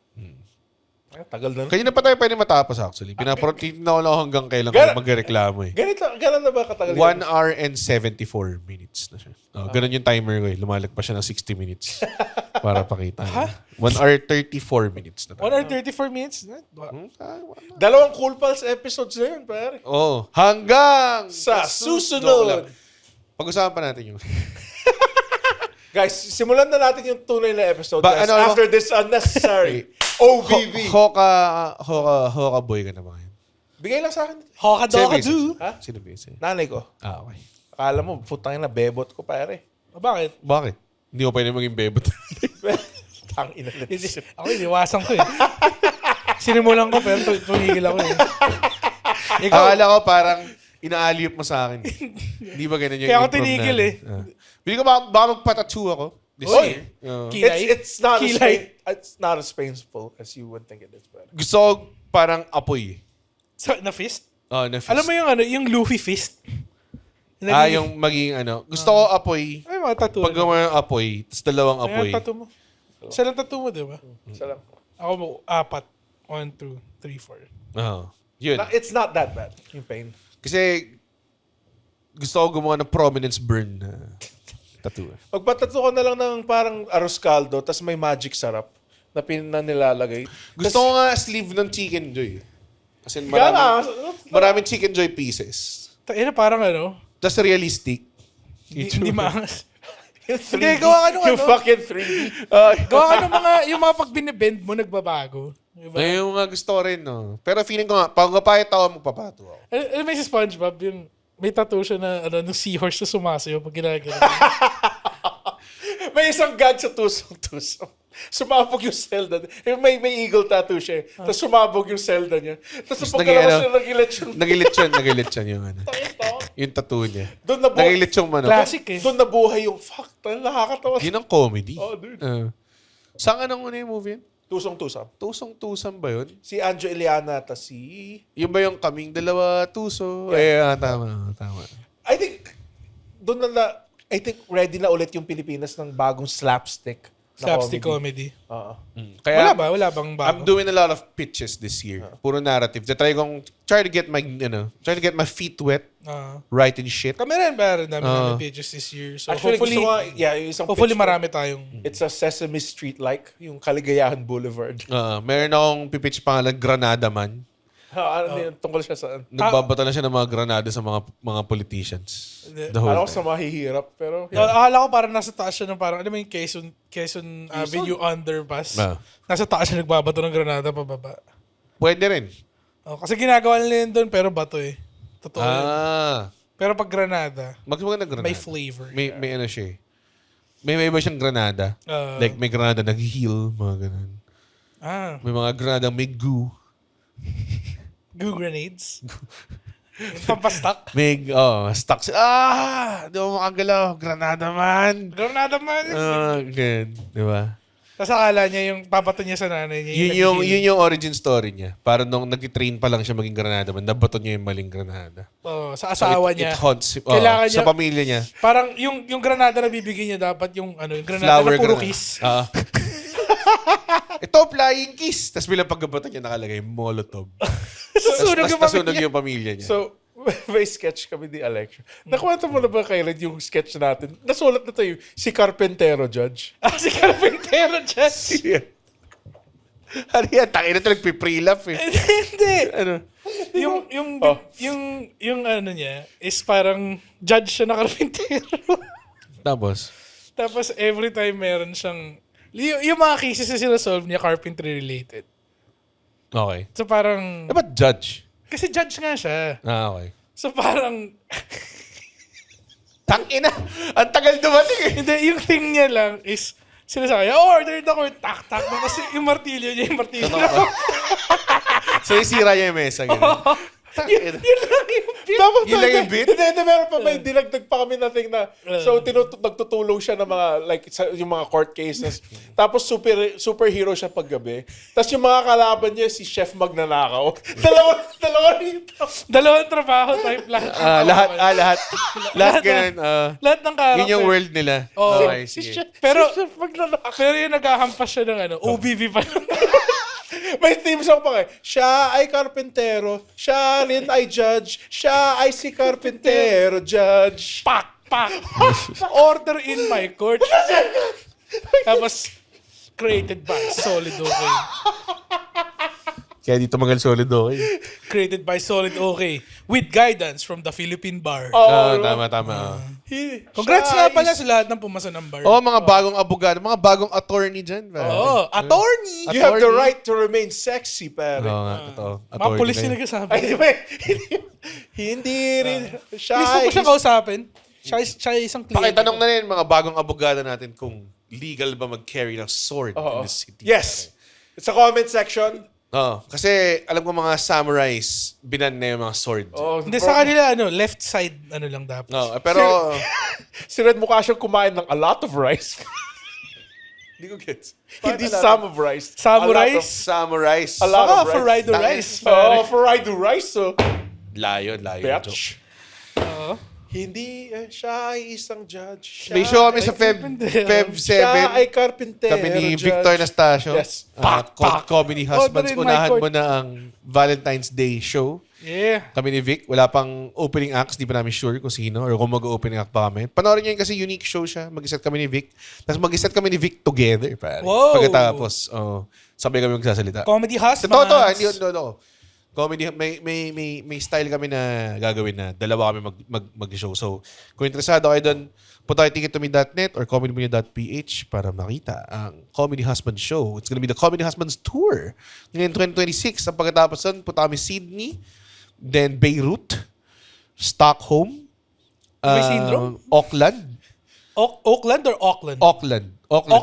Tagal na. Kanya na pa tayo pwede matapos actually. Pinaprotin na ako hanggang kailan kayo magreklamo eh. Ganun na ba katagal 1 hour and 74 minutes na siya. Ganun yung timer ko eh. Lumalag pa siya ng 60 minutes. Para pakita. 1 hour 34 minutes na. 1 hour 34 minutes? Dalawang Cool Pals episodes na yun, pare. Hanggang Sa susunod. Pag-usapan pa natin yung Guys, simulan na natin yung tunay na episode, Ba- guys. ano? After this unnecessary OBB. Hoka boy ka na ba ngayon? Bigay lang sa akin. Hokadokadu. Ha? Sino ba yun? Nanay ko. Okay. Akala mo, putang na, bebot ko, pare. Bakit? Bakit? Hindi ko pwede maging bebot. Tang ina. Ako, iniwasan ko eh. Sinimulan ko, pero tumigil ako eh. Ikaw, Akala ko parang inaaliop mo sa akin. Hindi ba ganun yung Kaya ako improv tinigil natin? Bili ko baka magpa-tattoo ako this Oy! year. Kilay? It's not as painful as you would think it is. But Gusto ko parang apoy. na fist? Na fist. Alam mo yung Luffy fist? yung maging ano. Gusto ko apoy. Ay, mga tattoo. Pag gawa ng apoy, tapos dalawang apoy. Ayan, tattoo mo. Isa lang tattoo mo, di ba? isa lang. Ako mo, 4. 1, 2, 3, 4. Yun. It's not that bad, yung pain. Kasi gusto ko gumawa ng prominence burn na tattoo. Magpatattoo ko na lang ng parang arroz caldo, tas may magic sarap na nilalagay. Gusto ko nga sleeve ng Chicken Joy. Kasi Gana! maraming Chicken Joy pieces. Tayo na parang ano, Just realistic. hindi maangas. Hindi, gawa ka nung yung ano. fucking 3D. Gawa ka ng yung mga pag binibend mo, nagbabago. Diba? Yung nga gusto ko rin, no. Pero feeling ko nga, pag kapayat ako, magpapato ako. Alam mo yung si SpongeBob, yung may tattoo siya na ng seahorse na sumasayo pag ginagano. May isang gag sa tusong-tusong. Sumabog yung Zelda. May eagle tattoo siya. Tapos sumabog yung Zelda niya. Tapos pagkalabas niya, Nagilit siya yung ano. Yung tattoo niya. Doon nabuhay. Nagilit yung ano. Classic eh. Doon nabuhay yung fuck. Nakakatawa. Yun ang comedy. Oh, dude. Saan anong una yung movie yun? Tusong-tusam. Tusong-tusang ba yun? Si Anjo Eliana at si... Yung ba yung kaming dalawa tuso? Tama. I think ready na ulit yung Pilipinas ng bagong slapstick. na Slapstick comedy. Oo. Kaya, Wala bang bago? I'm doing a lot of pitches this year. Puro narrative. Try to get my feet wet, writing shit. Kami rin ba namin pages this year. So Actually, hopefully, gusto ko, yung isang hopefully pitch ko, marami tayong... It's a Sesame Street-like, yung Kaligayahan Boulevard. Meron akong pipitch pangalan, Granada Man. Tungkol siya sa... Nagbabato lang siya ng mga granada sa mga politicians. The whole Alam ko time. sa mahihirap, pero... Akala ko parang nasa taas siya ng parang, alam mo yung Quezon Avenue underpass. Nasa taas siya nagbabato ng granada pababa. Pwede rin. Kasi ginagawa nila yun doon pero bato eh. Totoo yun. Pero pag granada, Maganda granada. may flavor. May ano siya eh. May iba siyang granada. Like may granada nag-heal, mga ganun. May mga granada may goo. Goo grenades. Pampastak. May, stuck siya. Di mo makagalaw. Granada man. Granada man. Ganun. Di ba? Tapos akala niya yung papato niya sa nanay niya. Yun yung origin story niya. Para nung nag-train pa lang siya maging granada man, nabato niya yung maling granada. Sa asawa niya. It haunts Kailangan sa niya- pamilya niya. Parang yung granada na bibigyan niya dapat yung granada na puro granada. kiss. Ito, flying kiss. Tapos bilang pagkabato niya nakalagay, Molotov. Susunog yung Nasunog pamilya. yung pamilya niya. So, may sketch kami ni Alexa. Nakwento mo na ba kay Red yung sketch natin? Nasulat na tayo, si Carpentero Judge. Si Carpentero Judge. Ano yan? Tangina ito, nagpiprelap eh. Hindi. Ano? Yung ano niya is parang judge siya na karpintero. Tapos, every time meron siyang yung mga cases na sinasolve niya carpentry related. okay. So parang Dapat judge. kasi judge nga siya. Okay. So parang Tangina! Ang tagal dumating eh. hindi, yung thing niya lang is sinasabi, order the court, tak-tak. Tapos yung martilyo niya, yung martilyo. So, isira niya yung mesa. Ganun. yun lang yung bit. Dapat Yun lang yung bit? Hindi, meron pa may dinagdag pa kami na thing na so nagtutulong siya ng mga like yung mga court cases. Tapos superhero siya paggabi. Tapos yung mga kalaban niya si Chef Magnanakaw. Dalawa rito. Dalawang trabaho type lahat. Lahat ganun. Lahat ng character. Yun yung world nila. Oo. Okay, sige. Pero Si Chef Magnanakaw. pero yung naghahampas siya ng OBV pa lang. May theme song pa kayo. Siya ay karpentero. Siya rin ay judge. Siya ay si karpentero judge. Pak! Order in my court. Tapos, created by Solid Okay. Kaya dito mga solid okay. Created by Solid OK with guidance from the Philippine Bar. Tama. Congrats nga pala sa lahat ng pumasa ng bar. Mga bagong abogado, mga bagong attorney dyan. Oo, attorney! You have the right to remain sexy, pare. Oo nga, totoo. Mga Attorney polis na yung yun. nagkasabi. Ay, di ba? Hindi rin. Siya. Gusto ko siya kausapin. Siya isang client. Pakitanong na rin mga bagong abogado natin kung legal ba mag-carry ng sword in the city. Yes. Sa comment section. Kasi alam ko mga samurais, binan na yung mga sword. Hindi, sa kanila, left side, lang dapat. Pero, Si Red mukha siyang kumain ng a lot of rice. hindi ko gets. Hindi some of rice. Samurais? Samurais. A lot of for rice. ride rice. For ride the rice. So, Layo. bitch. Oo. Hindi siya ay isang judge. May show kami sa Feb Siya 7. ay carpenter. Kami ni judge. Victor Nastasio. Yes. Comedy Husbands. Order in my Unahan court. mo na ang Valentine's Day show. Yeah. Kami ni Vic. Wala pang opening acts. Di pa namin sure kung sino or kung mag-opening act pa kami. Panoorin niyo yun kasi unique show siya. Mag-iset kami ni Vic. Tapos mag-iset kami ni Vic together. Pare. Wow. Pagkatapos, sabay kami magsasalita. Comedy Husbands. Totoo, hindi yun. Comedy, may style kami na gagawin na dalawa kami mag-show. So, kung interesado kayo doon, punta kayo tickettome.net or comedymania.ph para makita ang Comedy Husbands Show. It's gonna be the Comedy Husbands Tour. Ngayon, 2026. Ang pagkatapos doon, punta kami Sydney, then Beirut, Stockholm, May syndrome? Auckland. Oakland or Auckland? Auckland.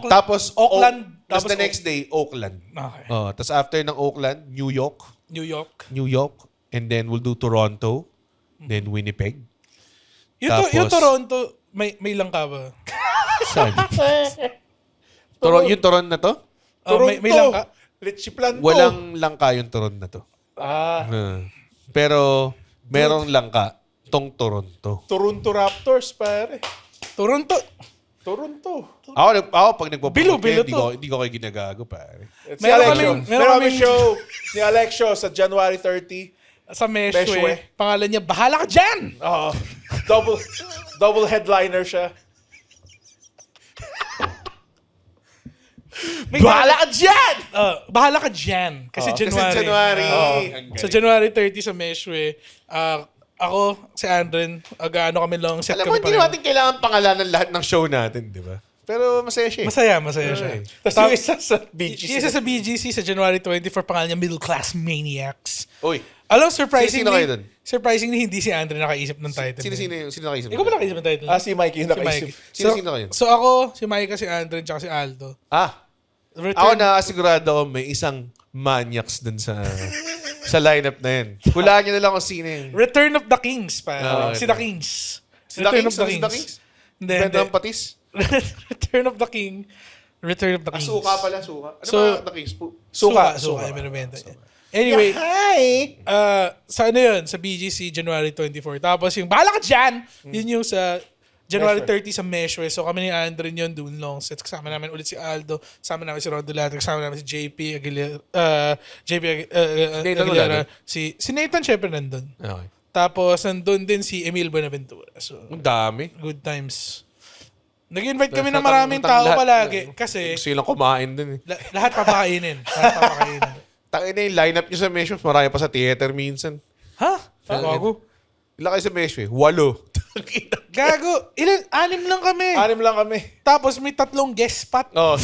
Tapos, Auckland. Tapos Tapos the next day, Auckland. Okay. Tapos after ng Auckland, New York, New York. and then we'll do Toronto, then Winnipeg. Yung Tapos- Toronto, may lang ka ba? Saan? Yung Toron na to? May lang ka? Litchi Planto. Walang langka yung Toron na to. Pero merong langka tong Toronto. Toronto Raptors, pare. Toronto. Ako pag nagpo-promote Bilo kayo, to. hindi ko kayo ginagago, pare. Si Meron Alexio. kaming- meron Meron kami kaming- show ni Alexio sa January 30. Sa Meshwe. Meshwe. Pangalan niya, bahala ka dyan! Oo. Double headliner siya. Bahala ka dyan! Bahala ka dyan. Kasi Kasi January. January. Sa January 30 sa Meshwe, ako, si Andren, ano kami long set Alam mo, kami hindi natin kailangan pangalanan lahat ng show natin, di ba? Pero masaya siya. Masaya siya. Tapos yung isa sa BGC. Yung isa sa BGC sa January 24, pangalan niya Middle Class Maniacs. Uy, Alam, Sino kayo dun? surprisingly, hindi si Andre nakaisip ng title. sino nakaisip? Ikaw ba nakaisip ng title? Si Mikey yung Si nakaisip. Mike. Sino kayo? So ako, si Mike, si Andre, tsaka si Aldo. Ako nakasigurado ako may isang maniacs dun sa lineup na yun. Hulaan niyo na lang kung sino yun. Return of the Kings, pa. Okay. Si The Kings. Si The Kings? Ano si The Kings? Hindi, Benda ng hindi. patis? Return of the King. Return of the Kings. Suka pala, suka. Ano So- ba The Kings po? Suka. Yung binibenta niya. Anyway, Hi! sa ano yun? Sa BGC, January 24. Tapos yung, bahala ka dyan! Yun yung sa January 30 sa Meshwe. So kami ni Andren yun, doon long sets. Kasama namin ulit si Aldo. Kasama namin si Rondo Latte. Kasama namin si JP Aguilera. Nathan Aguilera. wala Si Nathan syempre nandun. Okay. Tapos nandun din si Emil Buenaventura. So, Ang dami. good times. Nag-invite kami ng Tatang- maraming tatang tao lahat. palagi. Kasi Gusto lang kumain dun eh. lahat papakainin. Lahat papakainin. Tangin na yung lineup niyo sa Meshwe, marami pa sa theater minsan. Ha? Gago? Ilan kayo sa Meshwe? 8. Gago. 6 lang kami. 6 lang kami. Tapos may 3 guest spot. Oh,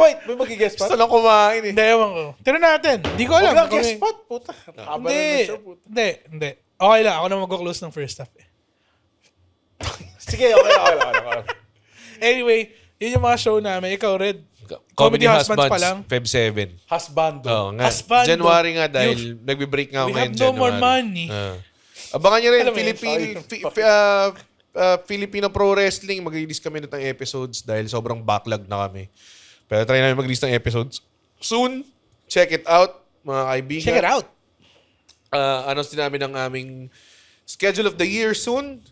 Wait, may mag-guest gusto spot? lang kumain eh. Hindi, ewan ko. Tira natin. Hindi ko alam. Wala kung guest may- spot, puta. Haba na Hindi. ng show, puta. Hindi. Okay lang. Ako na mag-close ng first half. Sige, okay. Anyway, yun yung mga show namin. Ikaw, Red. Comedy Husbands pa lang. Feb 7. Husbando. Oo nga. Husbando. January nga dahil nagbe-break nga We ako ngayon have no more January. money. Abangan nyo rin, Alam mo yun, Filipino Pro Wrestling. Mag-release kami ng episodes dahil sobrang backlog na kami. Pero try namin mag-release ng episodes soon. Check it out, mga kaibigan. Check it out. Announce din namin ang aming schedule of the year soon.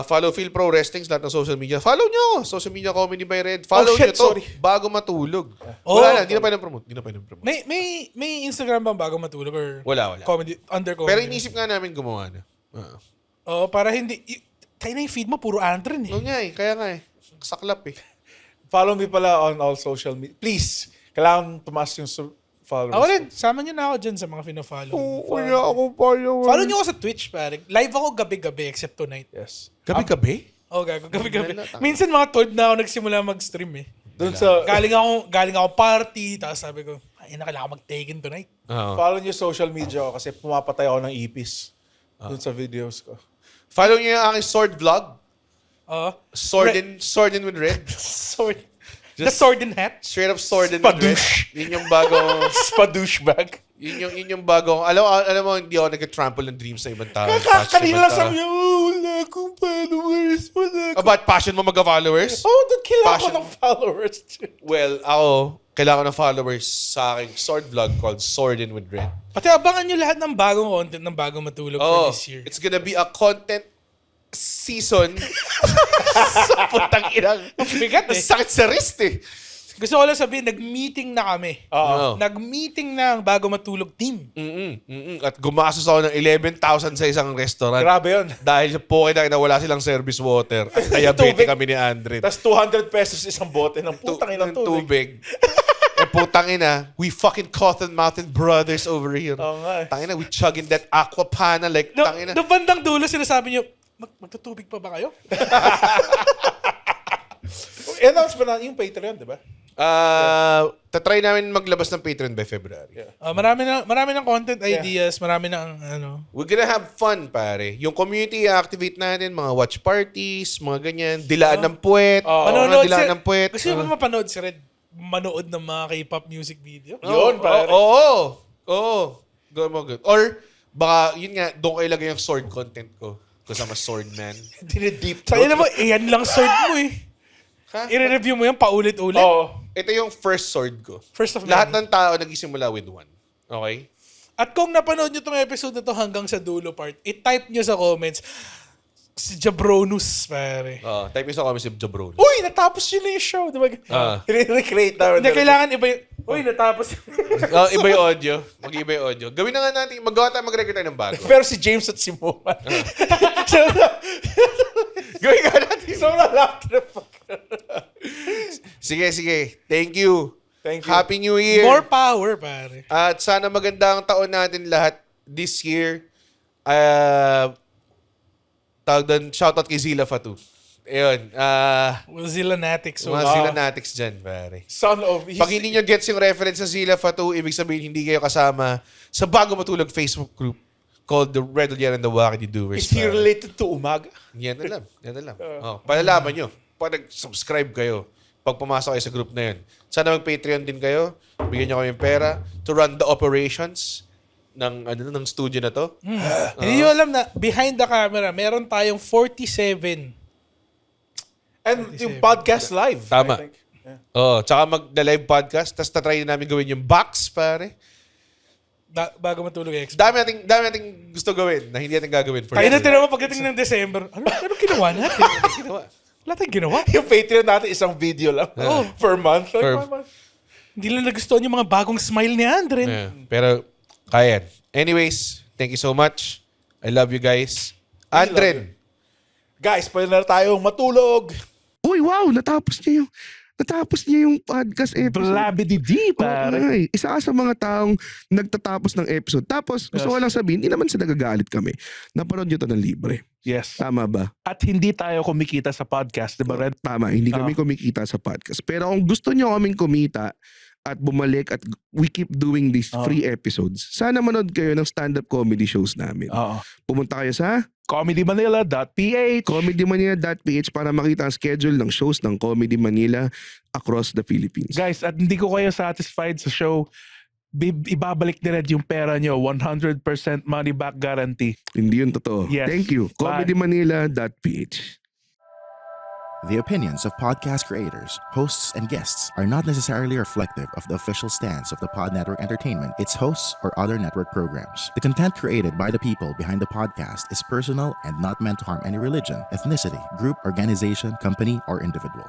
Follow Phil Pro Wrestling sa lahat ng social media. Follow nyo! Social media Comedy by Red. Follow nyo shit, to sorry. bago matulog. Oh. Wala na, hindi na pa promote. May Instagram bang bago matulog? Or Wala. Comedy, under comedy? Pero inisip nga namin gumawa na. Oo, para hindi... Tayo na yung feed mo, puro Andren eh. Oo nga eh, kaya nga eh. Saklap eh. Follow me pala on all social media. Please, kailangan tumaas yung followers. Ako rin, sama nyo na ako dyan sa mga fina-follow. Wala ako follower. Follow nyo ako sa Twitch, pare. Live ako gabi-gabi except tonight. Yes. Gabi-gabi? Oh, gago, gabi-gabi. Minsan mga 12 na ako nagsimula mag-stream eh. Doon sa Galing ako party, tapos sabi ko, ay na, kailangan ko mag-Taken tonight. follow niyo social media ko kasi pumapatay ako ng ipis. Doon sa videos ko. Follow niyo yung aking sword vlog. Oo. Sword in with red. Sword. The sword and hat? Straight up sword in with red. Spadoosh. Yun yung bagong... Spadouchebag. Yun yung bagong... Alam mo, hindi ako nag-trample ng dreams sa ibang tao. Kanina lang sabi niya, wala akong followers. About passion mo mag-followers? Oh, doon kailangan ko Passion. ng followers. Well, ako, kailangan ng followers sa aking sword vlog called Sword in with Red. Pati abangan nyo lahat ng bagong content ng bagong matulog for this year. It's gonna be a content season sa putang inang. Bigat eh. Sakit sa wrist eh. Gusto ko lang sabihin, nag-meeting na kami. Oo. Nag-meeting na ang bago matulog team. At gumastos ako ng 11,000 sa isang restaurant. Grabe yun. Dahil sa poke na wala silang service water. At diabetic kami ni Andre. Tapos 200 pesos isang bote ng putang inang tubig. Putang ina, we fucking cotton-mouthed brothers over here. Oo nga. Tangina, we chugging that aqua pana like, tangina. No bandang dulo, sinasabi nyo, magtutubig pa ba kayo? Announce ba na yung Patreon, di ba? Tatry namin maglabas ng Patreon by February. Yeah. Marami ng content ideas, marami ng ano. We're gonna have fun, pare. Yung community activate natin, mga watch parties, mga ganyan, dilaan ng puwet, mga dilaan ng puwet. Gusto mo ba mapanood si Red? Manood ng mga K-pop music video? Yun, pare. Oo. Good. Or, baka, yun nga, doon ko ilagay yung sword content ko. Because I'm a sword man. Dine-deep Sa'yo naman, yan lang sword mo eh. Ha? I-review mo yan paulit-ulit. Oo. Ito yung first sword ko. First of Lahat many. ng tao nagsisimula with one. Okay? At kung napanood nyo tong episode na to hanggang sa dulo part, i-type nyo sa comments, si Jabronus, pare. Type mo sa comments si Jabron. Uy, natapos yun na yung show. Diba? Recreate namin. Hindi, kailangan iba yung... Uy, natapos. Iba yung audio. Mag-iba yung audio. Gawin na nga natin, mag-record tayo ng bago. Pero si James at si Moman. Gawin nga natin. Sobrang laugh na fuck. Sige. Thank you. Thank you. Happy New Year. More power, pare. At sana maganda ang taon natin lahat this year. Tawag doon, shoutout kay Zila Fatu. Ayun. Zilanatics. Mga Zilanatics dyan, pare. Son of... Pag hindi nyo gets yung reference sa Zila Fatu, ibig sabihin hindi kayo kasama sa bago matulog Facebook group called The Red Yan and the Wacky Doers. Is he related to Umaga? Yan na lang. Palalaman nyo. Pag nag-subscribe kayo, pag pumasok kayo sa group na yun. Sana mag-Patreon din kayo. Bigyan nyo kami pera to run the operations ng studio na to. Hindi nyo alam na, behind the camera, meron tayong 47. And yung podcast live. Tama. I think. Yeah. Tsaka mag-live podcast. Tapos tatry namin gawin yung box, pare. Bago matulog X. Dami nating gusto gawin na hindi natin gagawin for Kaya this. natin naman pagdating ng December, ano ginawa natin? Wala tayong ginawa. Yung Patreon natin, isang video lang. Per month. Like, Per- per month. Hindi lang nagustuhan yung mga bagong smile ni Andren. Yeah. Pero, kaya. Anyways, thank you so much. I love you guys. Andren. Guys, pwede na tayong matulog. Uy, wow! Natapos niya yung podcast episode. Blabidi-di, pare. Ay, isa ka sa mga taong nagtatapos ng episode. Tapos, gusto ko lang sabihin, hindi naman sa nagagalit kami. Napanood nyo to ng libre. Yes. Tama ba? At hindi tayo kumikita sa podcast, di ba, Red? Tama, hindi kami kumikita sa podcast. Pero kung gusto nyo kaming kumita at bumalik at we keep doing these free episodes, sana manood kayo ng stand-up comedy shows namin. Oo. Pumunta kayo sa comedymanila.ph. comedymanila.ph para makita ang schedule ng shows ng Comedy Manila across the Philippines. Guys, at hindi ko kayo satisfied sa show, ibabalik ni Red yung pera nyo. 100% money back guarantee. Hindi yun totoo. Yes. Thank you. Bye. comedymanila.ph. The opinions of podcast creators, hosts, and guests are not necessarily reflective of the official stance of the Pod Network Entertainment, its hosts, or other network programs. The content created by the people behind the podcast is personal and not meant to harm any religion, ethnicity, group, organization, company, or individual.